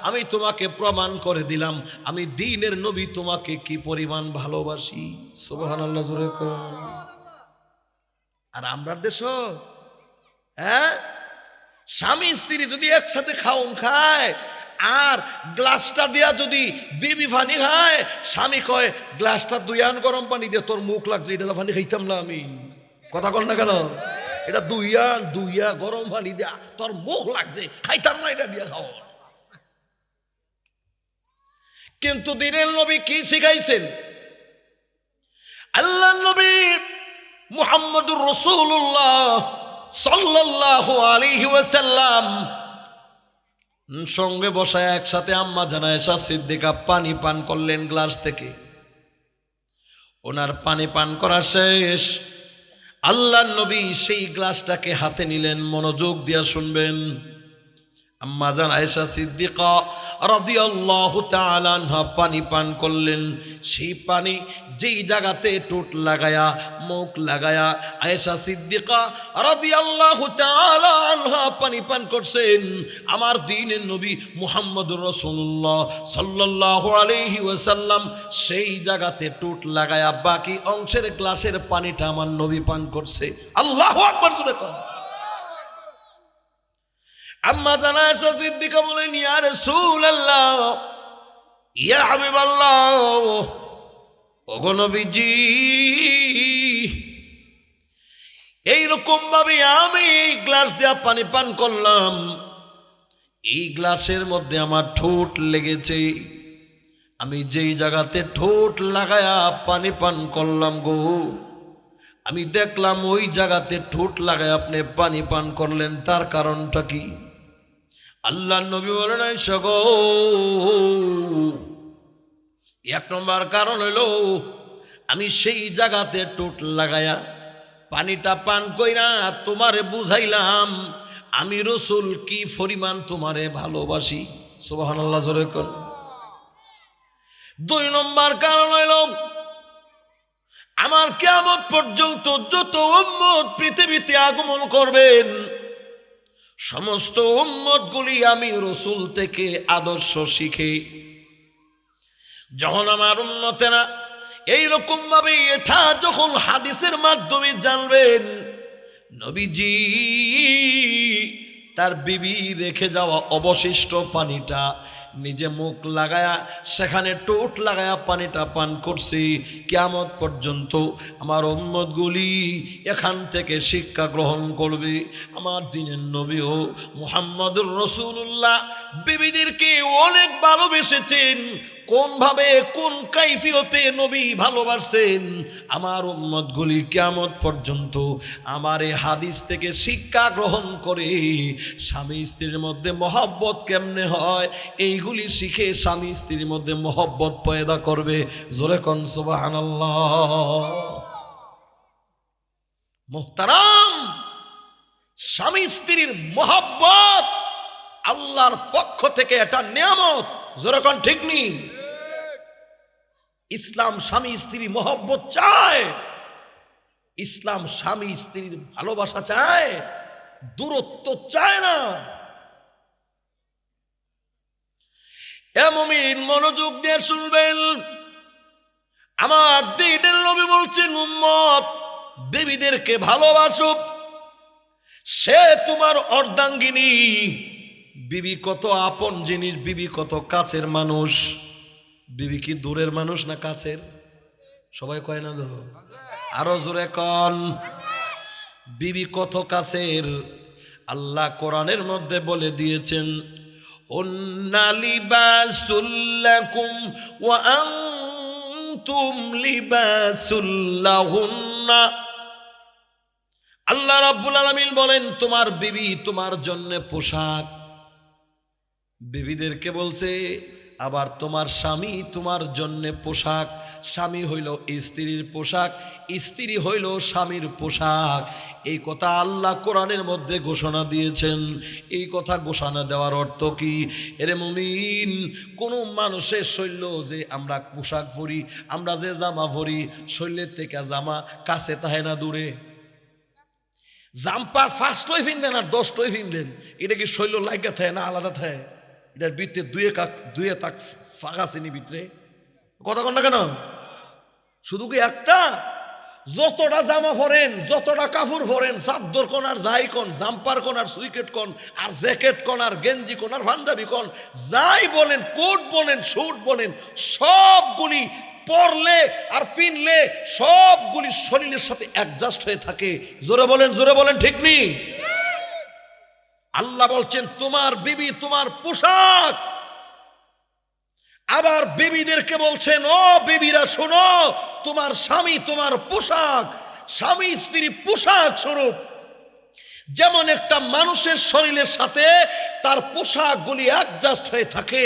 আমি তোমাকে প্রমাণ করে দিলাম আমি দ্বীনের নবী তোমাকে কি পরিমাণ ভালোবাসি। সুবহানাল্লাহ জোরে কোন। আর আমরা দেশ, হ্যাঁ, স্বামী স্ত্রী যদি একসাথে খাওন খায় আর গ্লাসটা দিয়া যদি বিবি পানি খায়, স্বামী কয় গ্লাসটা দুইয়ান গরম পানি দিয়ে, তোর মুখ লাগছে, এটা পানি খাইতাম না আমি। কথা কল না কেন? এটা দুইয়া গরম পানি দিয়া, তোর মুখ লাগছে, খাইতাম না এটা দিয়া খাও। কিন্তু দিনের নবী কি শিখাইছেন? আল্লাহ নবী মুহাম্মদুর রাসূলুল্লাহ সাল্লাল্লাহু আলাইহি ওয়াসাল্লাম সঙ্গে বসায় একসাথে আম্মা জান আয়েশা সিদ্দিকা পানি পান করলেন গ্লাস থেকে। ওনার পানি পান করা শেষ, আল্লাহ নবী সেই গ্লাসটাকে হাতে নিলেন। মনোযোগ দিয়া শুনবেন। আম্মা জান আয়েশা সিদ্দিকা রাদিয়াল্লাহু তাআলা আনহা পানি পান করলেন। সেই পানি যেই জায়গাতে ঠোঁট লাগায়া, মুখ লাগায়া আয়েশা সিদ্দিকা রাদিয়াল্লাহু তাআলা আনহা পানি পান করছেন, আমার দ্বীনের নবী মুহাম্মদুর রাসূলুল্লাহ সাল্লাল্লাহু আলাইহি ওয়াসাল্লাম সেই জায়গাতে ঠোঁট লাগায়া বাকি অংশের গ্লাসের পানিটা আমার নবী পান করছে। আল্লাহু আকবার জোরে কোন। আম্মা জান আয়েশা সিদ্দিকা বলেন, ইয়া রাসূলুল্লাহ, ইয়া হাবিবাল্লাহ, ওগো নবীজি, এইরকম ভাবে আমি এই গ্লাস দিয়া পানি পান করলাম, এই গ্লাসের মধ্যে আমার ঠোঁট লেগেছে, আমি যেই জায়গাতে ঠোঁট লাগায়া পানি পান করলাম গো, আমি দেখলাম ওই জায়গাতে ঠোঁট লাগায় আপনি পানি পান করলেন, তার কারণটা কি? আল্লাহ নবী বলেন, আয়েশা গো, এক নম্বর কারণ হলো আমি সেই জায়গাতে ঠোঁট লাগায়া পানিটা পান কইরা তোমারে বুঝাইলাম আমি রাসূল কি পরিমাণ তোমারে ভালোবাসি। সুবহানাল্লাহ জোরে কোন। দুই নম্বর কারণ হলো আমার কিয়ামত পর্যন্ত যত উম্মত পৃথিবীতে আগমন করবেন, সমস্ত উম্মতগুলি আমি রাসূল থেকে আদর্শ শিখে, যখন আমার উম্মতেরা এইরকম ভাবে এটা যখন হাদিসের মাধ্যমে জানবেন, নবীজি তার বিবি রেখে যাওয়া অবশিষ্ট পানিটা নিজে মুখ লাগায়া সেখানে ঠোঁট লাগায়া পানিটা পান করছি, কিয়ামত পর্যন্ত আমার উম্মতগুলি এখান থেকে শিক্ষা গ্রহণ করবে। আমার দিনের নবী ও মুহাম্মদুর রাসূলুল্লাহ বিবিদেরকে অনেক ভালোবেসেছেন। কোন ভাবে কোন কাইফিয়তে নবী ভালোবাসেন, আমার উম্মতগুলি কিয়ামত পর্যন্ত আমার এই হাদিস থেকে শিক্ষা গ্রহণ করে স্বামী স্ত্রীর মধ্যে মহব্বত কেমনে হয় এইগুলি শিখে স্বামী স্ত্রীর মধ্যে মহব্বত পয়দা করবে। জোরে কোন সুবহানাল্লাহ। মুহতারাম, স্বামী স্ত্রীর মহব্বত আল্লাহর পক্ষ থেকে এটা নিয়ামত। জোরে কোন ঠিক নেই? ইসলাম স্বামী স্ত্রী মহব্বত চায়, ইসলাম স্বামী স্ত্রীর ভালোবাসা চায়, দূরত্ব চায় না। এ মুমিন, মনোযোগ দিয়ে শুনবেন। আমার দ্বীনের নবী বলছেন, উম্মত বিবিদেরকে ভালোবাসো, সে তোমার অর্ধাঙ্গিনী। বিবি কত আপন জিনিস, বিবি কত কাছের মানুষ। বিবি কি দূরের মানুষ না কাছের? সবাই কয় না, আরো জোরে কন। বিবি কত কাছের। আল্লাহ কোরআনের মধ্যে বলে দিয়েছেন, হুন্না লিবাসুল লাকুম ওয়া আনতুম লিবাসুল লাহুন্না। আল্লাহ রাব্বুল আলামিন বলেন তোমার বিবি তোমার জন্য পোশাক, বিবিদেরকে বলছে, আবার তোমার স্বামী তোমার জন্য পোশাক। স্বামী হইল স্ত্রীর পোশাক, স্ত্রী হইল স্বামীর পোশাক। এই কথা আল্লাহ কোরআনের মধ্যে ঘোষণা দিয়েছেন। এই কথা ঘোষণা দেওয়ার অর্থ কি? এরে মুমিন, কোনো মানুষের শৈল যে আমরা পোশাক পরি, আমরা যে জামা পরি, শৈলের থেকে জামা কাছে তাহে না দূরে? জাম্পার ফার্স্টই ফিনলেন আর 10টই ফিনলেন, এটা কি শৈল লাগা থাকে না আলাদা থাকে? এটার ভিতরে দুয়ে তাক ফাঁকা চিনি ভিতরে কথা কন না কেন? শুধু কি একটা? যতটা জামা পরেন, যতটা কাপড় পরেন, চাদর কোন আর যাই কোন, জাম্পার কোন আর সুইকেট কোন আর জ্যাকেট কোন আর গেঞ্জি কোন আর পাঞ্জাবি কোন, যাই বলেন, কোট বলেন, স্যুট বলেন, সবগুলি পরলে আর পিনলে সবগুলি শরীরের সাথে অ্যাডজাস্ট হয়ে থাকে। জোরে বলেন, জোরে বলেন, ঠিক নেই? আল্লাহ বলছেন তোমার বিবি তোমার পোশাক। আবার বিবিদেরকে বলছেন, ও বিবিরা শোনো, তোমার স্বামী তোমার পোশাক। স্বামী স্ত্রী পোশাক স্বরূপ। যেমন একটা মানুষের শরীরের সাথে তার পোশাকগুলি অ্যাডজাস্ট হয়ে থাকে,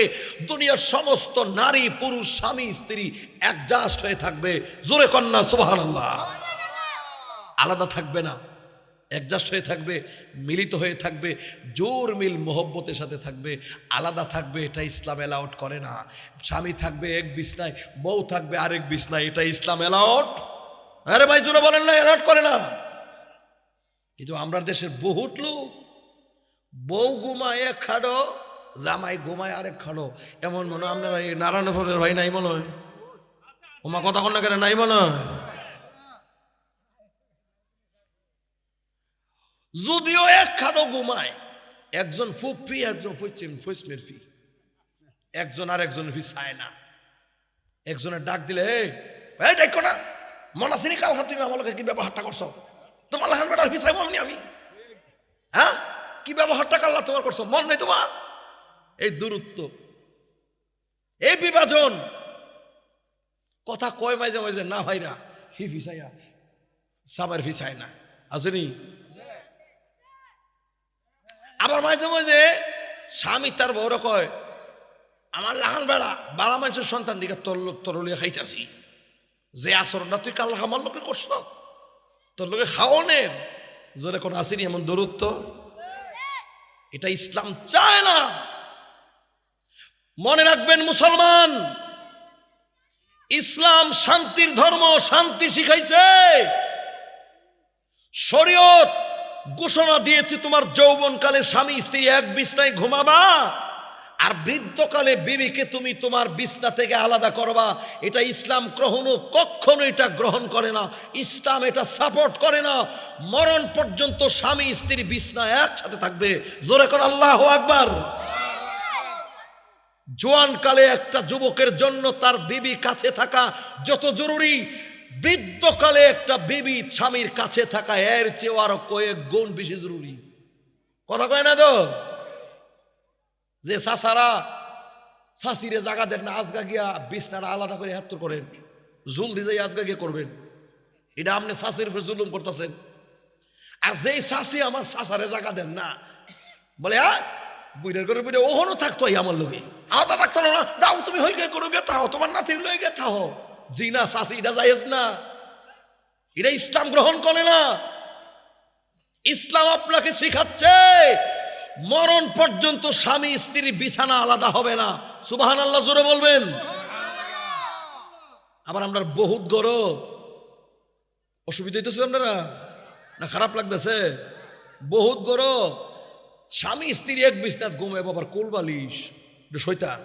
দুনিয়ার সমস্ত নারী পুরুষ স্বামী স্ত্রী অ্যাডজাস্ট হয়ে থাকবে। জোরে কন্যা সুবহানাল্লাহ। আলাদা থাকবে না, অ্যাডজাস্ট হয়ে থাকবে, মিলিত হয়ে থাকবে, জোর মিল মোহব্বতের সাথে থাকবে। আলাদা থাকবে এটা ইসলাম অ্যালাউড করে না। স্বামী থাকবে এক বিছনায়, বউ থাকবে আরেক বিছনায়, এটা ইসলাম অ্যালাউড, আরে ভাই জোরে বলেন না, অ্যালাউড করে না। কিন্তু আমরা দেশের বহুত লোক, বউ ঘুমায় এক খাড়ো, জামাই ঘুমায় আরেক খাড়ো। এমন মনে হয় আপনারা এই নারায়ণপুরের ভাই নাই মনে হয়? ওমা কথা কন না কেন, নাই মনে হয়? যদিও এক খাটো ঘুমায়, একজন ফুফি একজন ফুসমের ফি, একজন আর একজনের ফি চায় না। একজনের ডাক দিলে, এই দেখো না মনে আছে কাল তুমি আমার লোকের কি ব্যবহারটা করছো, তোমার লাহান বেটার ফি চাই মন নেই আমি, হ্যাঁ কি ব্যবহারটা কাল্লা তোমার করছো, মন নেই তোমার? এই দূরত্ব, এই বিভাজন কথা কয় মাঝে মাঝে না ভাইরা, হি ফি চাইয়া সাবার ফি চায় না, আসেনি? আবার মাঝে মাঝে স্বামী তার বউরা কয়, আমার লাহান বেড়া বালা মানুষের সন্তান দিকে তরলিয়া খাইতেছি, যে আচরণটা তুই কাল আমার লোকে করছ, তোর লোকে খাওয়ানের জোরে কোন আসেনি এমন দূরত্ব? এটা ইসলাম চায় না। মনে রাখবেন মুসলমান, ইসলাম শান্তির ধর্ম, শান্তি শিখাইছে। শরীয়ত ঘোষণা দিয়েছে তোমার যৌবনকালে স্বামী স্ত্রী এক বিছনায় ঘুমাবা, আর বৃদ্ধকালে বিবিকে তুমি তোমার বিছনা থেকে আলাদা করবা। এটা ইসলাম কখনো এটা গ্রহণ করে না। ইসলাম এটা সাপোর্ট করে না। মরণ পর্যন্ত স্বামী স্ত্রী বিছনা একসাথে থাকবে। জোরে করে আল্লাহু আকবার। জোয়ানকালে একটা যুবকের জন্য তার বিবি কাছে থাকা যত জরুরি, বৃদ্ধকালে একটা বিবি স্বামীর কাছে থাকা এর চেয়ে আরো কয়েক গুণ বেশি জরুরি। কথা কয় না তো? যে চাচারা চাচিরে জাগা দেন না, আজগা গিয়া বিছনাটা আলাদা করে হাত করেন, জলদি যাই আজগা গিয়ে করবেন, এটা আপনি চাচির উপরে জুলুম করতেছেন। আর যেই চাচি আমার চাচারে জাগা দেন না, বলে বুড়ের করে বুড়ে ওহনো থাকতো আমার লোকে, আলাদা থাকতো না, দাও তুমি হয়ে গে করো গে থাও, তোমার নাতির লয়ে গে থাও। জি না চাচি, এটা যাইজ না, এটা ইসলাম গ্রহণ করে না। ইসলাম আপনাকে শিখাচ্ছে মরণ পর্যন্ত স্বামী স্ত্রী বিছানা আলাদা হবে না। সুবহানাল্লাহ জোরে বলবেন। আবার আমরা বহুত গরো, অসুবিধা হইতেছে আপনারা না? খারাপ লাগতেছে? বহুত গরো স্বামী স্ত্রী এক বিছনাত ঘুমায়, বাবার কোলবালিশ, শয়তান।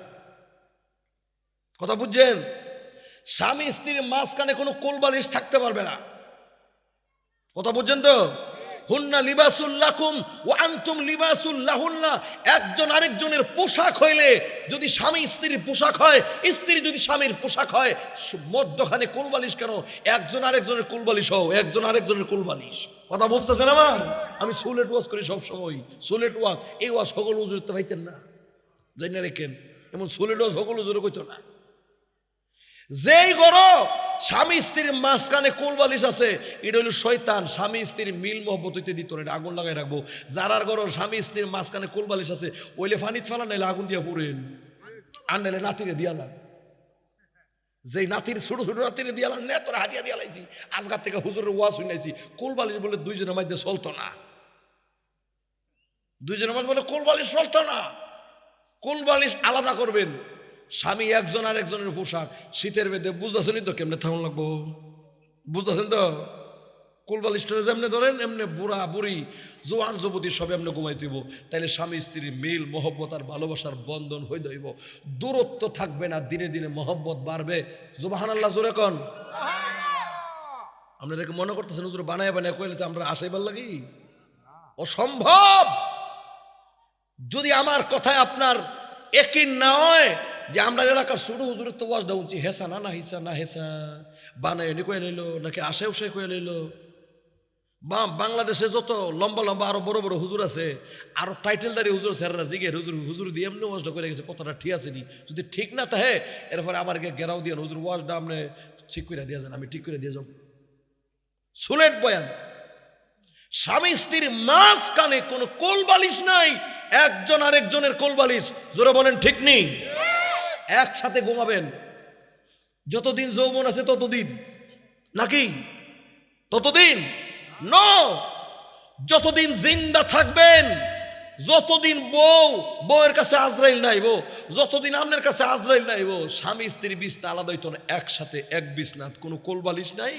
কথা বুঝছেন? স্বামী স্ত্রীর মাঝখানে কোনো কোলবালিশ থাকতে পারবে না। কথা বুঝছেন তো? হুন্না লিবাসুল লাকুম ওয়া আনতুম লিবাসুল লাহুন্না। একজন আরেকজনের পোশাক হইলে, যদি স্বামী স্ত্রীর পোশাক হয়, স্ত্রী যদি স্বামীর পোশাক হয়, মধ্যখানে কোলবালিশ কেন? একজন আরেকজনের কোলবালিশ হও, একজন আরেকজনের কোলবালিশ। কথা বুঝতেছেন আমার? আমি সুলেট ওয়াজ করি সব সময়, সুলেট ওয়াজ। এই ওয়াজ সকল উজুরতে পাইতেন না, জানি রেখেন, এমন সোলিডও সকল জোরে কইতো না। যেই গড় স্বামী স্ত্রীর মাঝখানে কোলবালিশ আছে, এটা হলো শয়তান। স্বামী স্ত্রীর মিল মহব্বত হইতে দিত না, এটা আগুন লাগাই রাখবো। যারার গড় স্বামী স্ত্রীর মাঝখানে কোলবালিশ আছে, ওইলে ফানিত ফেলা নাইলে আগুন দিয়া ফুরেন, আর নাইলে নাতিরে দিয়ালাম। যেই নাতির ছোট ছোট নাতিরে দিয়ালাম, নে তোরা হাতিয়া দিয়া লাইছি, আজকার থেকে হুজুরের ওয়াজ শুনাইছি, কোলবালিশ বলে দুইজনের মধ্যে চলতো না। দুইজনের মধ্যে বলে কোলবালিশ চলতো না। কোলবালিশ আলাদা করবেন। স্বামী একজন আর একজনের পোশাক, শীতের বেদে বুঝতেছেনই তো কেমনে থাকুন লাগবো, বুঝতেছেন তো? কোলবালিশটা যেমনি ধরেন এমনি বুড়া বুড়ি জোয়ান যুবতী সব এমনি ঘুমাই দিব, তাইলে স্বামী স্ত্রীর মিল মহব্বত আর ভালোবাসার বন্ধন হয়ে দইব, দূরত্ব থাকবে না, দিনে দিনে মহব্বত বাড়বে। সুবহানাল্লাহ জোরে কোন। আপনাদেরকে মনে করতেছেন হুজুর বানায় বানায় কইলে আমরা আশাইবার লাগি? অসম্ভব। যদি আমার কথায় আপনার একই না হয় যে আমরা এলাকার ছোট হুজুরের তো ওয়াজটা উঠছি, হেসা না, না হিসা না হেসা বানায় নি কয়ে লইল নাকি আশায় উষায় কয়ে লইল। বাংলাদেশে যত লম্বা লম্বা আরো বড় বড় হুজুর আছে, আরো টাইটেলদারি হুজুর স্যাররা জিগে হুজুর হুজুর দিয়ে এমনি ওয়াজটা করে গেছে, কথাটা ঠিক আছে নি? যদি ঠিক না তাহে এরপরে আবার গিয়ে গেরাও দিয়ে হুজুর ওয়াজটা আপনি ঠিক করে দিয়ে যান, আমি ঠিক করে দিয়ে যাব। সুলেট বয়ান। স্বামী স্ত্রীর মাঝখানে কোনো কোলবালিশ নাই, একজন আরেকজনের কোলবালিশ। জোরে বলেন ঠিক নেই? একসাথে ঘুমাবেন, যতদিন যৌবন আছে ততদিন, নাকি ততদিন ন, যতদিন জিন্দা থাকবেন, যতদিন বউয়ের কাছে আজরাইল নাইব, যতদিন আপনার কাছে আজরাইল নাইব, স্বামী স্ত্রী বিছনা আলাদা হইতো না, একসাথে এক বিছনাত, কোনো কোলবালিশ নাই।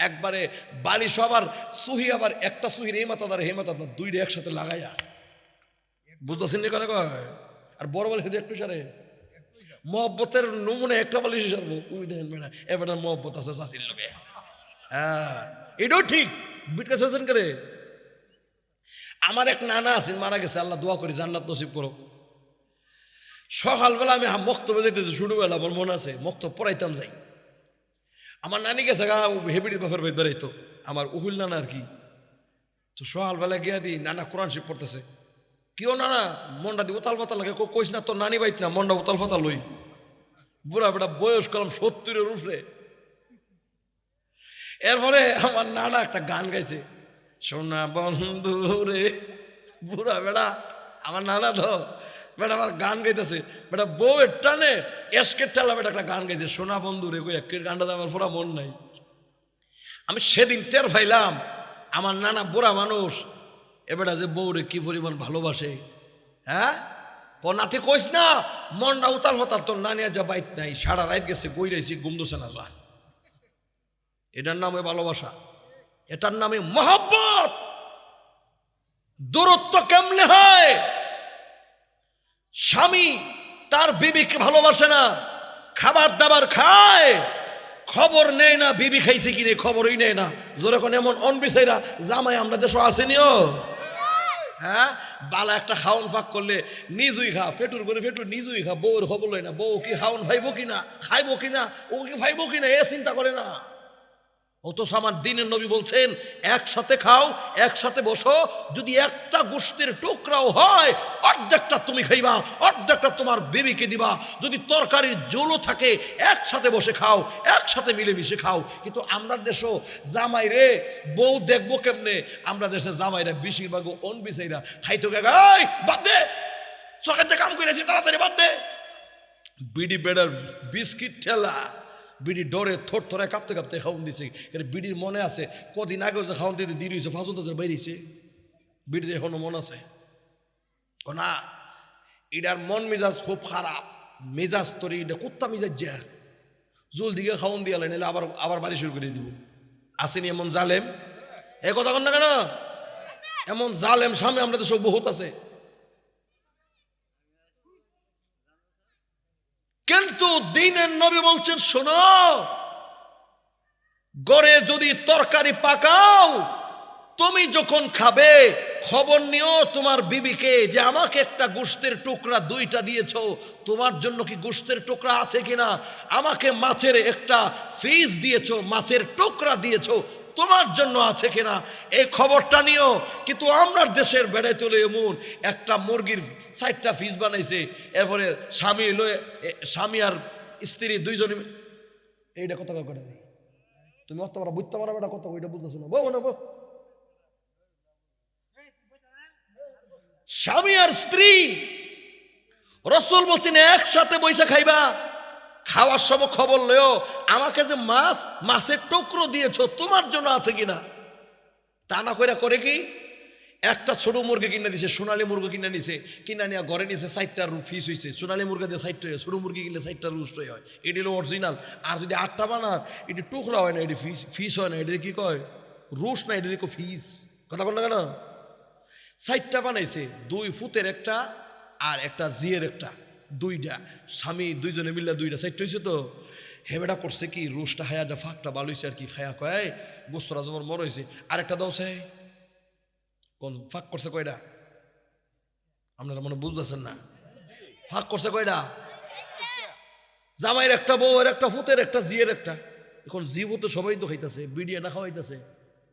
একবারে বালিশ আবার সুহি, আবার একটা সুহির এই মাথা হে মাথা দুইটা একসাথে লাগাইয়া, বুঝতেছেন নি কেন কয়? আর বড় বালিশ একটু সারে মহব্বতের নমুনা একটা বালিশ সারবো, ওই দেখেন বেড়া এবার মহব্বত আছে চাষির লোকে। হ্যাঁ এটাও ঠিক, বিটকা চেয়েছেন করে। আমার এক নানা আছেন, মারা গেছে, আল্লাহ দোয়া করি জান্নাত নসিব করো। সকালবেলা আমি মক্তবে যেতেছি, ছোটবেলা আমার মনে আছে, মক্তব পড়াইতাম যাই। আমার নানি গেছে হেবিডির বাপের বাড়ি বেড়াইতো, আমার উহুল নানা আর কি। তো সকালবেলা গিয়া দিই, নানা কোরআন শিব পড়তেছে। কেউ নানা মনটা দিয়ে উতাল ফাতাল লাগে, কইস না তোর নানি বাইত না, মনটা উতাল ফাতাল লই। বুড়া বেটা বয়স কলম 70-এর উপরে। এরপরে আমার নানা একটা গান গাইছে, সোনা বন্ধু রে। বুড়া বেড়া আমার নানা তো বেটা আমার গান গাইতেছে, বেটা বউয়ের টানে এসকের ঠেলা বেটা একটা গান গাইছে, সোনা বন্ধু রে। কই একের গানটাতে আমার পুরা মন নাই। আমি সেদিন টের পাইলাম আমার নানা বুড়া মানুষ, এবারে যে বউরে কি পরিমাণ ভালোবাসে। হ্যাঁ ও নাতি কইস না, মনটা উতাল হতাল, তোর নানিয়া যা বাইত নাই, সারা রাত গেছে কই রাইছি গুমদোসে না যা। এটার নামে ভালোবাসা, এটার নামে মহব্বত। দূরত্ব কেমনে হয়? স্বামী তার বিবিকে ভালোবাসে না, খাবার দাবার খায়, খবর নেয় না বিবি খাইছে কিনে, খবরই নেয় না। জোরে কোন এমন অনবিসাইরা জামাই আমরা দেশ আসেনিও। হ্যাঁ বালা একটা খাওয়ান ফাঁক করলে নিজুই খা, ফেটুর করে ফেটুর নিজুই খা, বউর খবর লয় না, বউ কি খাওয়ান খাইবো কিনা, খাইবো কিনা, ও কি খাইবো কিনা, এ চিন্তা করে না। অথচ আমার দ্বীনের নবী বলছেন একসাথে খাও, একসাথে বসো, যদি একটা গোশতের টুকরাও হয় অর্ধেকটা তুমি খাইবা, অর্ধেকটা তোমার বিবিকে দিবা। যদি তরকারির ঝোলও থাকে একসাথে বসে খাও, একসাথে মিলেমিশে খাও। কিন্তু আমরা দেশও জামাই রে বউ দেখবো কেমনে, আমরা দেশে জামাইরা বেশিরভাগ অনবিসাইরা খাইতো গাই বাদ দে, চকেতে কাম করেছি তাড়াতাড়ি বাদ দে। বিডি বেড়ার বিস্কিট ঠেলা, বিড়ি ডরে থর থরে কাঁপতে কাঁপতে খাওয়ান দিছে। বিড়ির মনে আছে কদিন আগেও যে খাওয়ান দিতে দেরি হয়েছে, ফাঁসন তাদের বেরিয়েছে, বিড়ির এখনো মন আছে না। এটার মন মেজাজ খুব খারাপ, মেজাজ তরি এটা কুত্তা মেজাজ যা জল দিকে খাওয়ান দিয়ে নিলে আবার আবার বাড়ি শুরু করে দিব। আসেনি এমন জালেম? এ কথা কন না কেন? এমন জালেম স্বামী আমরা তো সব বহুত আছে। কিন্তু দ্বীনের নবী বলছেন শোনো, গড়ে যদি তরকারি পাকাও, তুমি যখন খাবে খবর নিও তোমার বিবিকে যে আমাকে একটা গোশতের টুকরা দুইটা দিয়েছো, তোমার জন্য কি গোশতের টুকরা আছে কিনা, আমাকে মাছের একটা ফিস দিয়েছো, মাছের টুকরা দিয়েছো, তোমার জন্য আছে কিনা এই খবরটা নিও। কিন্তু আমার দেশের বেড়াই তোলে এমন একটা মুরগির 60টা পিস বানাইছে, এরপরে স্বামী আর স্ত্রী দুইজনে এইটা কত করে দেয়। তুমি অত বড় বুঝতে পারো বেটা, কত ওইটা বুঝতেছো না, বউ না বউ। স্বামী আর স্ত্রী, রাসূল বলছেন একসাথে বৈশা খাইবা। খাওয়ার সময় খবর লও, আমাকে যে মাছের টুকরো দিয়েছো তোমার জন্য আছে কিনা। তা না করে কি একটা ছোট মুরগি কিনে দিছে, সোনালী মুরগি কিনে নিছে, কিনা নিয়ে ঘরে নিছে, 60টা ফিস হয়েছে। সোনালী মুরগি দিয়ে 60টা হয়, ছোট মুরগি কিনলে 60টা রুস্ট হয়, এটি হলো অরিজিনাল। আর যদি 8টা বানান এটি টুকরা হয় না, এটি ফিস হয় না, এটি কি কয় রুস্ট না, এটি ফিস। কথা বল না কেন? 60টা বানাইছে, 2 ফুতের একটা আর একটা জিয়ের একটা, 2টা স্বামী দুইজনে মিললে 2টা 60 হয়েছে। তো হেবেটা করছে কি, রুস্টটা হায়া যা ফাঁকটা ভালো হয়েছে আর কি, খায়া কয় গোস্তরা যেমন মর হয়েছে, আরেকটা দাও চাই। কোন ফাঁক করছে কয়টা? আপনারা মনে বুঝতেছেন না। ফাঁক করছে কয়টা? জামাইয়ের একটা, বউয়ের একটা, ফুতের একটা, জিয়ের একটা। এখন জি ফুতে সবাই তো খাইতেছে, বিডিয়ে না খাওয়াইতেছে,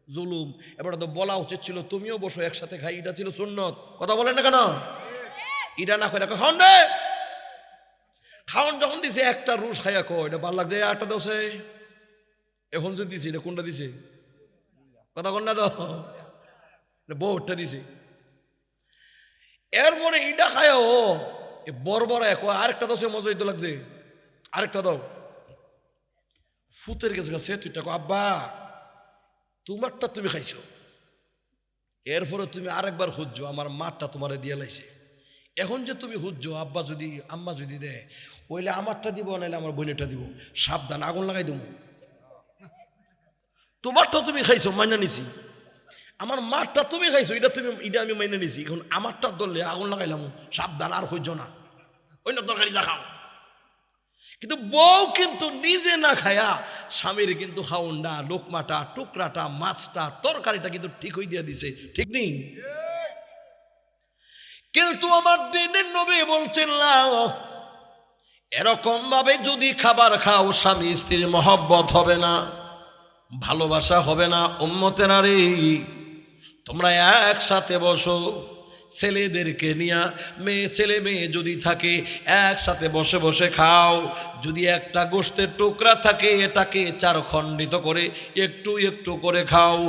জুলুম। এবার তো বলা উচিত ছিল তুমিও বসো একসাথে খাই, এটা ছিল সুন্নত। কথা বলেন না কেন? এটা না করে খাওয়ান রে, খাওয়ান যখন দিছে একটা রুশ খাইয়া কো এটা ভাল লাগছে, আটটা দোষে এখন যে দিছে এটা কোনটা দিছে? কথা কন না তো, বহুটা দিছে। এরপরে এটা খায় ও বড় এক, আরেকটা দোষে মজা দিতে লাগছে, আরেকটা দাও। ফুতের কাছে তুই টাকা, আব্বা তোমারটা তুমি খাইছো, এরপরে তুমি আরেকবার খুঁজছো, আমার মারটা তোমারে দিয়ে লাইছে। এখন যে তুমি খুঁজছো আম্মা যদি দেয়, ওইলে আমারটা দিব, নাইলে আমার বোনেরটা দিব, সাবধান আগুন লাগাই দেবো। তোমারটা তুমি খাইছো মাইনা নিছি, আমার মারটা তুমি খাইছো, এটা আমি মাইনা নিছি। এখন আমারটা ধরলে আগুন লাগাইলাম, সাবধান আর খুঁজছো না, অন্য তরকারি দেখাও। কিন্তু বউ কিন্তু নিজে না খায়া স্বামীর কিন্তু খাউন্ডা, লোকমাটা, টুকরাটা, মাছটা, তরকারিটা কিন্তু ঠিক হয়ে দিয়ে দিছে, ঠিক নেই? কিন্তু আমার দিনের নবী বলছেন না, এরকম ভাবে যদি খাবার খাও স্বামী স্ত্রীর মহব্বত হবে না, ভালোবাসা হবে না। উম্মতেরা রে, তোমরা একসাথে বসো, ছেলেদেরকে নিয়া, ছেলে মেয়ে যদি থাকে একসাথে বসে বসে খাও। যদি একটা গোশতের টুকরা থাকে এটাকে 4 খণ্ডিত করে একটু একটু করে খাও।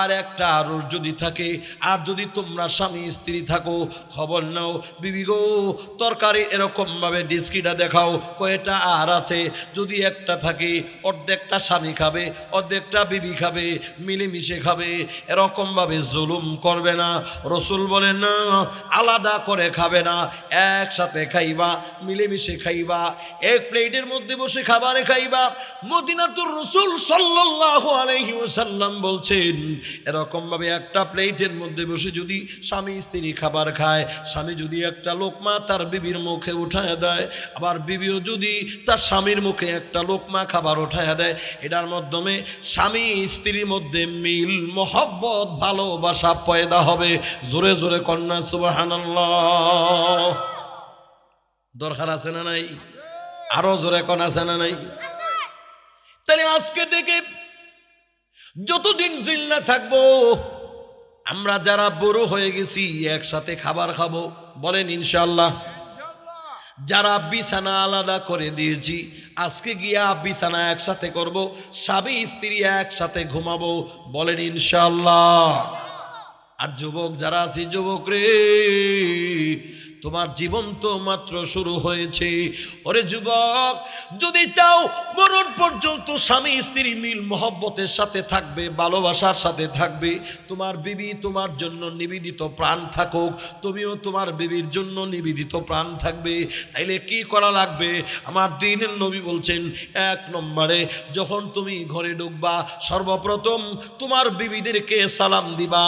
আর একটা আরো যদি থাকে, আর যদি তোমরা স্বামী স্ত্রী থাকো, খবর নাও, বিবি গো তরকারি এরকমভাবে ডিস্কিটা দেখাও কয়টা আর আছে। যদি একটা থাকে অর্ধেকটা স্বামী খাবে, অর্ধেকটা বিবি খাবে, মিলেমিশে খাবে, এরকমভাবে জুলুম করবে না। রাসূল বলেন না, আলাদা করে খাবে না, একসাথে খাইবা, মিলেমিশে খাইবা, এক প্লেটের মধ্যে বসে খাবারে খাইবা। মদিনাতুর রাসূল সাল্লাল্লাহু আলাইহি ওয়াসাল্লাম বলছেন, এরকম ভাবে একটা প্লেটের মধ্যে বসে যদি স্বামী স্ত্রী খাবার খায়, স্বামী যদি একটা লোকমা তার বিবির মুখে উঠায় দেয়, আবার বিবিও যদি তার স্বামীর মুখে একটা লোকমা খাবার উঠায় দেয়, এটার মাধ্যমে স্বামী স্ত্রীর মধ্যে মিল, মহব্বত, ভালোবাসা পয়দা হবে। জোরে জোরে কন্যা সুবহানাল্লাহ। দরকার আছে না নাই? আরো জোরে কোন আছে না নাই? তাহলে আজকে থেকে যতদিন জিল্লা থাকবো, আমরা যারা বড় হয়ে গেছি একসাথে খাবার খাবো, বলেন ইনশাআল্লাহ। যারা বিছানা আলাদা করে দিয়েছি আজকে গিয়া বিছানা একসাথে করব, স্বামী স্ত্রী একসাথে ঘুমাবো, বলেন ইনশাআল্লাহ। আর যুবক যারা আছে, যুবক রে, তোমার জীবন তো মাত্র শুরু হয়েছে। ওরে যুবক, যদি চাও মরণ পর্যন্ত স্বামী স্ত্রী মিল মহব্বতের সাথে থাকবে, ভালোবাসার সাথে থাকবে, তোমার বিবি তোমার জন্য নিবেদিত প্রাণ থাকুক, তুমিও তোমার বিবির জন্য নিবেদিত প্রাণ থাকবে, তাইলে কি করা লাগবে? আমার দ্বীনের নবী বলছেন, 1 নম্বরে যখন তুমি ঘরে ঢুকবা, সর্বপ্রথম তোমার বিবিদেরকে সালাম দিবা,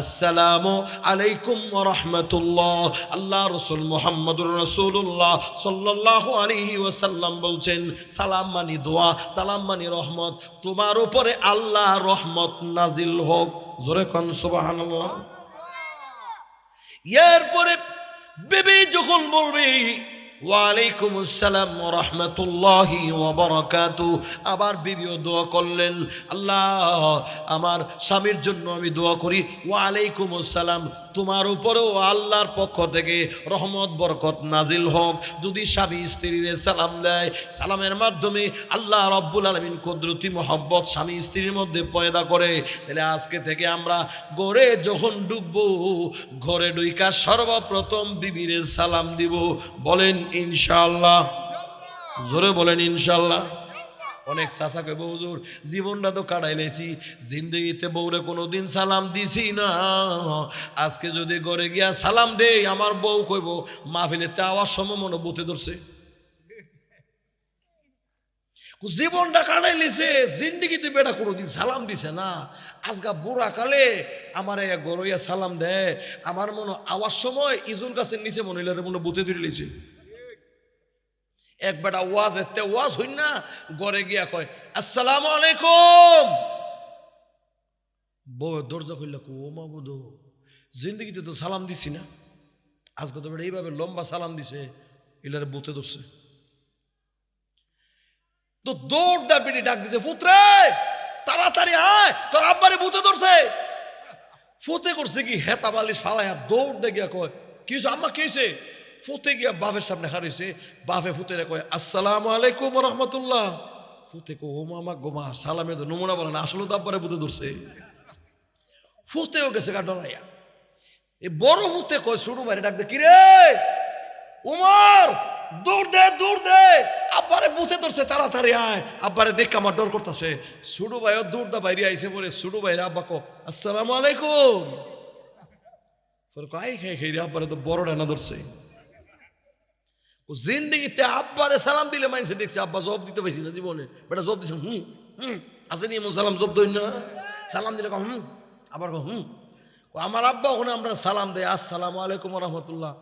আসসালামু আলাইকুম ওয়া রাহমাতুল্লাহ। আল্লাহ রাসূল মুহাম্মদুর রাসূলুল্লাহ সাল্লাল্লাহু আলাইহি ওয়াসাল্লাম বলছেন, সালাম মানি দোয়া, সালাম মানি রহমত, তোমার উপরে আল্লাহ রহমত নাজিল হোক। জোরে কোন সুবহানাল্লাহ। এরপরে বিবি যখন বলবে, ওয়ালাইকুম আসসালাম ওয়া রাহমাতুল্লাহি ওয়া বারাকাতুহু। আবার বিবিও দোয়া করলেন, আল্লাহ আমার স্বামীর জন্য আমি দোয়া করি। ওয়ালাইকুম আসসালাম, তোমার উপরেও আল্লাহর পক্ষ থেকে রহমত বরকত নাজিল হোক। যদি স্বামী স্ত্রীর সালাম দেয়, সালামের মাধ্যমে আল্লাহ রাব্বুল আলামিন কুদরতি মহব্বত স্বামী স্ত্রীর মধ্যে পয়দা করে, তাহলে আজকে থেকে আমরা ঘরে যখন ঢুকবো, ঘরে ঢুইকা সর্বপ্রথম বিবির সালাম দিব। বলেন ইনশাআল্লাহ, জোরে বলেন ইনশাআল্লাহ। অনেক চাচা কইব, হুজুর জীবনটা তো কাটাইলেছি, জিন্দগিতে বউরে কোনোদিন সালাম দিছি না, আজকে যদি ঘরে গিয়া সালাম দেই আমার বউ কইব মাহফিলেতে আওয়াজ সময় মনে বুতে ধরছে। জীবনটা কাটাইলেছে, জিন্দগিতে বেটা কোনোদিন সালাম দিছে না, আজকা বুড়া কালে আমার গরইয়া সালাম দেয়, আমার মনে আওয়াজ সময় ইজুল গাছের নিচে মনে হইলে মনে বুতে ধরে লিছে। এক বেটা ওয়াজ এতে ওয়াজ হই না, ঘরে গিয়া কয় আসসালামু আলাইকুম। বউ দরজা খুললে কো মা বুধু, জিন্দগিতে তো সালাম দিছি না, আজকে তো বেটা এইভাবে লম্বা সালাম দিছে, এলারে বুতে ধরছে। তো দৌড় দা বেটি ডাক দিছে, পুত্রে তাড়াতাড়ি আয়, তোর আব্বারে বুতে ধরছে। ফুতে করছে কি, হেতা বালিশ ফালাইয়া দৌড় দে গিয়া কয় কি হয়েছে আম্মা, কি হয়েছে? ফুতে গিয়া বাপের সামনে হারিয়েছে, বাপে ফুতেরা কয় আসসালামু আলাইকুম ওয়া রাহমাতুল্লাহ। ফুতে কো ও মামা গোমা সালামে তো নমুনা বলেন, আসলে তো আব্বারে বুতে ধরছে। ফুতেও গেছে গা ডরাইয়া। এই বড় ফুতে কয় ছোট ভাইরে ডাক দে, কি রে উমর, দৌড় দে দৌড় দে, আব্বারে বুতে ধরছে, তাড়াতাড়ি আয়, আব্বারে দেখ আমার ডর করতেছে। ছোট ভাইও দৌড় দা বাইরে আইসে পরে ছোট ভাইরা আব্বা কো আসসালামু আলাইকুম। আই খাই খাই রে, আব্বারে তো বড় ডানা ধরছে। জিন্দিগিতে আব্বারে সালাম দিলে মানুষে দেখছে, আব্বা জবাব দিতে পারছি না জীবনে, বেটা জবাব দিচ্ছে হুম হুম আসেনি এমন সালাম জব দই না, সালাম দিলে হুম, আবার হুম। আমার আব্বা ওখানে আমরা সালাম দেয় আসসালামু আলাইকুম ওয়া রাহমাতুল্লাহ,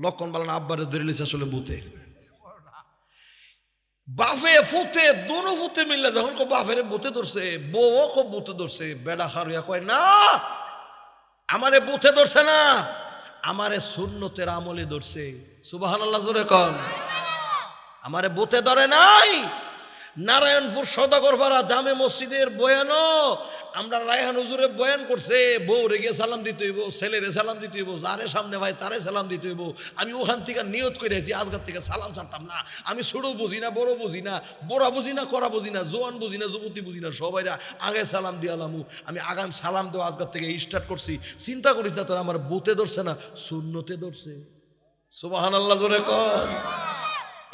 লক্ষণ বলেন আব্বারে ধরে লিছে আসলে বুতে। বাফে ফুতে দোনো ফুতে মিললে যখন কো বাফেরে বুতে ধরছে, বউ কো বুতে ধরছে, বেড়া খারুয়া কয় না আমারে বুতে ধরছে না, আমারে সুন্নতের আমলে ধরছে। সুবহানাল্লাহ জোরে কন। আমারে বুতে ধরে নাই। নারায়ণপুর সদাগর পাড়া জামে মসজিদের বয়ানও আমরা রায়হান হুজুরে বয়ান করছে, বউ রেগে সালাম দিতে হইব, ছেলেরে সালাম দিতে হইব, যারে সামনে ভাই তারে সালাম দিতে হইব। আমি ওখান থেকে নিয়ত করে আছি আজকের থেকে সালাম ছাড়তাম না। আমি ছোট বুঝি না, বড় বুঝি না, বড়া বুঝি না, করা বুঝি না, জোয়ান বুঝি না, যুবতী বুঝি না, সবাই আগে সালাম দিয়ালামু। আমি আগাম সালাম দেওয়া আজকের থেকে স্টার্ট করছি। চিন্তা করিস না তোর আমার বুতে ধরছে না, সুন্নতে ধরছে। সুবহানাল্লাহ জোরে কর।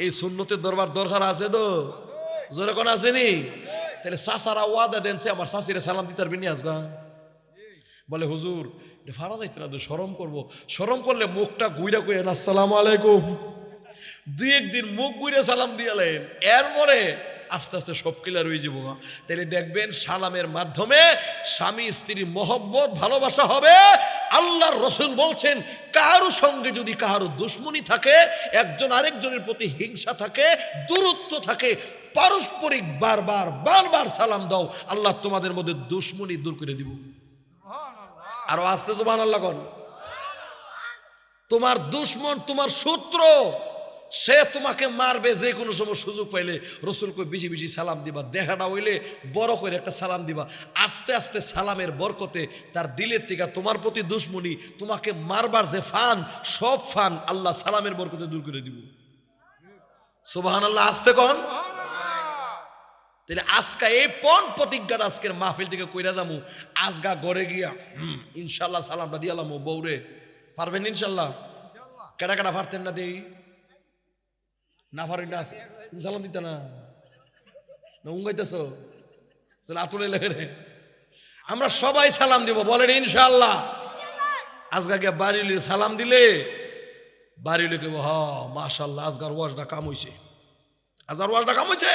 এই সুন্নতের দরবার দরকার আছে তো, জোরে কোন আসেনি? তাহলে চাচারা ওয়াদা দেনছে আমার চাচিরে সালাম দিতে পারবি নি আজগা? বলে হুজুর এটা ফারা যাইতে না, শরম করবো, শরম করলে মুখটা গুইরা কইেন আসসালামু আলাইকুম। দুই একদিন মুখ গুইরে সালাম দিয়ালেন, এরপরে আস্তে আস্তে সব ক্লিয়ার হয়ে যাবো। তাহলে দেখবেন সালামের মাধ্যমে স্বামী স্ত্রীর মহব্বত ভালোবাসা হবে। আল্লাহর রাসূল বলছেন কারো সঙ্গে যদি কারো দুশ্মনী থাকে, একজন আরেকজনের প্রতি হিংসা থাকে, দূরত্ব থাকে, পারস্পরিক বারবার বারবার সালাম দাও, আল্লাহ তোমাদের মধ্যে দুশ্মনী দূর করে দিব। আরো আস্তে সুবহানাল্লাহ কোন। তোমার দুশ্মন তোমার শত্রু, সে তোমাকে মারবে যে কোনো সময় সুযোগ পাইলে, রাসূলকে বেশি বেশি সালাম দিবা, দেখাটা হইলে বড় করে একটা সালাম দিবা। আস্তে আস্তে সালামের বরকতে তার দিলের থেকে তোমার প্রতি দুশ্মনী, তোমাকে মারবার যে ফান, সব ফান আল্লাহ সালামের বরকতে দূর করে দিব। সুবহানাল্লাহ আস্তে কোন। তাহলে আজকা এই পণ প্রতিজ্ঞাটা আজকের মাহফিল থেকে কইরা যামু, আজগা ঘরে গিয়া ইনশাল্লাহ সালামটা দিয়ালাম বউরে। পারবেন ইনশাল্লাহ? কেডা কেডা পারতেন না দেই না পারি না, তুমি সালাম দিতে না উঙ্গাইতেছ, তাহলে আতুলে লেগে রে। আমরা সবাই সালাম দিব, বলেন ইনশাল্লাহ। আজগা গিয়া বাড়ি সালাম দিলে বাড়ি লেগে হ মাশাল্লাহ আজগার ওয়াজটা কাম হইছে, আজগার ওয়াজটা কাম হইছে।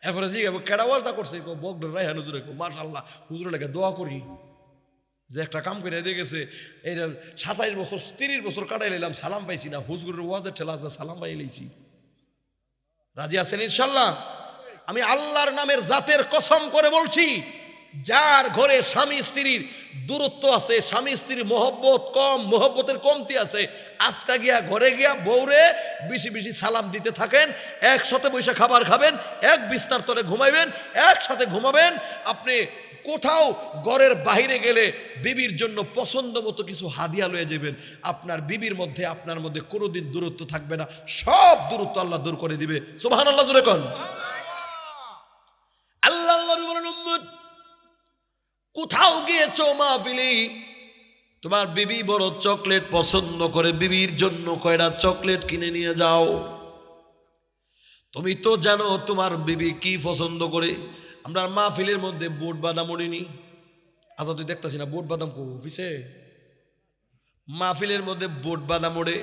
এরপরে জি কেডা ওয়াজটা করছে, বগডর রায়হান হুজুরে মাশাল্লাহ হুজুরে লেগে দোয়া করি যে একটা কাম করে দিয়ে গেছে। এই 27 বছর 30 বছর কাটাই লাইলাম, সালাম পাইছি না, হুজুরের ওয়াজের ঠেলা সালাম পাই লাইছি। রাজি আছেন ইনশাল্লাহ? আমি আল্লাহর নামের জাতের কসম করে বলছি, যার ঘরে স্বামী স্ত্রীর দূরত্ব আছে, স্বামী স্ত্রীর মহব্বত কম, মহব্বতের কমতি আছে, আজকা গিয়া ঘরে গিয়া বউরে বেশি বেশি সালাম দিতে থাকেন। একসাথে বসে খাবার খাবেন, এক বিছনার তলে ঘুমাইবেন, একসাথে ঘুমাবেন। আপনি কোথাও ঘরের বাইরে গেলে বিবির জন্য পছন্দ মতো কিছু হাদিয়া লয়ে যাবেন। আপনার বিবির মধ্যে আপনার মধ্যে কোনোদিন দূরত্ব থাকবে না, সব দূরত্ব আল্লাহ দূর করে দিবে। সুবহানাল্লাহ জোরে কোন। আল্লাহ নবী বলেন, উম্মত কোথাও গিয়েছো মাহফিলে, তোমার বিবি বড় চকলেট পছন্দ করে, বিবির জন্য কয়টা চকলেট কিনে নিয়ে যাও। তুমি তো জানো তোমার বিবি কি পছন্দ করে। আমরা মাহফিলের মধ্যে বুট বাদাম উড়িনি। আচ্ছা তুই দেখতেছি না বুট বাদাম অফিসে মাহফিলের মধ্যে বুট বাদাম ওড়ে।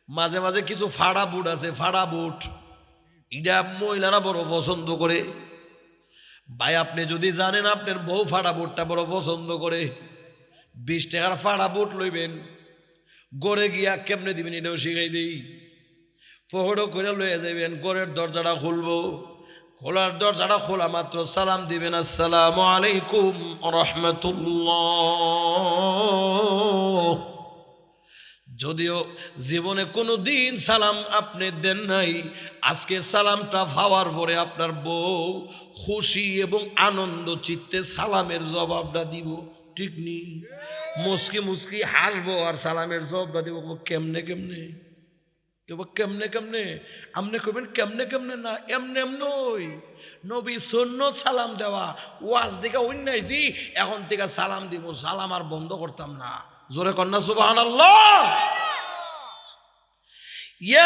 মাঝে মাঝে কিছু ফাড়া বুট আছে, ফাড়া বুট, এটা মহিলারা বড় পছন্দ করে। ভাই আপনি যদি জানেন আপনার বউ ফাড়া বুটটা বড় পছন্দ করে, 20 টাকার ফাড়া বুট লইবেন, গড়ে গিয়া কেমনে দিবেন এটাও শিখাই দিই। ফহড়ো করে লয়ে যাবেন, গড়ের দরজাটা খুলবো, খোলার দরজাটা খোলা মাত্র সালাম দিবেন, আসসালামু আলাইকুম রাহমাতুল্লাহ। যদিও জীবনে কোনো দিন সালাম আপনি দেন নাই, আজকে সালামটা পাওয়ার পরে আপনার বউ খুশি এবং আনন্দ চিত্তে সালামের জবাবটা দিব। ঠিক নেই, মুসকি মুসকি হাসবো আর সালামের জবাবটা দিব। কেমনে কেমনে কেমনে কেমনে আপনি কবেন কেমনে কেমনে না, এমনে এমনই নবী সুন্নত সালাম দেওয়া। ওয়াজ দিকে অন্যায়জি, এখন থেকে সালাম দিব, সালাম আর বন্ধ করতাম না। জোরে কন্যা সুবহানাল্লাহ।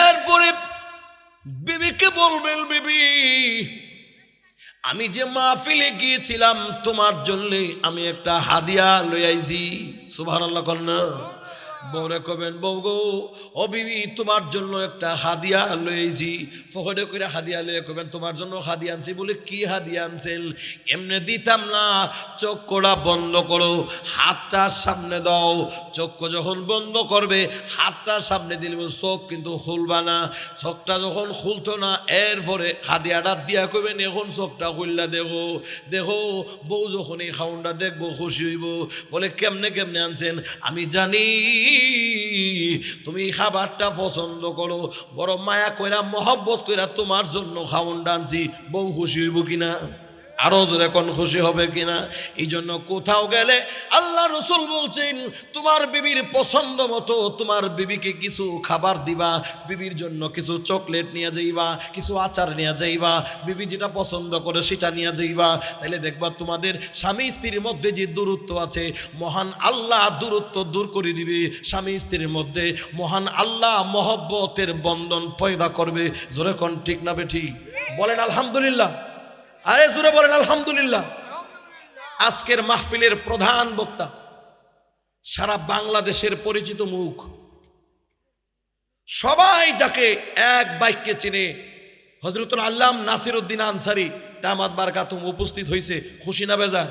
এরপরে বিবিকে বলবেন, বিবি আমি যে মাহফিলে গিয়েছিলাম তোমার জন্য আমি একটা হাদিয়া লই আইছি। সুবহানাল্লাহ কন্যা। বউরে কবেন, বউ গো ও বিবি তোমার জন্য একটা হাদিয়া লইছি। ফখরে করে হাদিয়া লয়ে কবেন তোমার জন্য হাদিয়া আনছি। বলে কি হাদিয়া আনছেন? এমনি দিতাম না, চোখ করা বন্ধ করো, হাতটা সামনে দাও। চোখ যখন বন্ধ করবে হাতটা সামনে দিলে চোখ কিন্তু খুলবা না। চোখটা যখন খুলতো না এরপরে হাদিয়াটা দিয়া কবেন এখন চোখটা খুললা দেখো। দেখো বউ যখন এই খাউনটা দেখবো খুশি হইব। বলে কেমনে কেমনে আনছেন? আমি জানি তুমি খাবারটা পছন্দ করো, বড় মায়া কইরা মহব্বত কইরা তোমার জন্য খাওন ডানছি। বউ খুশি হইব কিনা? আরো জোরে কোন খুশি হবে কিনা? এই জন্য কোথাও গেলে আল্লাহ রসুল বলছেন তোমার বিবির পছন্দ মতো তোমার বিবিকে কিছু খাবার দিবা, বিবির জন্য কিছু চকলেট নিয়ে যাইবা, কিছু আচার নিয়ে যাইবা, বিবি যেটা পছন্দ করে সেটা নিয়ে যাইবা। তাহলে দেখবা তোমাদের স্বামী স্ত্রীর মধ্যে যে দূরত্ব আছে মহান আল্লাহ দূরত্ব দূর করে দিবে। স্বামী স্ত্রীর মধ্যে মহান আল্লাহ মহব্বতের বন্ধন পয়দা করবে। জোরে কোন ঠিক না বেঠি? বলেন আলহামদুলিল্লাহ। আরে জোরে বলেন আলহামদুলিল্লাহ। আজকের মাহফিলের প্রধান বক্তা সারা বাংলাদেশের পরিচিত মুখ, সবাই যাকে এক বাক্যে চিনে, হযরতুল আল্লামা নাসিরউদ্দিন আনসারী দামাত বারকাতুহু উপস্থিত হয়েছে। খুশি না বেজার?